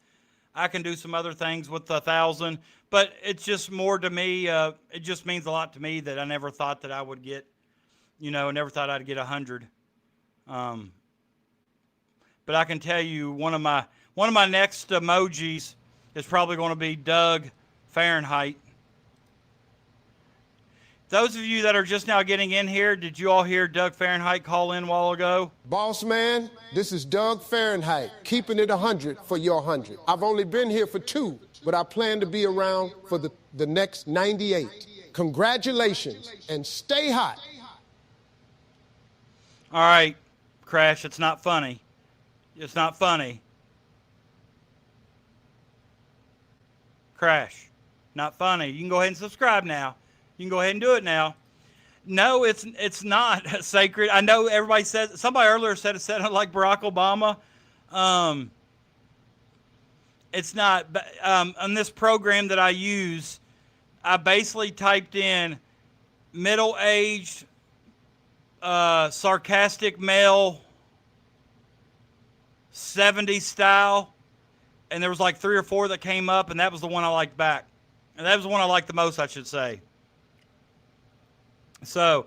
I can do some other things with 1,000. But it's just more to me. It just means a lot to me that I never thought that I would get. Never thought I'd get 100. But I can tell you one of my next emojis is probably going to be Doug Fahrenheit. those of you that are just now getting in here, did you all hear Doug Fahrenheit call in a while ago? Boss man, this is Doug Fahrenheit, keeping it 100 for your 100. I've only been here for 2, but I plan to be around for the next 98. Congratulations, and stay hot. All right, Crash, it's not funny. It's not funny. Crash, not funny. You can go ahead and subscribe now. You can go ahead and do it now. No, it's not sacred. I know everybody said, somebody earlier said it sounded like Barack Obama. It's not. On this program that I use, I basically typed in middle-aged, sarcastic male, 70s style, and there was like 3 or 4 that came up, and that was the one I liked back. And that was the one I liked the most, I should say. So,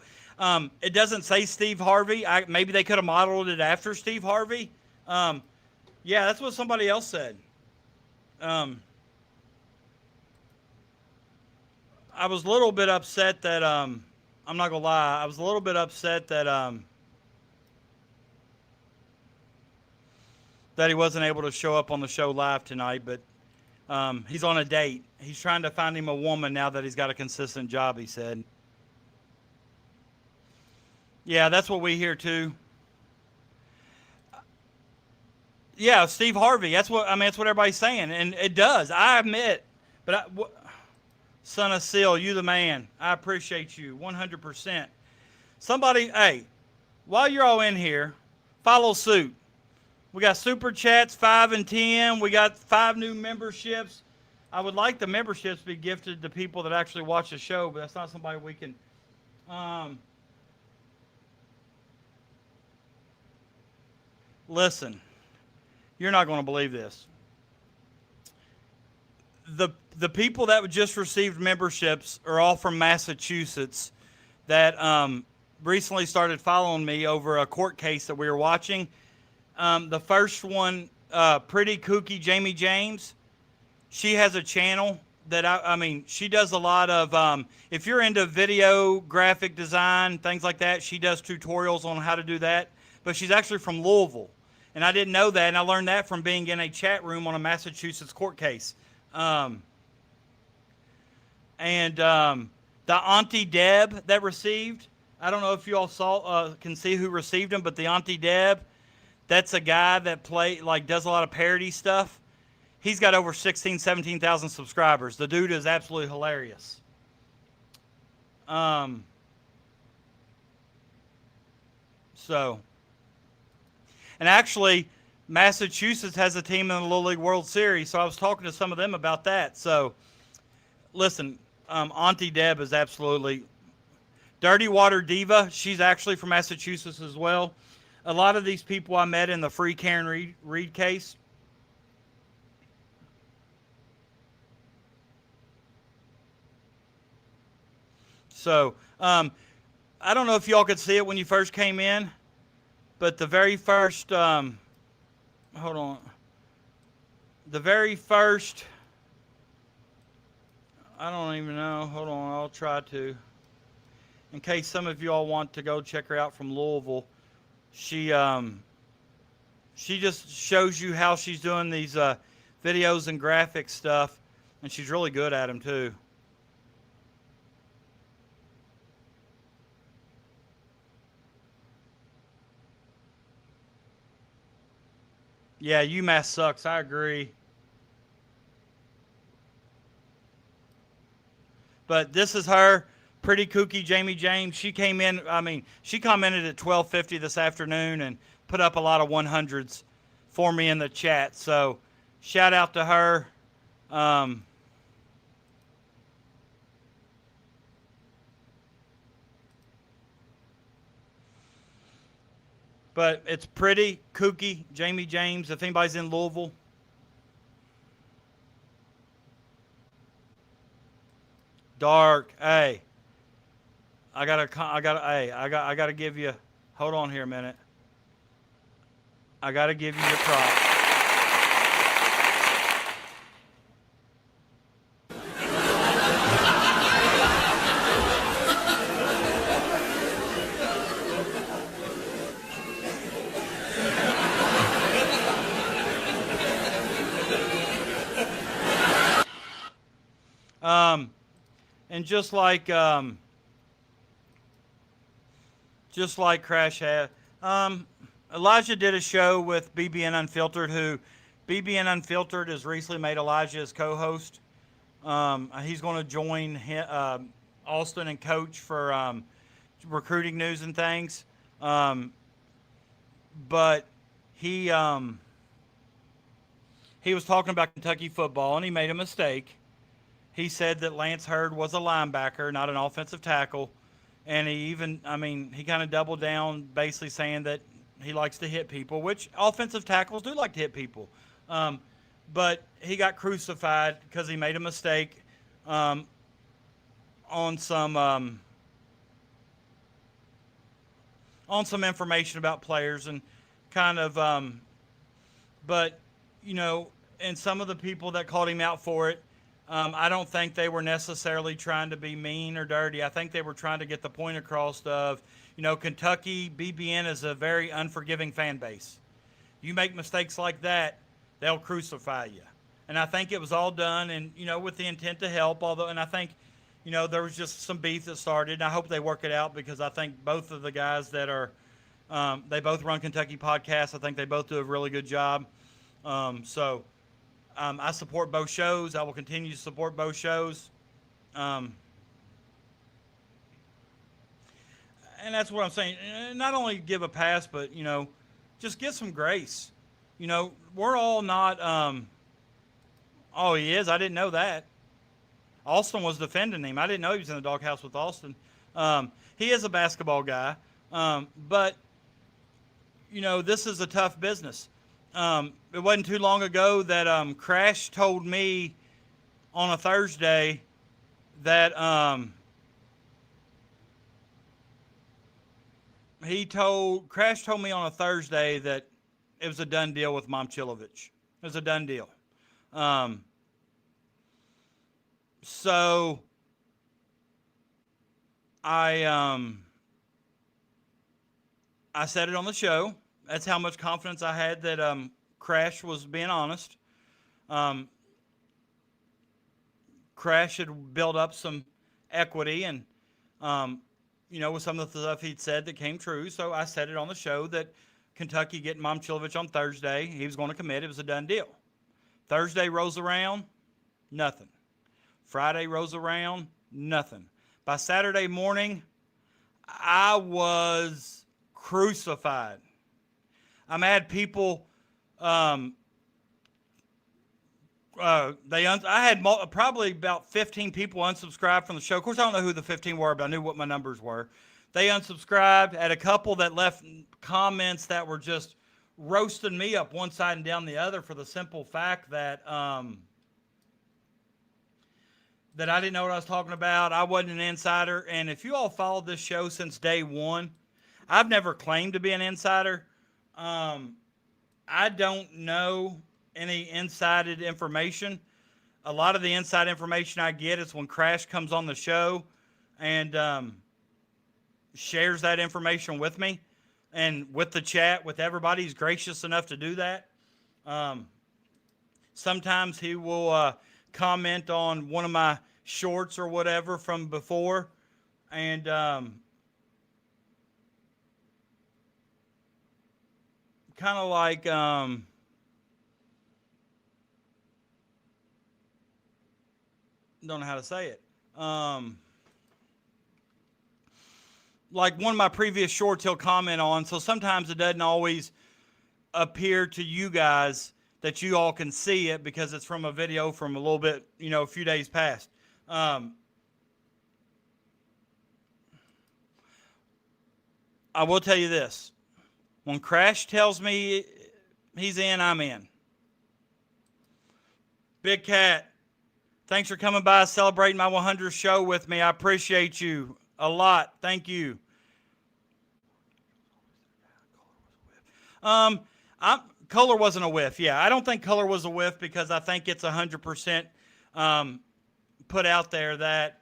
it doesn't say Steve Harvey. Maybe they could have modeled it after Steve Harvey. Yeah, that's what somebody else said. I was a little bit upset that, I'm not gonna lie, I was a little bit upset that, that he wasn't able to show up on the show live tonight, but he's on a date. He's trying to find him a woman now that he's got a consistent job, he said. Yeah, that's what we hear too. Yeah, Steve Harvey. That's what everybody's saying, and it does. I admit, but Son of Seal, you the man. I appreciate you 100%. Somebody, hey, while you're all in here, follow suit. We got super chats 5 and 10. We got 5 new memberships. I would like the memberships to be gifted to people that actually watch the show, but that's not somebody we can. Listen, you're not going to believe this. The people that just received memberships are all from Massachusetts that recently started following me over a court case that we were watching. The first one, pretty kooky Jamie James, she has a channel that I mean, she does a lot of, if you're into video, graphic design, things like that, she does tutorials on how to do that. But she's actually from Louisville. And I didn't know that, and I learned that from being in a chat room on a Massachusetts court case. The Auntie Deb that received, I don't know if you all saw, can see who received them, but the Auntie Deb, that's a guy that does a lot of parody stuff. He's got over 16,000, 17,000 subscribers. The dude is absolutely hilarious. And actually, Massachusetts has a team in the Little League World Series, so I was talking to some of them about that. So, listen, Auntie Deb is absolutely Dirty Water Diva. She's actually from Massachusetts as well. A lot of these people I met in the free Karen Reed case. So, I don't know if y'all could see it when you first came in, but the very first, hold on. The very first, I don't even know. Hold on, I'll try to. In case some of you all want to go check her out from Louisville. She just shows you how she's doing these videos and graphic stuff, and she's really good at them too. Yeah, UMass sucks. I agree. But this is her, pretty kooky Jamie James. She came in, she commented at 12:50 this afternoon and put up a lot of 100s for me in the chat. So, shout out to her. But it's pretty kooky Jamie James, if anybody's in Louisville. Dark. Hey. I gotta give you, hold on here a minute. I gotta give you your props. And just like Crash had, Elijah did a show with BBN Unfiltered, who BBN Unfiltered has recently made Elijah his co-host. He's going to join Austin and Coach for recruiting news and things. But he was talking about Kentucky football, and he made a mistake. He said that Lance Hurd was a linebacker, not an offensive tackle. And he kind of doubled down, basically saying that he likes to hit people, which offensive tackles do like to hit people. But he got crucified because he made a mistake on some information about players and kind of, but, and some of the people that called him out for it, I don't think they were necessarily trying to be mean or dirty. I think they were trying to get the point across of, Kentucky, BBN is a very unforgiving fan base. You make mistakes like that, they'll crucify you. And I think it was all done and, with the intent to help, and I think, there was just some beef that started. And I hope they work it out because I think both of the guys that are, they both run Kentucky podcasts. I think they both do a really good job. I support both shows. I will continue to support both shows. And that's what I'm saying. Not only give a pass, but, just get some grace. We're all not, oh, he is? I didn't know that. Austin was defending him. I didn't know he was in the doghouse with Austin. He is a basketball guy. But, this is a tough business. It wasn't too long ago that Crash told me on a Thursday that Crash told me on a Thursday that it was a done deal with Momchilovich. It was a done deal. So I said it on the show. That's how much confidence I had that Crash was being honest. Crash had built up some equity and, with some of the stuff he'd said that came true. So I said it on the show that Kentucky getting Momchilovich on Thursday, he was going to commit. It was a done deal. Thursday rolls around, nothing. Friday rolls around, nothing. By Saturday morning, I was crucified. I had people, I had probably about 15 people unsubscribed from the show. Of course, I don't know who the 15 were, but I knew what my numbers were. They unsubscribed. I had a couple that left comments that were just roasting me up one side and down the other for the simple fact that that I didn't know what I was talking about. I wasn't an insider. And if you all followed this show since day one, I've never claimed to be an insider. I don't know any insided information. A lot of the inside information I get is when Crash comes on the show and shares that information with me and with the chat, with everybody. He's gracious enough to do that. Sometimes he will comment on one of my shorts or whatever from before. And kind of like don't know how to say it. Like one of my previous shorts he'll comment on, so sometimes it doesn't always appear to you guys that you all can see it because it's from a video from a little bit, a few days past. I will tell you this. When Crash tells me he's in, I'm in. Big Cat, thanks for coming by celebrating my 100th show with me. I appreciate you a lot. Thank you. Color wasn't a whiff. Yeah, I don't think color was a whiff because I think it's 100% put out there that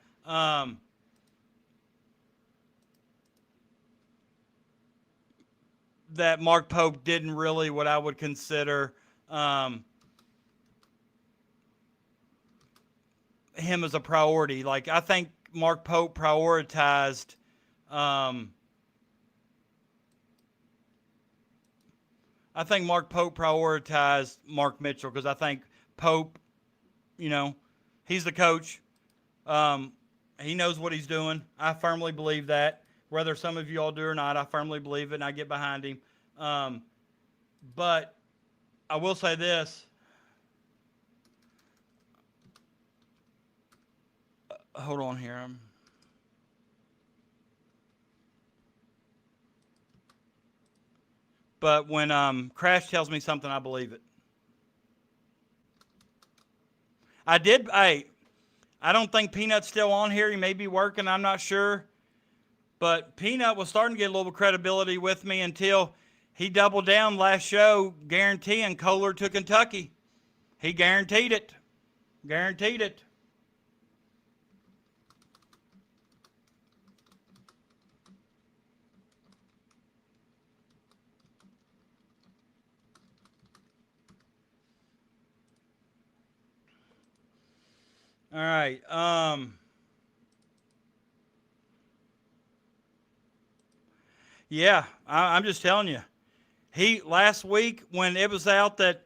that Mark Pope didn't really what I would consider him as a priority. Like, I think Mark Pope prioritized Mark Mitchell, because I think Pope, he's the coach. He knows what he's doing. I firmly believe that. Whether some of you all do or not, I firmly believe it, and I get behind him. But I will say this. Hold on here. But when Crash tells me something, I believe it. I don't think Peanut's still on here. He may be working. I'm not sure. But Peanut was starting to get a little credibility with me until he doubled down last show, guaranteeing Kohler to Kentucky. He guaranteed it. Guaranteed it. All right. Yeah, I'm just telling you. Last week when it was out that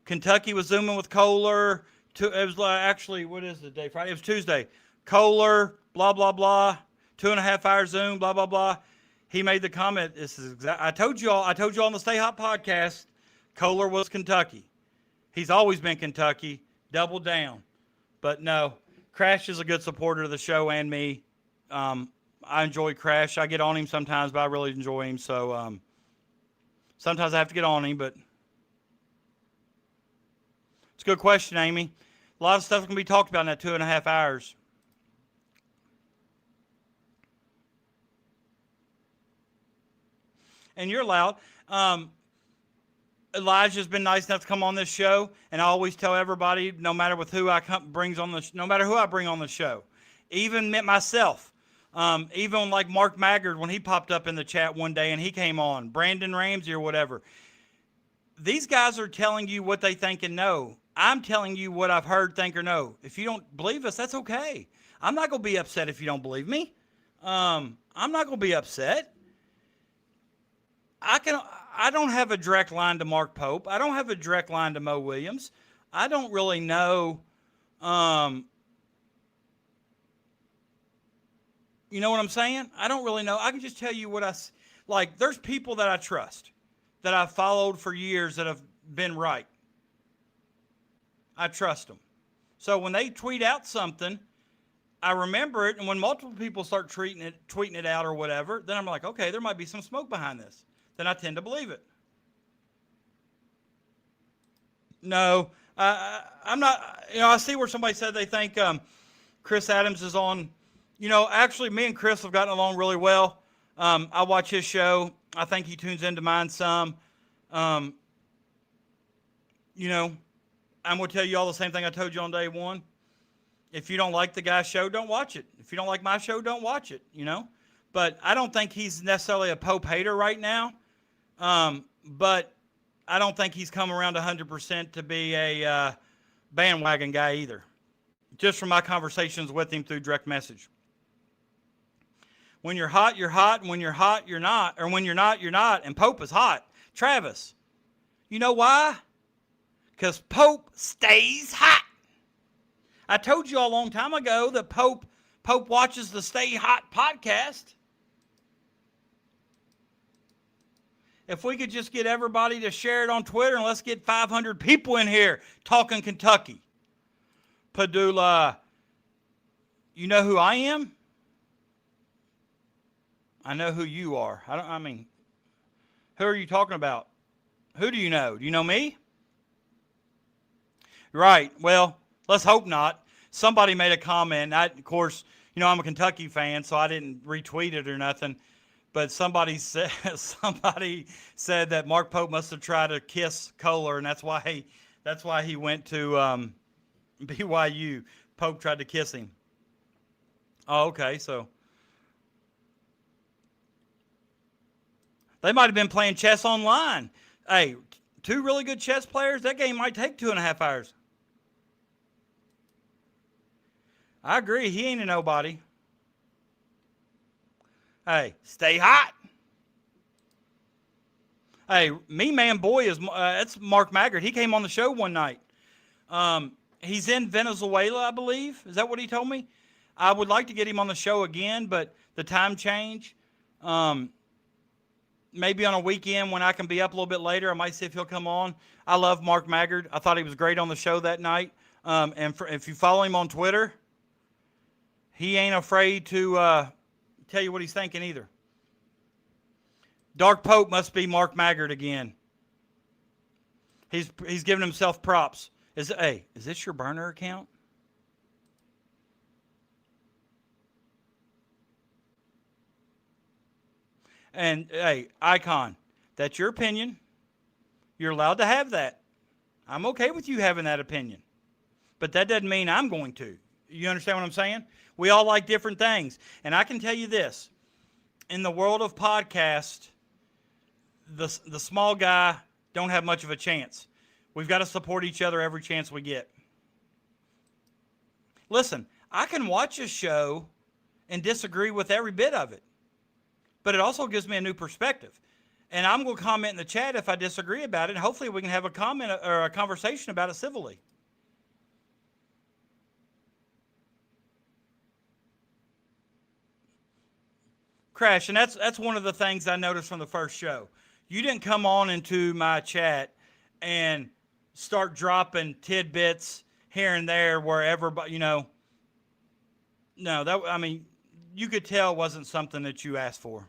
Kentucky was zooming with Kohler, it was actually, what is the day? Friday. It was Tuesday. Kohler, blah blah blah, 2.5 hour Zoom, blah blah blah. He made the comment. This is exact. I told you all on the StayHot podcast, Kohler was Kentucky. He's always been Kentucky. Double down. But no, Crash is a good supporter of the show and me. I enjoy Crash. I get on him sometimes, but I really enjoy him. So sometimes I have to get on him, but it's a good question, Amy. A lot of stuff can be talked about in that 2.5 hours. And you're loud. Elijah's been nice enough to come on this show, and I always tell everybody, no matter with who no matter who I bring on the show, even myself, even like Mark Maggard when he popped up in the chat one day and he came on, Brandon Ramsey or whatever. These guys are telling you what they think and know. I'm telling you what I've heard, think, or know. If you don't believe us, that's okay. I'm not going to be upset if you don't believe me. I'm not going to be upset. I don't have a direct line to Mark Pope. I don't have a direct line to Mo Williams. I don't really know. You know what I'm saying? I don't really know. I can just tell you what like. There's people that I trust, that I've followed for years that have been right. I trust them. So when they tweet out something, I remember it, and when multiple people start tweeting it out or whatever, then I'm like, okay, there might be some smoke behind this. Then I tend to believe it. No, I'm not. I see where somebody said they think Chris Adams is on. Actually, me and Chris have gotten along really well. I watch his show. I think he tunes into mine some. I'm going to tell you all the same thing I told you on day one. If you don't like the guy's show, don't watch it. If you don't like my show, don't watch it, But I don't think he's necessarily a Pope hater right now. But I don't think he's come around 100% to be a bandwagon guy either. Just from my conversations with him through direct message. When you're hot, you're hot. And when you're hot, you're not. Or when you're not, you're not. And Pope is hot. Travis, you know why? Because Pope stays hot. I told you all a long time ago that Pope watches the StayHot podcast. If we could just get everybody to share it on Twitter, and let's get 500 people in here talking Kentucky. Padula, you know who I am? I know who you are. Who are you talking about? Who do you know? Do you know me? Right. Well, let's hope not. Somebody made a comment. Of course, I'm a Kentucky fan, so I didn't retweet it or nothing. But somebody said that Mark Pope must have tried to kiss Kohler, and that's why he went to BYU. Pope tried to kiss him. Oh, okay. So They might have been playing chess online. Hey, two really good chess players, that game might take 2.5 hours. I agree. He ain't a nobody. Hey, stay hot. Hey, me man boy is that's Mark Maggard. He came on the show one night. He's in Venezuela, I believe. Is that what he told me? I would like to get him on the show again, but the time change. Maybe on a weekend when I can be up a little bit later, I might see if he'll come on. I love Mark Maggard. I thought he was great on the show that night. If you follow him on Twitter, he ain't afraid to tell you what he's thinking either. Dark Pope must be Mark Maggard again. He's giving himself props. Is this your burner account? And hey, Icon, that's your opinion. You're allowed to have that. I'm okay with you having that opinion. But that doesn't mean I'm going to. You understand what I'm saying? We all like different things. And I can tell you this. In the world of podcast, the small guy don't have much of a chance. We've got to support each other every chance we get. Listen, I can watch a show and disagree with every bit of it. But it also gives me a new perspective. And I'm going to comment in the chat if I disagree about it. And hopefully we can have a comment or a conversation about it civilly. Crash, and that's one of the things I noticed from the first show. You didn't come on into my chat and start dropping tidbits here and there wherever, but no, you could tell it wasn't something that you asked for.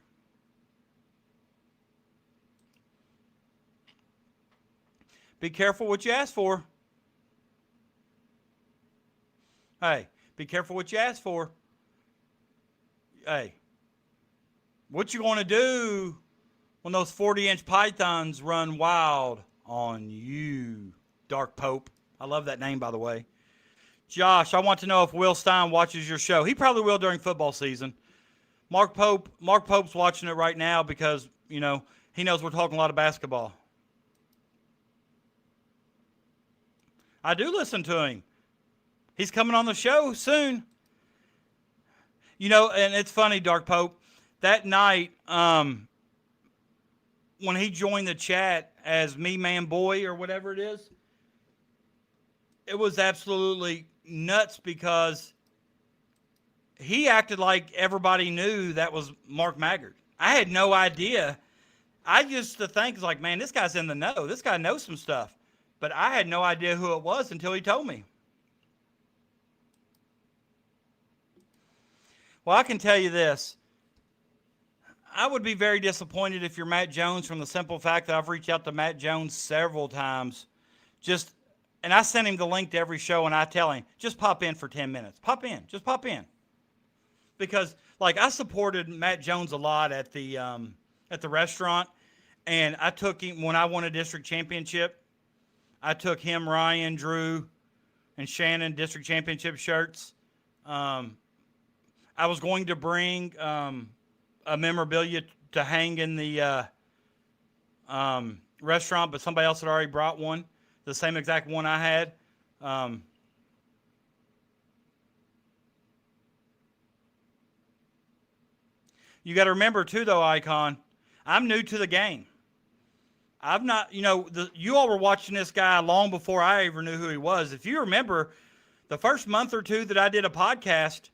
Be careful what you ask for. Hey, be careful what you ask for. Hey, what you going to do when those 40-inch pythons run wild on you, Dark Pope? I love that name, by the way. Josh, I want to know if Will Stein watches your show. He probably will during football season. Mark Pope's watching it right now because, he knows we're talking a lot of basketball. I do listen to him. He's coming on the show soon. And it's funny, Dark Pope. That night, when he joined the chat as Me Man Boy or whatever it is, it was absolutely nuts because he acted like everybody knew that was Mark Maggard. I had no idea. I used to think, like, man, this guy's in the know. This guy knows some stuff. But I had no idea who it was until he told me. Well, I can tell you this. I would be very disappointed if you're Matt Jones from the simple fact that I've reached out to Matt Jones several times. And I sent him the link to every show, and I tell him, just pop in for 10 minutes. Pop in. Just pop in. Because, I supported Matt Jones a lot at the restaurant, and I took him when I won a district championship. I took him, Ryan, Drew, and Shannon district championship shirts. I was going to bring a memorabilia to hang in the restaurant, but somebody else had already brought one, the same exact one I had. You got to remember, too, though, Icon, I'm new to the game. I've not, you all were watching this guy long before I ever knew who he was. If you remember, the first month or two that I did a podcast,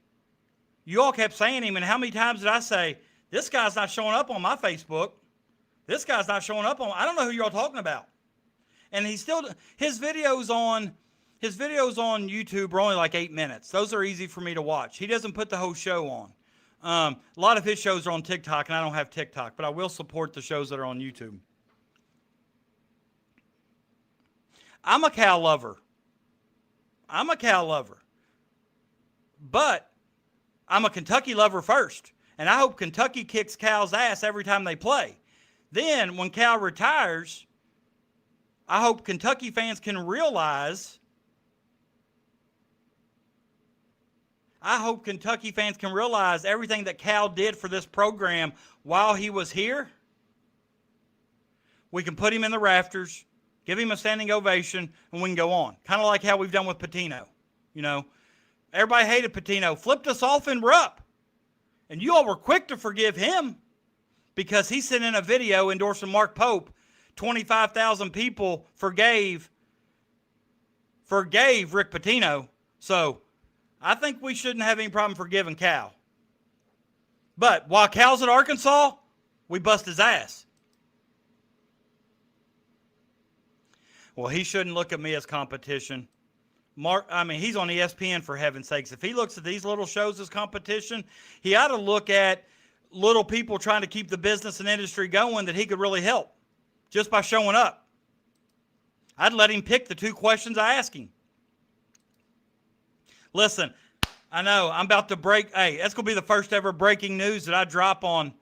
you all kept saying him, and how many times did I say, this guy's not showing up on my Facebook. This guy's not showing up on, I don't know who you're all talking about. And his videos on YouTube are only like 8 minutes. Those are easy for me to watch. He doesn't put the whole show on. A lot of his shows are on TikTok, and I don't have TikTok, but I will support the shows that are on YouTube. I'm a cow lover. But I'm a Kentucky lover first. And I hope Kentucky kicks Cal's ass every time they play. Then, when Cal retires, I hope Kentucky fans can realize everything that Cal did for this program while he was here. We can put him in the rafters, give him a standing ovation, and we can go on. Kind of like how we've done with Patino. You know, everybody hated Patino, flipped us off in Rupp. And you all were quick to forgive him because he sent in a video endorsing Mark Pope. 25,000 people forgave Rick Pitino. So I think we shouldn't have any problem forgiving Cal. But while Cal's at Arkansas, we bust his ass. Well, he shouldn't look at me as competition. He's on ESPN, for heaven's sakes. If he looks at these little shows as competition, he ought to look at little people trying to keep the business and industry going that he could really help just by showing up. I'd let him pick the 2 questions I ask him. Listen, I know I'm about to break. Hey, that's going to be the first ever breaking news that I drop on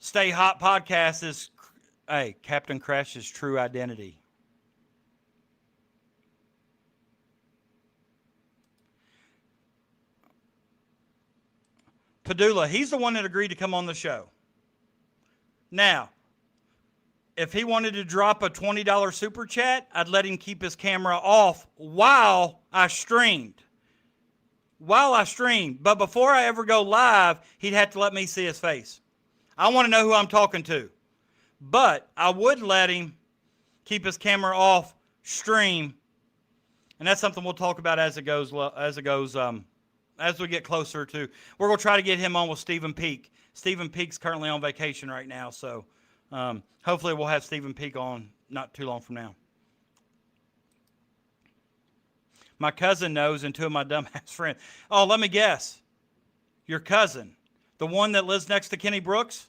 StayHot podcast is, hey, Captain Crash's true identity. Padula, he's the one that agreed to come on the show. Now, if he wanted to drop a $20 super chat, I'd let him keep his camera off while I streamed. But before I ever go live, he'd have to let me see his face. I want to know who I'm talking to. But I would let him keep his camera off, stream, and that's something we'll talk about as we get closer to. We're going to try to get him on with Stephen Peak. Stephen Peak's currently on vacation right now, so hopefully we'll have Stephen Peak on not too long from now. My cousin knows, and 2 of my dumbass friends. Oh, let me guess. Your cousin, the one that lives next to Kenny Brooks?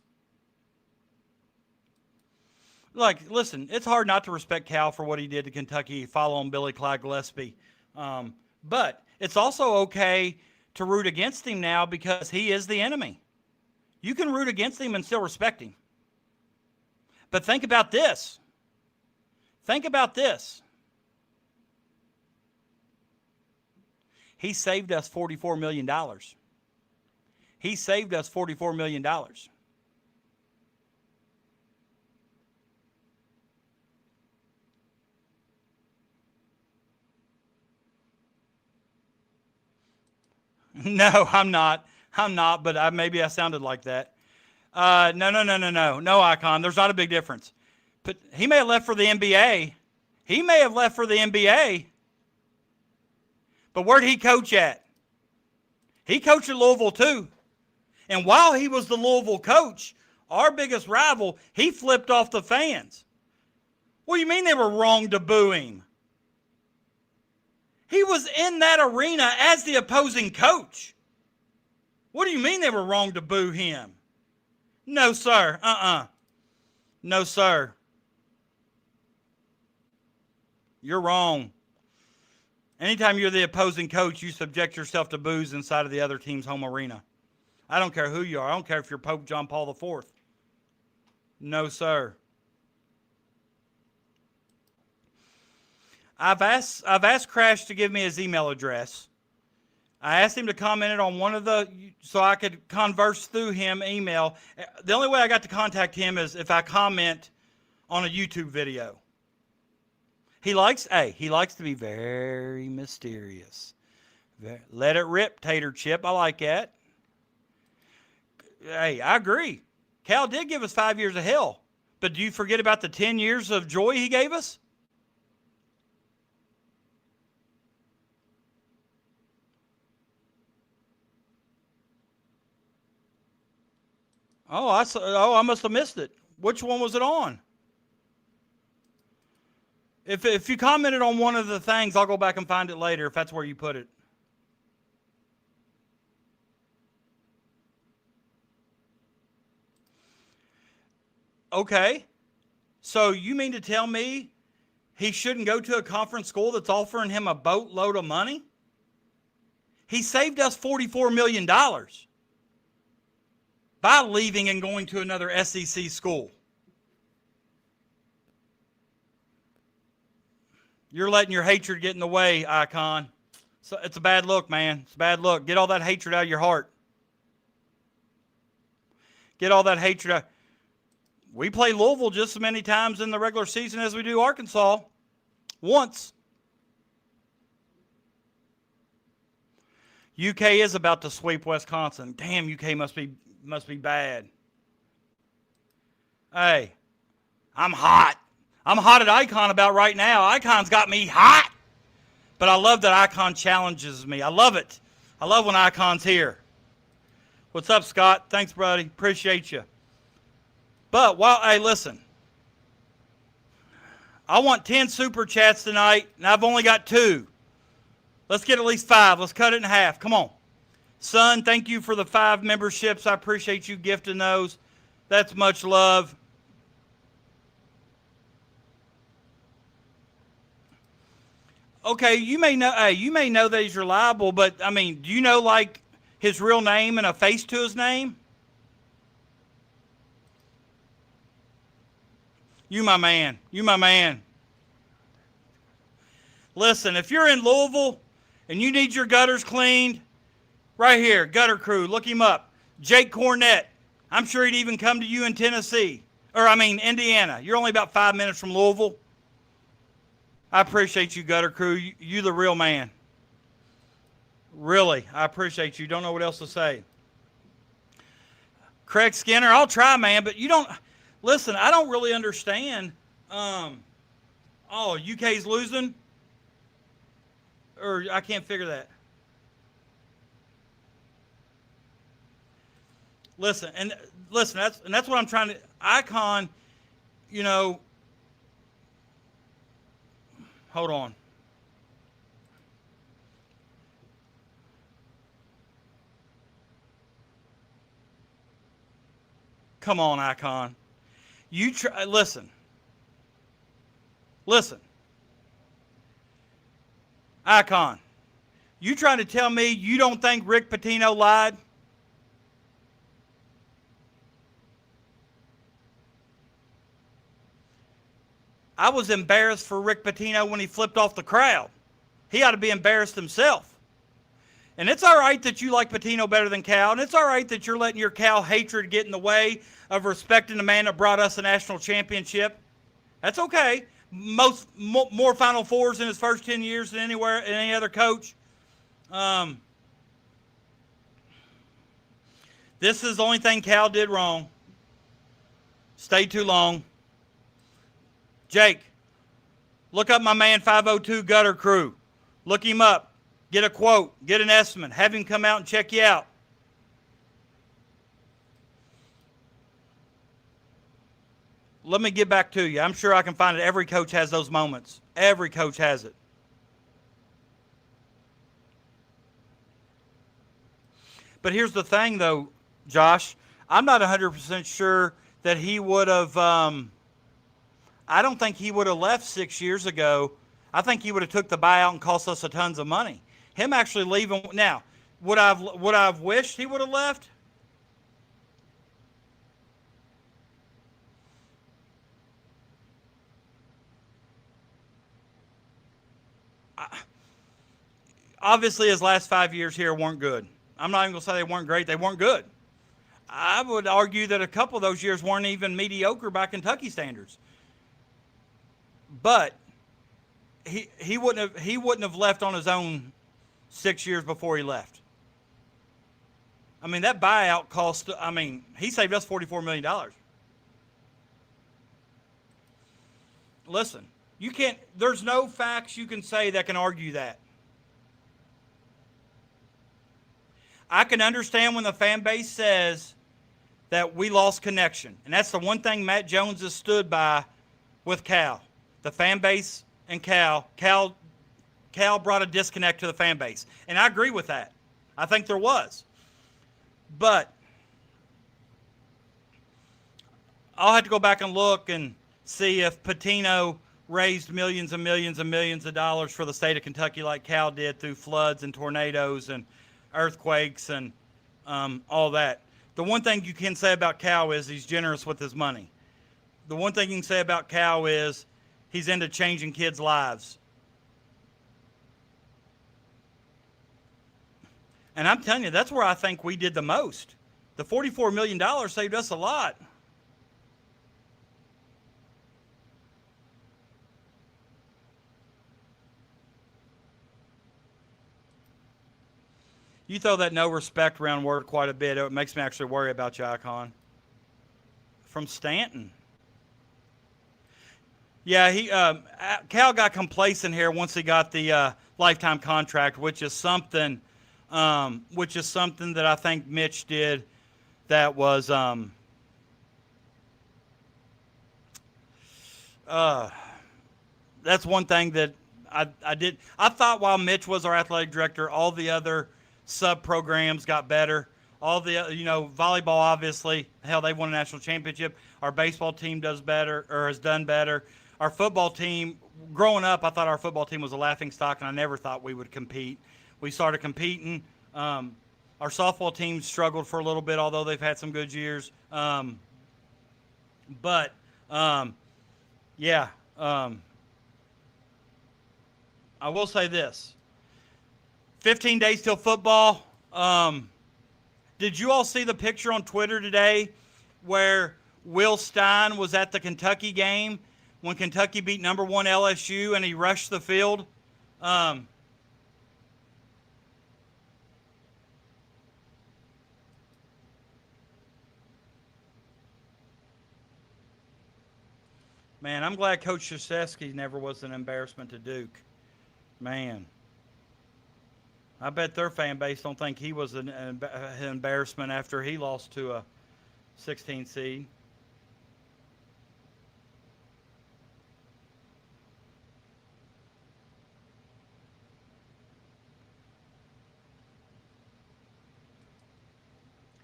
Like, listen, it's hard not to respect Cal for what he did to Kentucky, follow on Billy Clyde Gillespie. But it's also okay to root against him now because he is the enemy. You can root against him and still respect him. But think about this. He saved us $44 million. No, I'm not, but maybe I sounded like that. No, Icon. There's not a big difference. But he may have left for the NBA. But where'd he coach at? He coached at Louisville too. And while he was the Louisville coach, our biggest rival, he flipped off the fans. What do you mean they were wrong to boo him? He was in that arena as the opposing coach. What do you mean they were wrong to boo him? No, sir. No, sir. You're wrong. Anytime you're the opposing coach, you subject yourself to boos inside of the other team's home arena. I don't care who you are. I don't care if you're Pope John Paul IV. No, sir. I've asked Crash to give me his email address. I asked him to comment it on one of so I could converse through him email. The only way I got to contact him is if I comment on a YouTube video. He likes to be very mysterious. Let it rip, Tater Chip. I like that. Hey, I agree. Cal did give us 5 years of hell. But do you forget about the 10 years of joy he gave us? I must have missed it. Which one was it on? If you commented on one of the things, I'll go back and find it later if that's where you put it. Okay. So you mean to tell me he shouldn't go to a conference school that's offering him a boatload of money? He saved us $44 million by leaving and going to another SEC school. You're letting your hatred get in the way, Icon. So it's a bad look, man. It's a bad look. Get all that hatred out of your heart. Get all that hatred out. we play Louisville just as many times in the regular season as we do Arkansas. Once. UK is about to sweep Wisconsin. Damn, UK must be bad. Hey, I'm hot. I'm hot at Icon about right now. Icon's got me hot. But I love that Icon challenges me. I love it. I love when Icon's here. What's up, Scott? Thanks, buddy. Appreciate you. But, hey, listen. I want 10 super chats tonight, and I've only got 2. Let's get at least 5. Let's cut it in half. Come on. Son, thank you for the 5 memberships. I appreciate you gifting those. That's much love. Okay, you may know that he's reliable, but I mean, do you know like his real name and a face to his name? You my man. You my man. Listen, if you're in Louisville and you need your gutters cleaned, right here, Gutter Crew, look him up. Jake Cornett. I'm sure he'd even come to you in Tennessee. Indiana. You're only about 5 minutes from Louisville. I appreciate you, Gutter Crew. You the real man. Really, I appreciate you. Don't know what else to say. Craig Skinner, I'll try, man, but you don't... Listen, I don't really understand. UK's losing? Or I can't figure that. Listen, that's what I'm trying to... Icon, you know... Hold on. Come on, Icon. You try. Listen. Icon. You trying to tell me you don't think Rick Pitino lied? I was embarrassed for Rick Pitino when he flipped off the crowd. He ought to be embarrassed himself. And it's all right that you like Pitino better than Cal, and it's all right that you're letting your Cal hatred get in the way of respecting the man that brought us a national championship. That's okay. More Final Fours in his first 10 years than any other coach. This is the only thing Cal did wrong. Stayed too long. Jake, look up my man 502 Gutter Crew. Look him up. Get a quote. Get an estimate. Have him come out and check you out. Let me get back to you. I'm sure I can find it. Every coach has those moments. Every coach has it. But here's the thing, though, Josh. I'm not 100% sure that he would have... I don't think he would have left 6 years ago. I think he would have took the buyout and cost us a tons of money. Him actually leaving now, would I've wished he would have left? Obviously, his last 5 years here weren't good. I'm not even going to say they weren't great. They weren't good. I would argue that a couple of those years weren't even mediocre by Kentucky standards. But he wouldn't have left on his own 6 years before he left. I mean, that buyout cost, he saved us $44 million. Listen, there's no facts you can say that can argue that. I can understand when the fan base says that we lost connection. And that's the one thing Matt Jones has stood by with Cal. The fan base and Cal brought a disconnect to the fan base. And I agree with that. I think there was. But I'll have to go back and look and see if Pitino raised millions and millions and millions of dollars for the state of Kentucky like Cal did through floods and tornadoes and earthquakes and all that. The one thing you can say about Cal is he's generous with his money. The one thing you can say about Cal is he's into changing kids' lives. And I'm telling you, that's where I think we did the most. The $44 million saved us a lot. You throw that no respect around word quite a bit. It makes me actually worry about you, Icon. From Stanton. Yeah, Cal got complacent here once he got the lifetime contract, which is something that I think Mitch did that was that's one thing that I did. I thought while Mitch was our athletic director, all the other sub programs got better. All the, volleyball, obviously, hell, they won a national championship. Our baseball team does better, or has done better. Our football team, growing up, I thought our football team was a laughing stock, and I never thought we would compete. We started competing. Our softball team struggled for a little bit, although they've had some good years. I will say this. 15 days till football. Did you all see the picture on Twitter today where Will Stein was at the Kentucky game when Kentucky beat number 1 LSU and he rushed the field? Man, I'm glad Coach Krzyzewski never was an embarrassment to Duke. Man. I bet their fan base don't think he was an embarrassment after he lost to a 16 seed.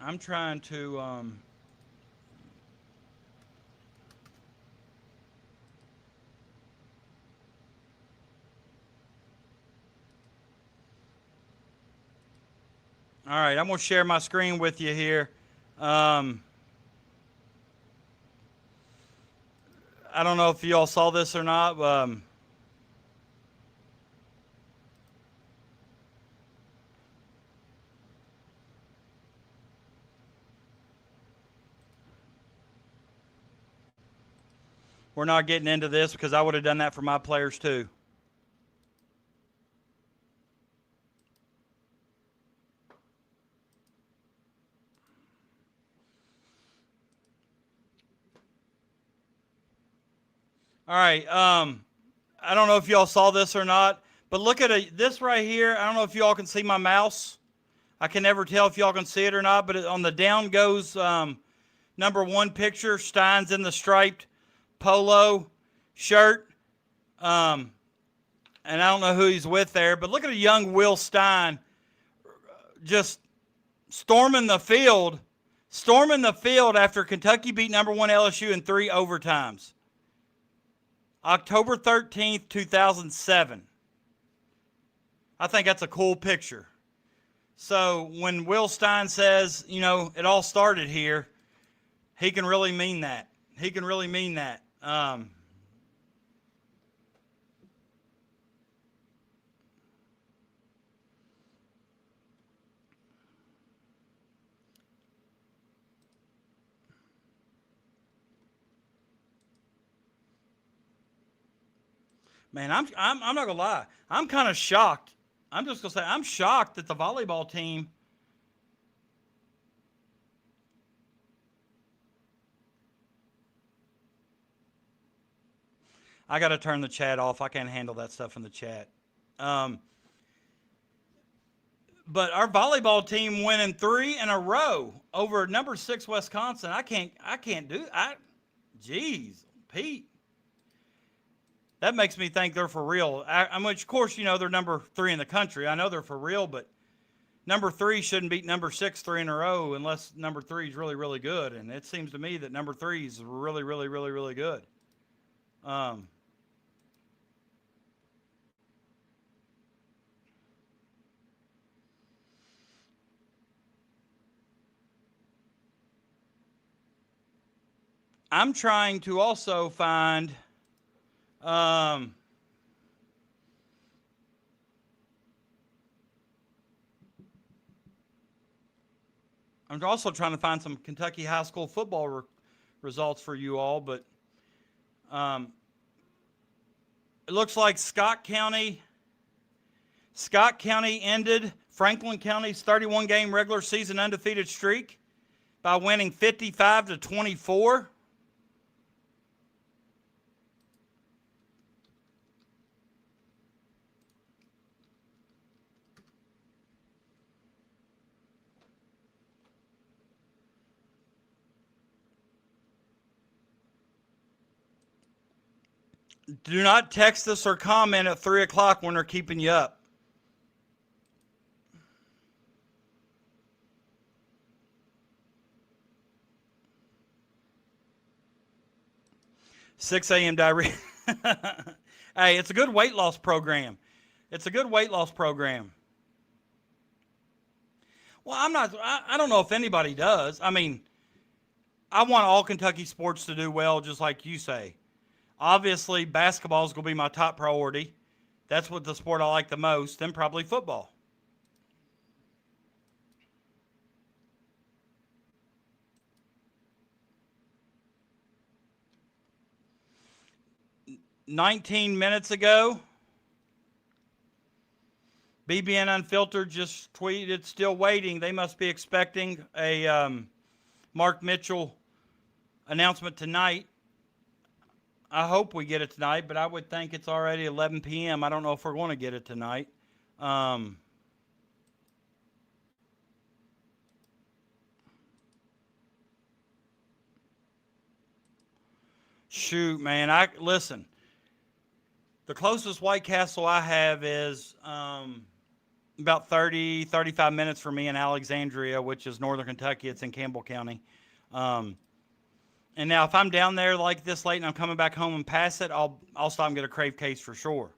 I'm trying to all right, I'm going to share my screen with you here. I don't know if you all saw this or not. We're not getting into this because I would have done that for my players too. All right. I don't know if y'all saw this or not, but look at this right here. I don't know if y'all can see my mouse. I can never tell if y'all can see it or not, but on the down goes number 1 picture. Stein's in the striped polo shirt. And I don't know who he's with there, but look at a young Will Stein just storming the field after Kentucky beat number 1 LSU in 3 overtimes. October 13th, 2007. I think that's a cool picture. So when Will Stein says, it all started here, he can really mean that. He can really mean that. Man, I'm not gonna lie. I'm kind of shocked. I'm just gonna say I'm shocked that the volleyball team. I got to turn the chat off. I can't handle that stuff in the chat. But our volleyball team winning 3 in a row over number 6 Wisconsin. I can't do. Geez, Pete. That makes me think they're for real. Which, of course, they're number 3 in the country. I know they're for real, but number 3 shouldn't beat number 6 3 in a row unless number 3 is really, really good. And it seems to me that number 3 is really, really, really, really good. I'm trying to also find I'm also trying to find some Kentucky high school football results for you all, but it looks like Scott County ended Franklin County's 31-game regular season undefeated streak by winning 55-24. Do not text us or comment at 3 o'clock when they're keeping you up. $6 a.m. diarrhea. Hey, it's a good weight loss program. It's a good weight loss program. Well, I don't know if anybody does. I mean, I want all Kentucky sports to do well, just like you say. Obviously, basketball is going to be my top priority. That's what the sport I like the most, then probably football. $19 minutes ago, BBN Unfiltered just tweeted, still waiting. They must be expecting a Mark Mitchell announcement tonight. I hope we get it tonight, but I would think it's already 11 p.m. I don't know if we're going to get it tonight. Shoot, man. Listen. The closest White Castle I have is about 35 minutes from me in Alexandria, which is northern Kentucky. It's in Campbell County. And now if I'm down there like this late and I'm coming back home and pass it, I'll stop and get a crave case for sure.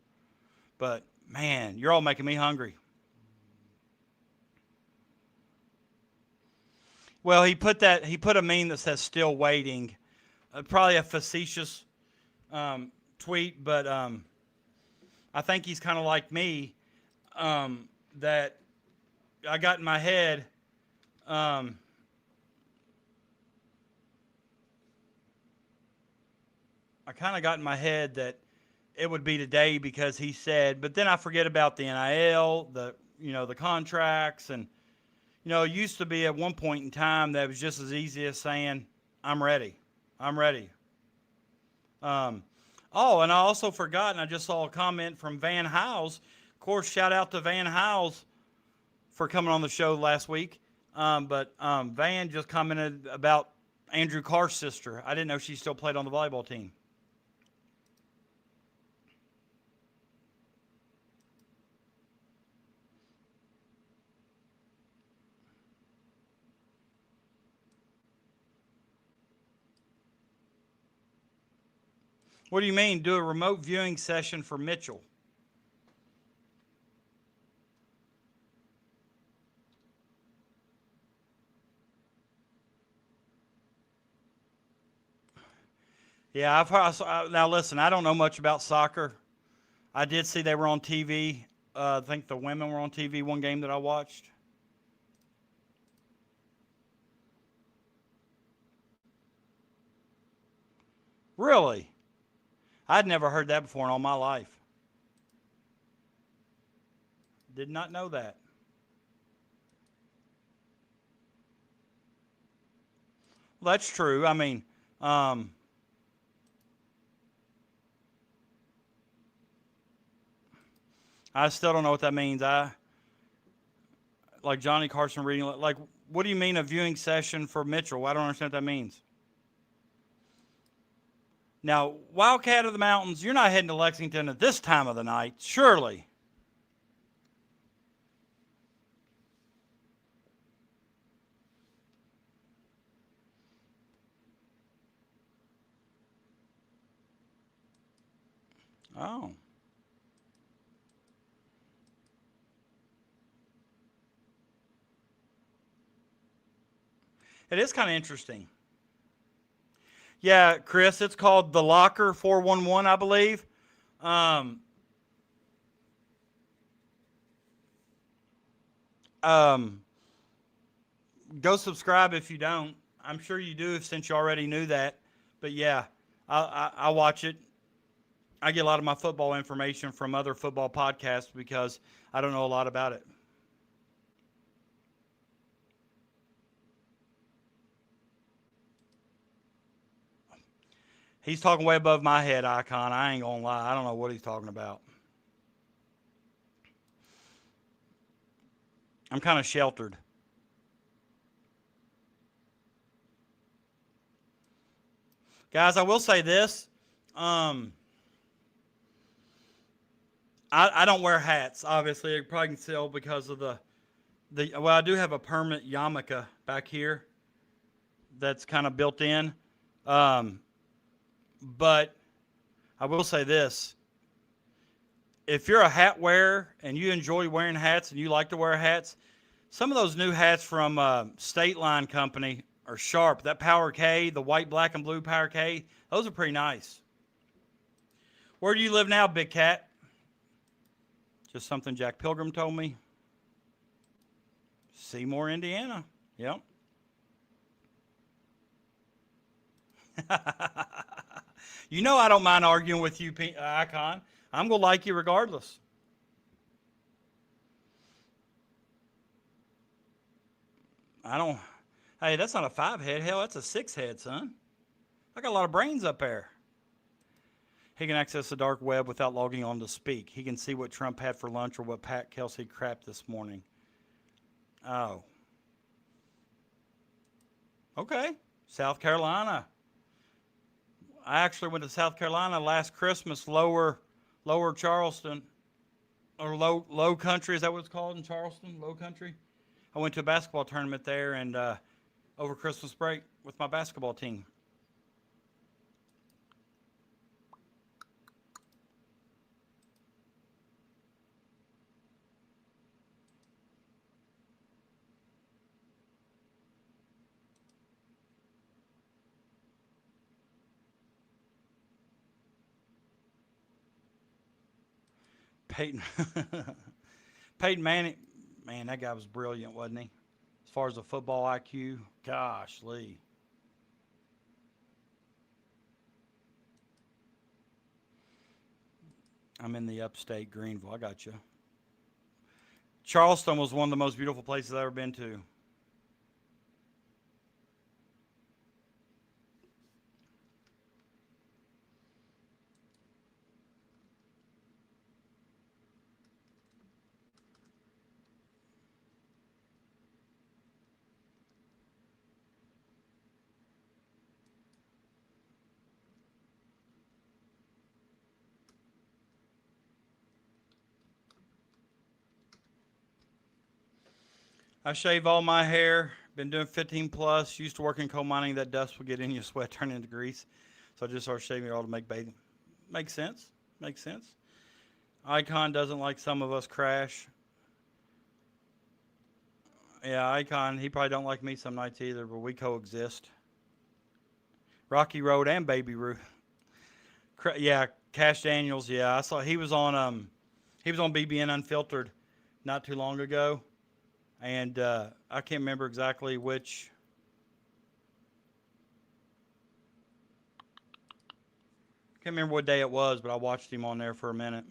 But, man, you're all making me hungry. Well, he put a meme that says still waiting. Probably a facetious tweet, but I think he's kind of like me, that I got in my head, that it would be today because he said, but then I forget about the NIL, the contracts, and, it used to be at one point in time that it was just as easy as saying, I'm ready. Oh, and I also forgot, and I just saw a comment from Van Howes. Of course, shout out to Van Howes for coming on the show last week. But Van just commented about Andrew Carr's sister. I didn't know she still played on the volleyball team. What do you mean? Do a remote viewing session for Mitchell? Yeah, now listen, I don't know much about soccer. I did see they were on TV. I think the women were on TV one game that I watched. Really? I'd never heard that before in all my life. Did not know that. Well, that's true. I mean, I still don't know what that means. Like Johnny Carson reading, like, what do you mean a viewing session for Mitchell? I don't understand what that means. Now, Wildcat of the Mountains, you're not heading to Lexington at this time of the night, surely. Oh. It is kind of interesting. Yeah, Chris, it's called The Locker 411, I believe. Go subscribe if you don't. I'm sure you do since you already knew that. But yeah, I watch it. I get a lot of my football information from other football podcasts because I don't know a lot about it. He's talking way above my head, Icon. I ain't gonna lie. I don't know what he's talking about. I'm kind of sheltered. Guys, I will say this. I don't wear hats. Obviously, you probably can tell because of the well, I do have a permanent yarmulke back here that's kind of built in. But I will say this. If you're a hat wearer and you enjoy wearing hats and you like to wear hats, some of those new hats from State Line Company are sharp. That Power K, the white, black, and blue Power K, those are pretty nice. Where do you live now, Big Cat? Just something Jack Pilgrim told me. Seymour, Indiana. Yep. You know I don't mind arguing with you, Icon. I'm going to like you regardless. I don't... Hey, that's not a 5-head. Hell, that's a 6-head, son. I got a lot of brains up there. He can access the dark web without logging on to speak. He can see what Trump had for lunch or what PTKelsch crapped this morning. Oh. Okay. South Carolina. I actually went to South Carolina last Christmas, lower Charleston, or low country, is that what it's called in Charleston? Low country? I went to a basketball tournament there and over Christmas break with my basketball team. Peyton Peyton Manning, man, that guy was brilliant, wasn't he? As far as the football IQ, gosh, Lee. I'm in the upstate Greenville. I got you. Charleston was one of the most beautiful places I've ever been to. I shave all my hair. Been doing 15 plus. Used to work in coal mining. That dust would get in your sweat, turn into grease. So I just started shaving it all to make bathing. Makes sense. Makes sense. Icon doesn't like some of us crash. Yeah, Icon, he probably don't like me some nights either, but we coexist. Rocky Road and Baby Ruth. Yeah, Cash Daniels. Yeah, I saw he was on BBN Unfiltered not too long ago. And I can't remember exactly which. Can't remember what day it was, but I watched him on there for a minute.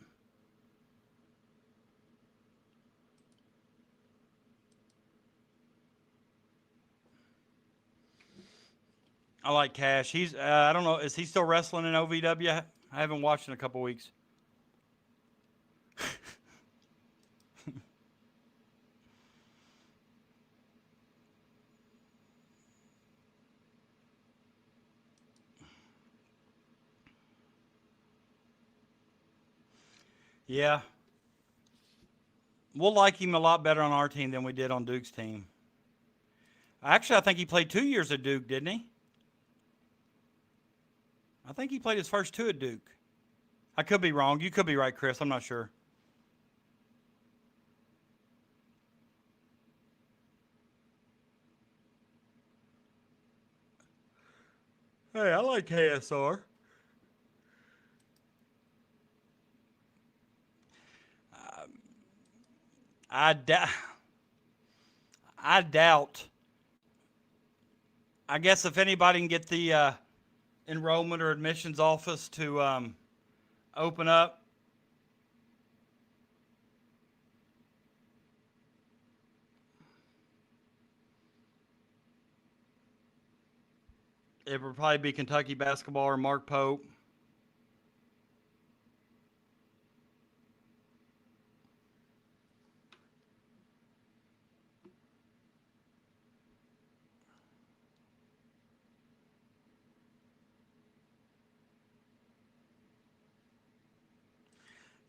I like Cash. He's I don't know, is he still wrestling in OVW? I haven't watched in a couple weeks. Yeah. We'll like him a lot better on our team than we did on Duke's team. Actually, I think he played 2 years at Duke, didn't he? I think he played his first 2 at Duke. I could be wrong. You could be right, Chris. I'm not sure. Hey, I like KSR. I doubt. I guess if anybody can get the enrollment or admissions office to open up. It would probably be Kentucky basketball or Mark Pope.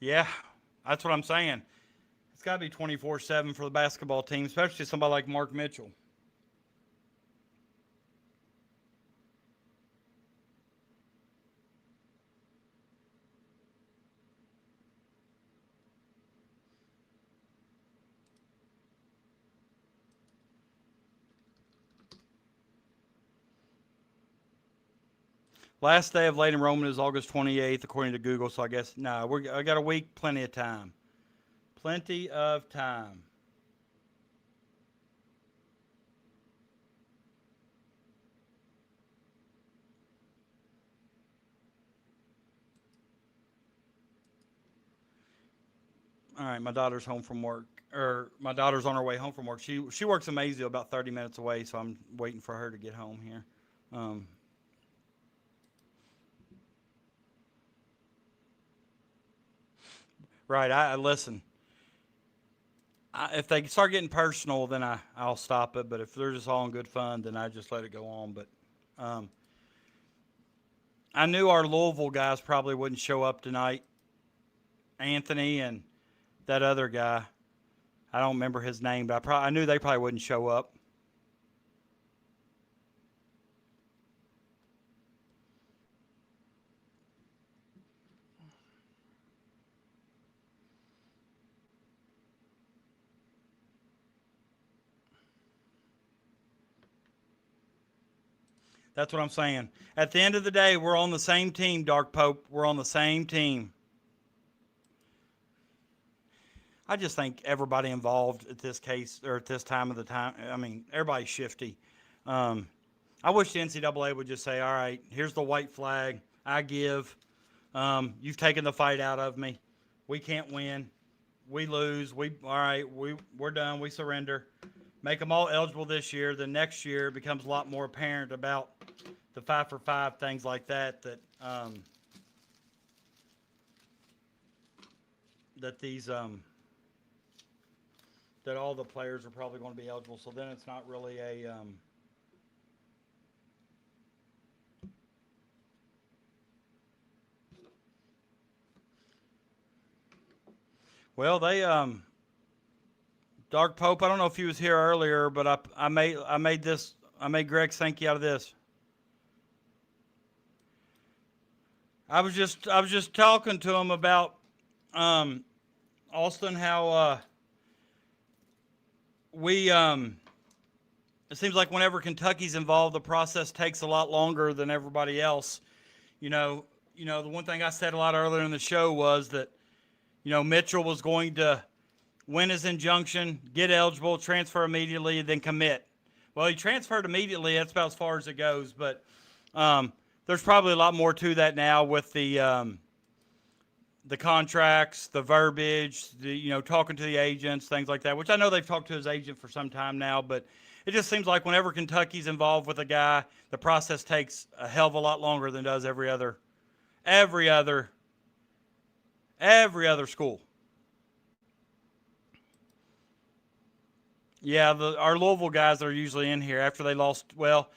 Yeah, that's what I'm saying. It's got to be 24/7 for the basketball team, especially somebody like Mark Mitchell. Last day of late enrollment is August 28th, according to Google. So I guess I got a week, plenty of time, plenty of time. All right, my daughter's home from work, or my daughter's on her way home from work. She works in Maysville, about 30 minutes away, so I'm waiting for her to get home here. Right, I listen. If they start getting personal, then I'll stop it. But if they're just all in good fun, then I just let it go on. But I knew our Louisville guys probably wouldn't show up tonight. Anthony and that other guy, I don't remember his name, but I knew they probably wouldn't show up. That's what I'm saying. At the end of the day, we're on the same team, Dark Pope. We're on the same team. I just think everybody involved at this case, or at this time of the time, I mean, everybody's shifty. I wish the NCAA would just say, all right, here's the white flag. I give. You've taken the fight out of me. We can't win. We lose. All right, we're done. We surrender. Make them all eligible this year. Then next year it becomes a lot more apparent about the 5-for-5, things like that, that all the players are probably going to be eligible. So then it's not really a well, they Dark Pope. I don't know if he was here earlier, but I made Greg Sankey out of this. I was just talking to him about Austin, how it seems like whenever Kentucky's involved, the process takes a lot longer than everybody else. The one thing I said a lot earlier in the show was that Mitchell was going to win his injunction, get eligible, transfer immediately, then commit. Well, he transferred immediately. That's about as far as it goes. But there's probably a lot more to that now with the contracts, the verbiage, talking to the agents, things like that, which I know they've talked to his agent for some time now. But it just seems like whenever Kentucky's involved with a guy, the process takes a hell of a lot longer than does every other school. Yeah, our Louisville guys are usually in here after they lost. Well,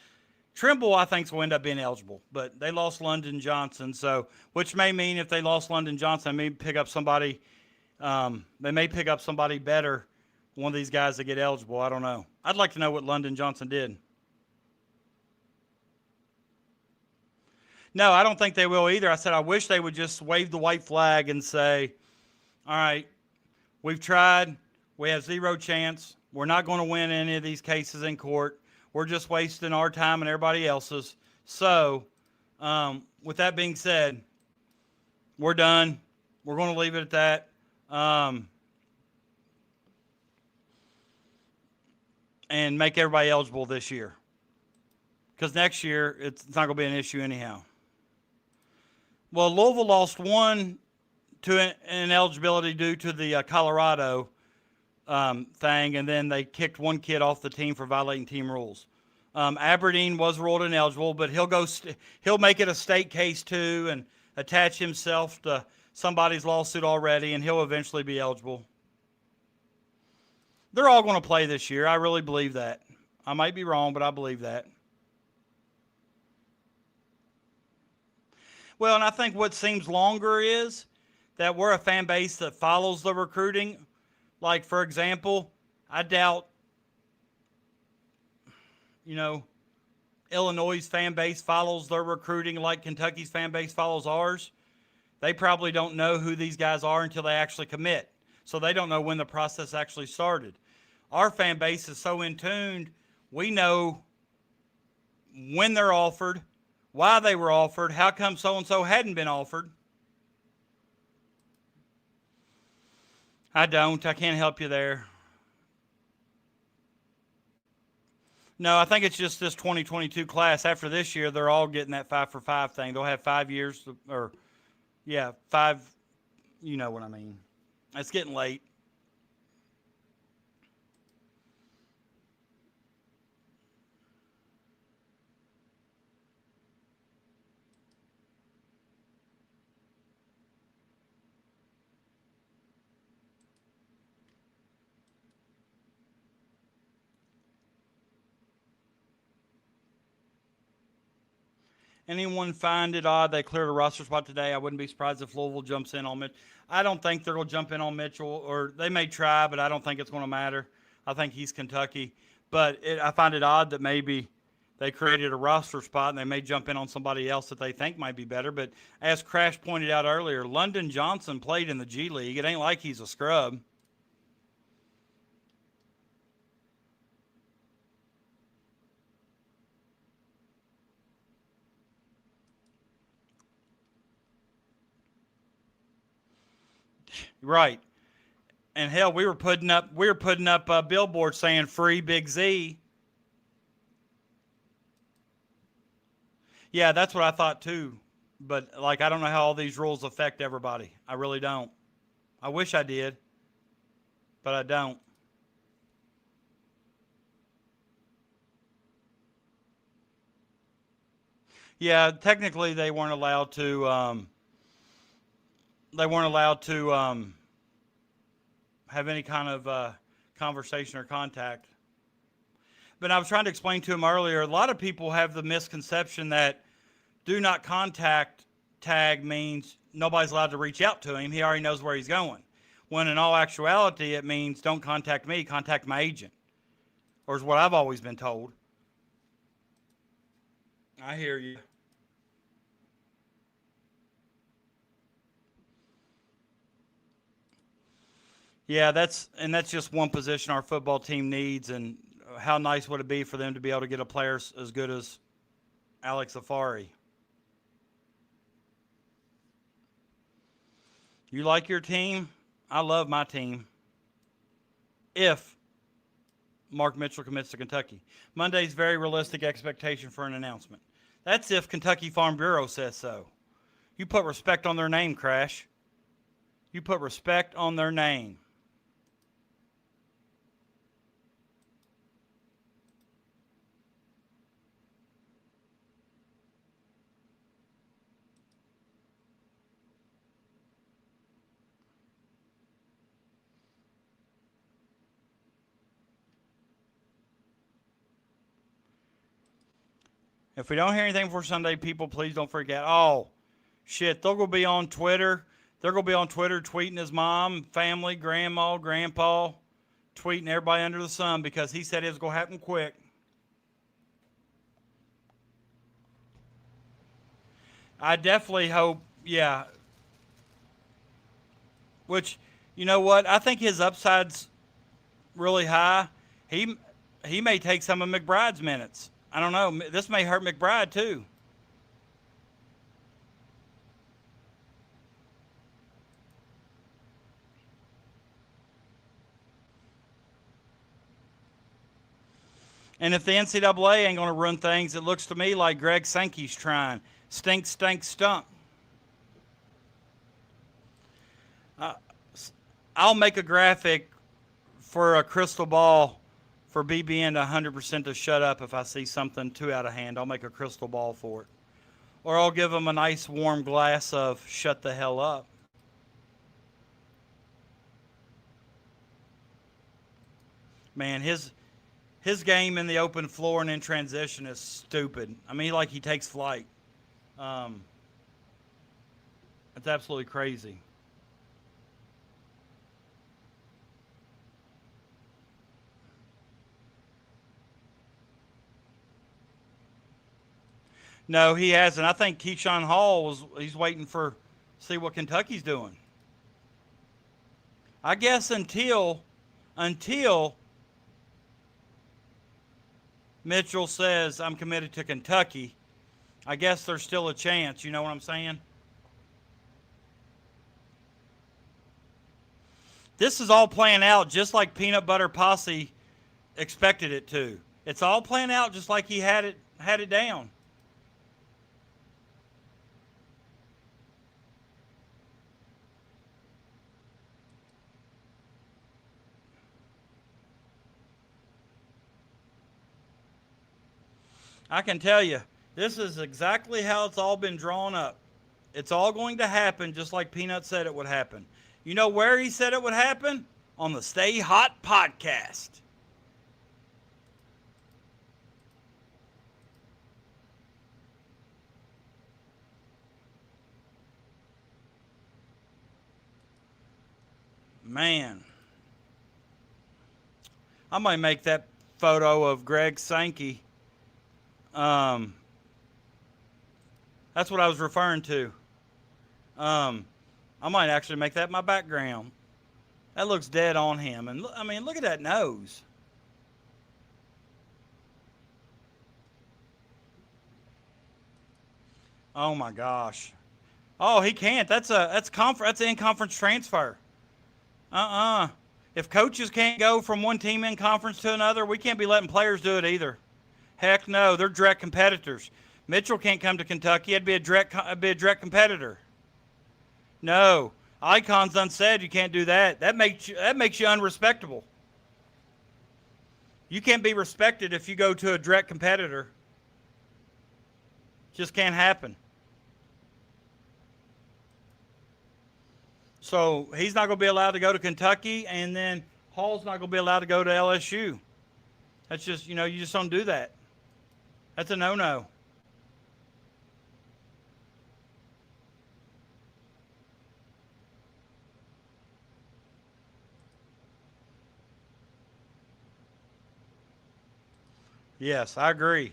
Trimble, I think, will end up being eligible, but they lost London Johnson, so which may mean if they lost London Johnson, they may pick up somebody. They may pick up somebody better, one of these guys that get eligible. I don't know. I'd like to know what London Johnson did. No, I don't think they will either. I said I wish they would just wave the white flag and say, all right, we've tried. We have zero chance. We're not going to win any of these cases in court. We're just wasting our time and everybody else's. So, with that being said, we're done. We're going to leave it at that. And make everybody eligible this year. Because next year, it's not going to be an issue anyhow. Well, Louisville lost one to ineligibility due to the Colorado thing, and then they kicked one kid off the team for violating team rules. Aberdeen was ruled ineligible, but he'll make it a state case too and attach himself to somebody's lawsuit already, and he'll eventually be eligible. They're all going to play this year. I really believe that. I might be wrong, but I believe that. Well, and I think what seems longer is that we're a fan base that follows the recruiting. Like, for example, I doubt, Illinois' fan base follows their recruiting like Kentucky's fan base follows ours. They probably don't know who these guys are until they actually commit. So they don't know when the process actually started. Our fan base is so in tune, we know when they're offered, why they were offered, how come so-and-so hadn't been offered. I can't help you there. No, I think it's just this 2022 class. After this year, they're all getting that 5-for-5 thing. They'll have 5 years, five, you know what I mean. It's getting late. Anyone find it odd they cleared a roster spot today? I wouldn't be surprised if Louisville jumps in on Mitchell. I don't think they're going to jump in on Mitchell, or they may try, but I don't think it's going to matter. I think he's Kentucky. But I find it odd that maybe they created a roster spot and they may jump in on somebody else that they think might be better. But as Crash pointed out earlier, London Johnson played in the G League. It ain't like he's a scrub. Right. And hell, we were putting up billboards saying free Big Z. Yeah, that's what I thought too. But I don't know how all these rules affect everybody. I really don't. I wish I did, but I don't. Yeah, technically they weren't allowed to. They weren't allowed to have any kind of conversation or contact. But I was trying to explain to him earlier, a lot of people have the misconception that do not contact tag means nobody's allowed to reach out to him. He already knows where he's going. When in all actuality, it means don't contact me, contact my agent. Or is what I've always been told. I hear you. Yeah, that's just one position our football team needs, and how nice would it be for them to be able to get a player as good as Alex Afari? You like your team? I love my team. If Mark Mitchell commits to Kentucky. Monday's very realistic expectation for an announcement. That's if Kentucky Farm Bureau says so. You put respect on their name, Crash. You put respect on their name. If we don't hear anything before Sunday, people, please don't forget. Oh, shit, they're going to be on Twitter. They're going to be on Twitter tweeting his mom, family, grandma, grandpa, tweeting everybody under the sun because he said it was going to happen quick. I definitely hope, yeah. Which, you know what? I think his upside's really high. He may take some of McBride's minutes. I don't know. This may hurt McBride too. And if the NCAA ain't going to run things, it looks to me like Greg Sankey's trying. Stink, stank, stunk. I'll make a graphic for a crystal ball for BBN to 100% to shut up if I see something too out of hand. I'll make a crystal ball for it. Or I'll give him a nice warm glass of shut the hell up. Man, his game in the open floor and in transition is stupid. I mean, like he takes flight. It's absolutely crazy. No, he hasn't. I think Keyshawn Hall he's waiting for see what Kentucky's doing. I guess until Mitchell says I'm committed to Kentucky, I guess there's still a chance, you know what I'm saying? This is all playing out just like Peanut Butter Posse expected it to. It's all playing out just like he had it down. I can tell you, this is exactly how it's all been drawn up. It's all going to happen just like Peanut said it would happen. You know where he said it would happen? On the Stay Hot podcast. Man. I might make that photo of Greg Sankey. That's what I was referring to. I might actually make that my background. That looks dead on him. And I mean, look at that nose. Oh my gosh. Oh, he can't. That's an in-conference transfer. If coaches can't go from one team in conference to another, we can't be letting players do it either. Heck no, they're direct competitors. Mitchell can't come to Kentucky. It'd be a direct competitor. No, Icon's done said you can't do that. That makes you unrespectable. You can't be respected if you go to a direct competitor. Just can't happen. So he's not going to be allowed to go to Kentucky, and then Hall's not going to be allowed to go to LSU. That's just, you just don't do that. That's a no-no. Yes, I agree.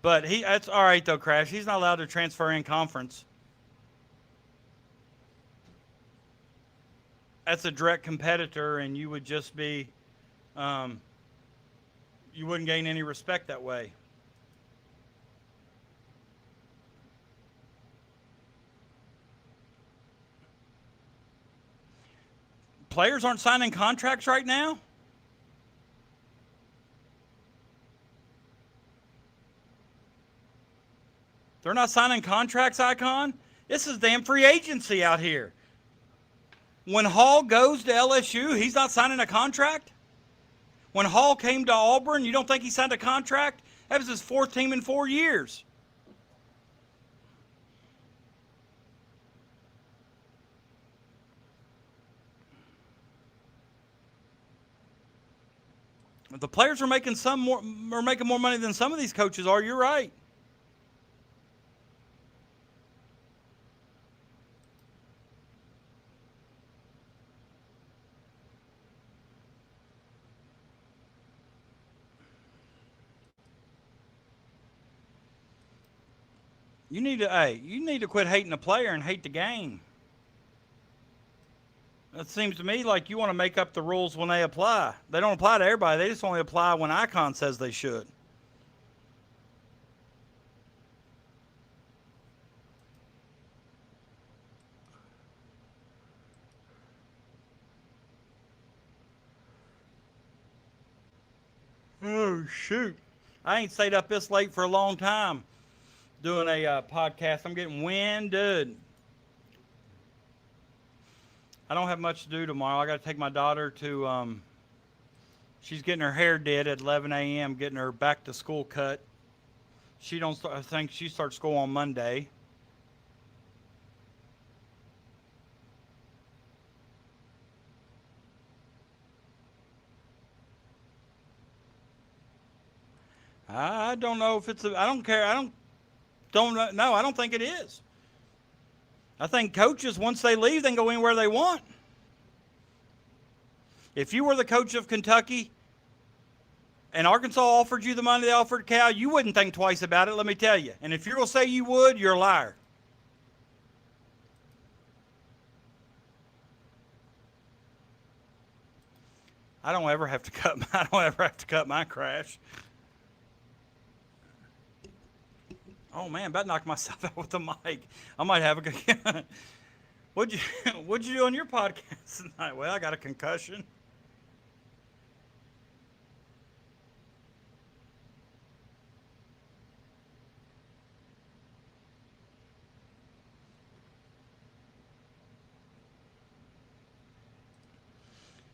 But that's all right though, Crash. He's not allowed to transfer in conference. That's a direct competitor, and you would just be, you wouldn't gain any respect that way. Players aren't signing contracts right now? They're not signing contracts, Icon? This is damn free agency out here. When Hall goes to LSU, he's not signing a contract? When Hall came to Auburn, you don't think he signed a contract? That was his fourth team in 4 years. The players are making more money than some of these coaches are. You're right. You need to quit hating the player and hate the game. It seems to me like you want to make up the rules when they apply. They don't apply to everybody. They just only apply when Icon says they should. Oh, shoot. I ain't stayed up this late for a long time doing a podcast. I'm getting winded. I don't have much to do tomorrow. I got to take my daughter to She's getting her hair did at 11 a.m., getting her back to school cut. She don't start, I think she starts school on Monday. I don't know if it's I don't care. Don't know. I don't think it is. I think coaches, once they leave, they can go anywhere they want. If you were the coach of Kentucky and Arkansas offered you the money they offered Cal, you wouldn't think twice about it, let me tell you. And if you're going to say you would, you're a liar. I don't ever have to cut my crash. Oh man, about to knock myself out with the mic. I might have a What'd you do on your podcast tonight? Well, I got a concussion.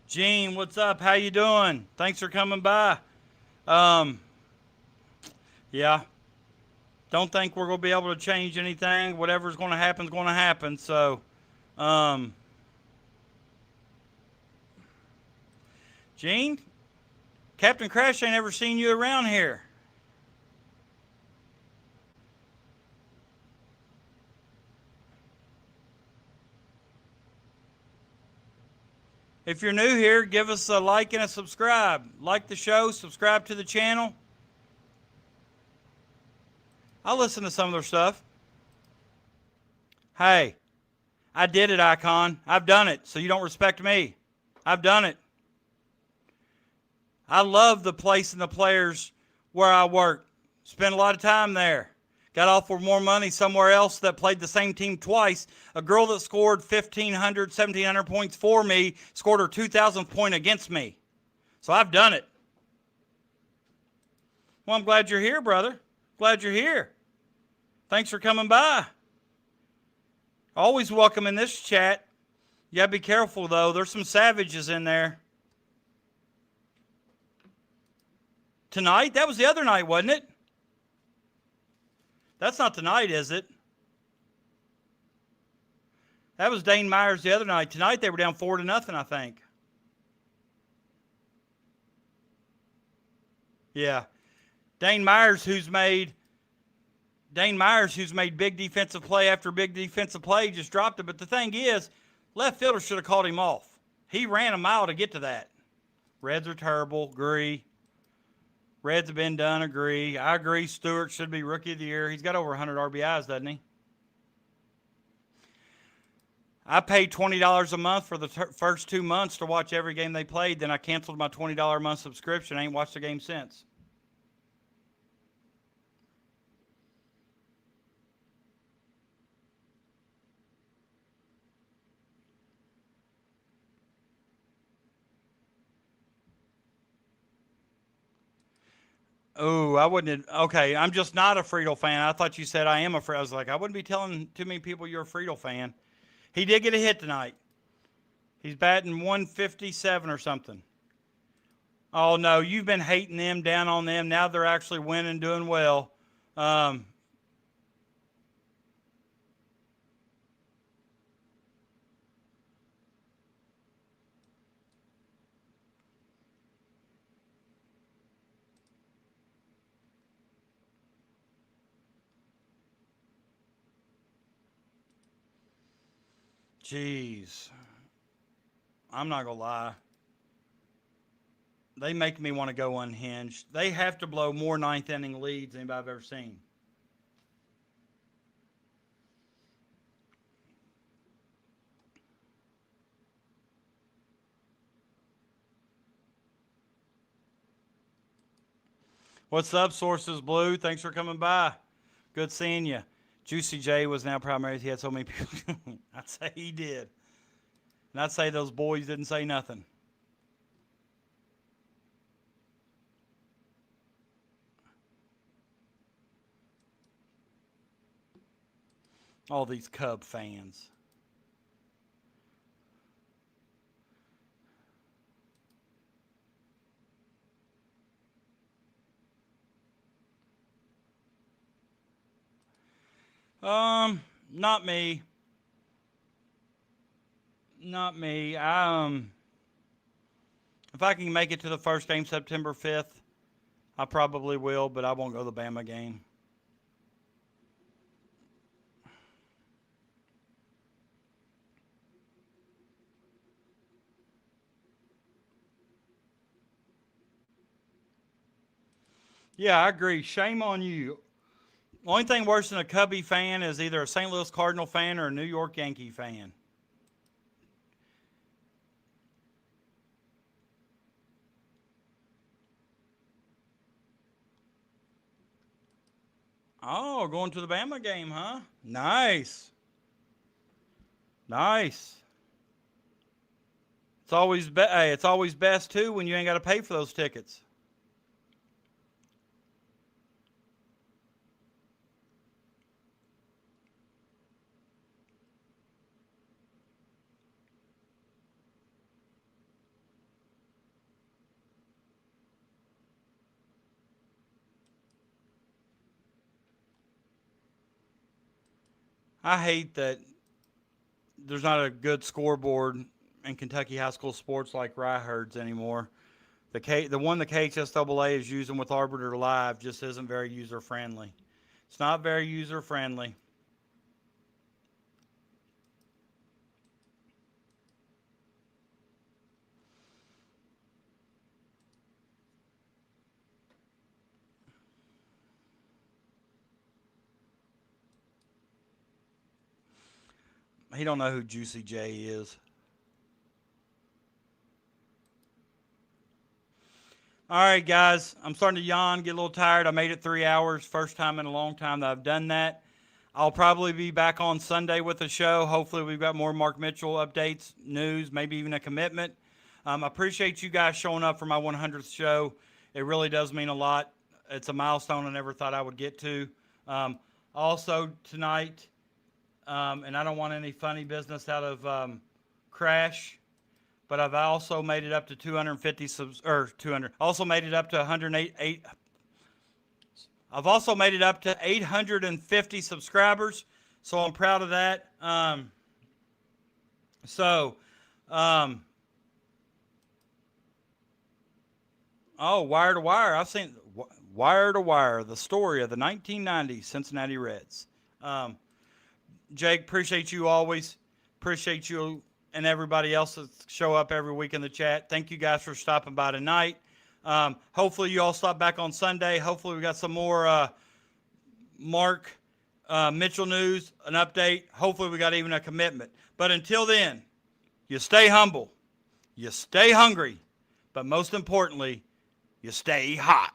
Gene, what's up? How you doing? Thanks for coming by. Yeah. Don't think we're going to be able to change anything. Whatever's going to happen is going to happen. So, Gene, Captain Crash ain't ever seen you around here. If you're new here, give us a like and a subscribe. Like the show, subscribe to the channel. I'll listen to some of their stuff. Hey, I did it, Icon. I've done it, so you don't respect me. I've done it. I love the place and the players where I work. Spent a lot of time there. Got offered more money somewhere else that played the same team twice. A girl that scored 1,500, 1,700 points for me scored her 2,000th point against me. So I've done it. Well, I'm glad you're here, brother. Glad you're here. Thanks for coming by. Always welcome in this chat. You gotta be careful, though. There's some savages in there. Tonight? That was the other night, wasn't it? That's not tonight, is it? That was Dane Myers the other night. Tonight they were down 4-0, I think. Yeah. Dane Myers, who's made big defensive play after big defensive play, just dropped it. But the thing is, left fielder should have called him off. He ran a mile to get to that. Reds are terrible. Agree. Reds have been done. Agree. I agree. Stewart should be Rookie of the Year. He's got over 100 RBIs, doesn't he? I paid $20 a month for the first 2 months to watch every game they played. Then I canceled my $20 a month subscription. I ain't watched a game since. Oh, I wouldn't. Okay, I'm just not a Friedel fan. I thought you said I am a Friedel. I was like, I wouldn't be telling too many people you're a Friedel fan. He did get a hit tonight. He's batting 157 or something. Oh, no, you've been hating them, down on them. Now they're actually winning, doing well. Jeez. I'm not going to lie. They make me want to go unhinged. They have to blow more ninth inning leads than anybody I've ever seen. What's up, Sources Blue? Thanks for coming by. Good seeing you. Juicy J was now primary. He had so many people. I'd say he did. And I'd say those boys didn't say nothing. All these Cub fans. Not me. Not me. If I can make it to the first game September 5th, I probably will, but I won't go to the Bama game. Yeah, I agree. Shame on you. Only thing worse than a Cubby fan is either a St. Louis Cardinal fan or a New York Yankee fan. Oh, going to the Bama game, huh? Nice. Nice. It's always best too when you ain't got to pay for those tickets. I hate that there's not a good scoreboard in Kentucky high school sports like Rye-Herds anymore. The one the KHSAA is using with Arbiter Live just isn't very user friendly. It's not very user friendly. He don't know who Juicy J is. All right, guys. I'm starting to yawn, get a little tired. I made it 3 hours. First time in a long time that I've done that. I'll probably be back on Sunday with the show. Hopefully we've got more Mark Mitchell updates, news, maybe even a commitment. I appreciate you guys showing up for my 100th show. It really does mean a lot. It's a milestone I never thought I would get to. Also tonight, and I don't want any funny business out of Crash, but I've also made it up to 250 also made it up to 108. I've also made it up to 850 subscribers, so I'm proud of that. Wire to Wire. I've seen Wire to Wire, the story of the 1990 Cincinnati Reds. Jake, appreciate you always. Appreciate you and everybody else that show up every week in the chat. Thank you guys for stopping by tonight. Hopefully you all stop back on Sunday. Hopefully we got some more Mark Mitchell news, an update. Hopefully we got even a commitment. But until then, you stay humble, you stay hungry, but most importantly, you stay hot.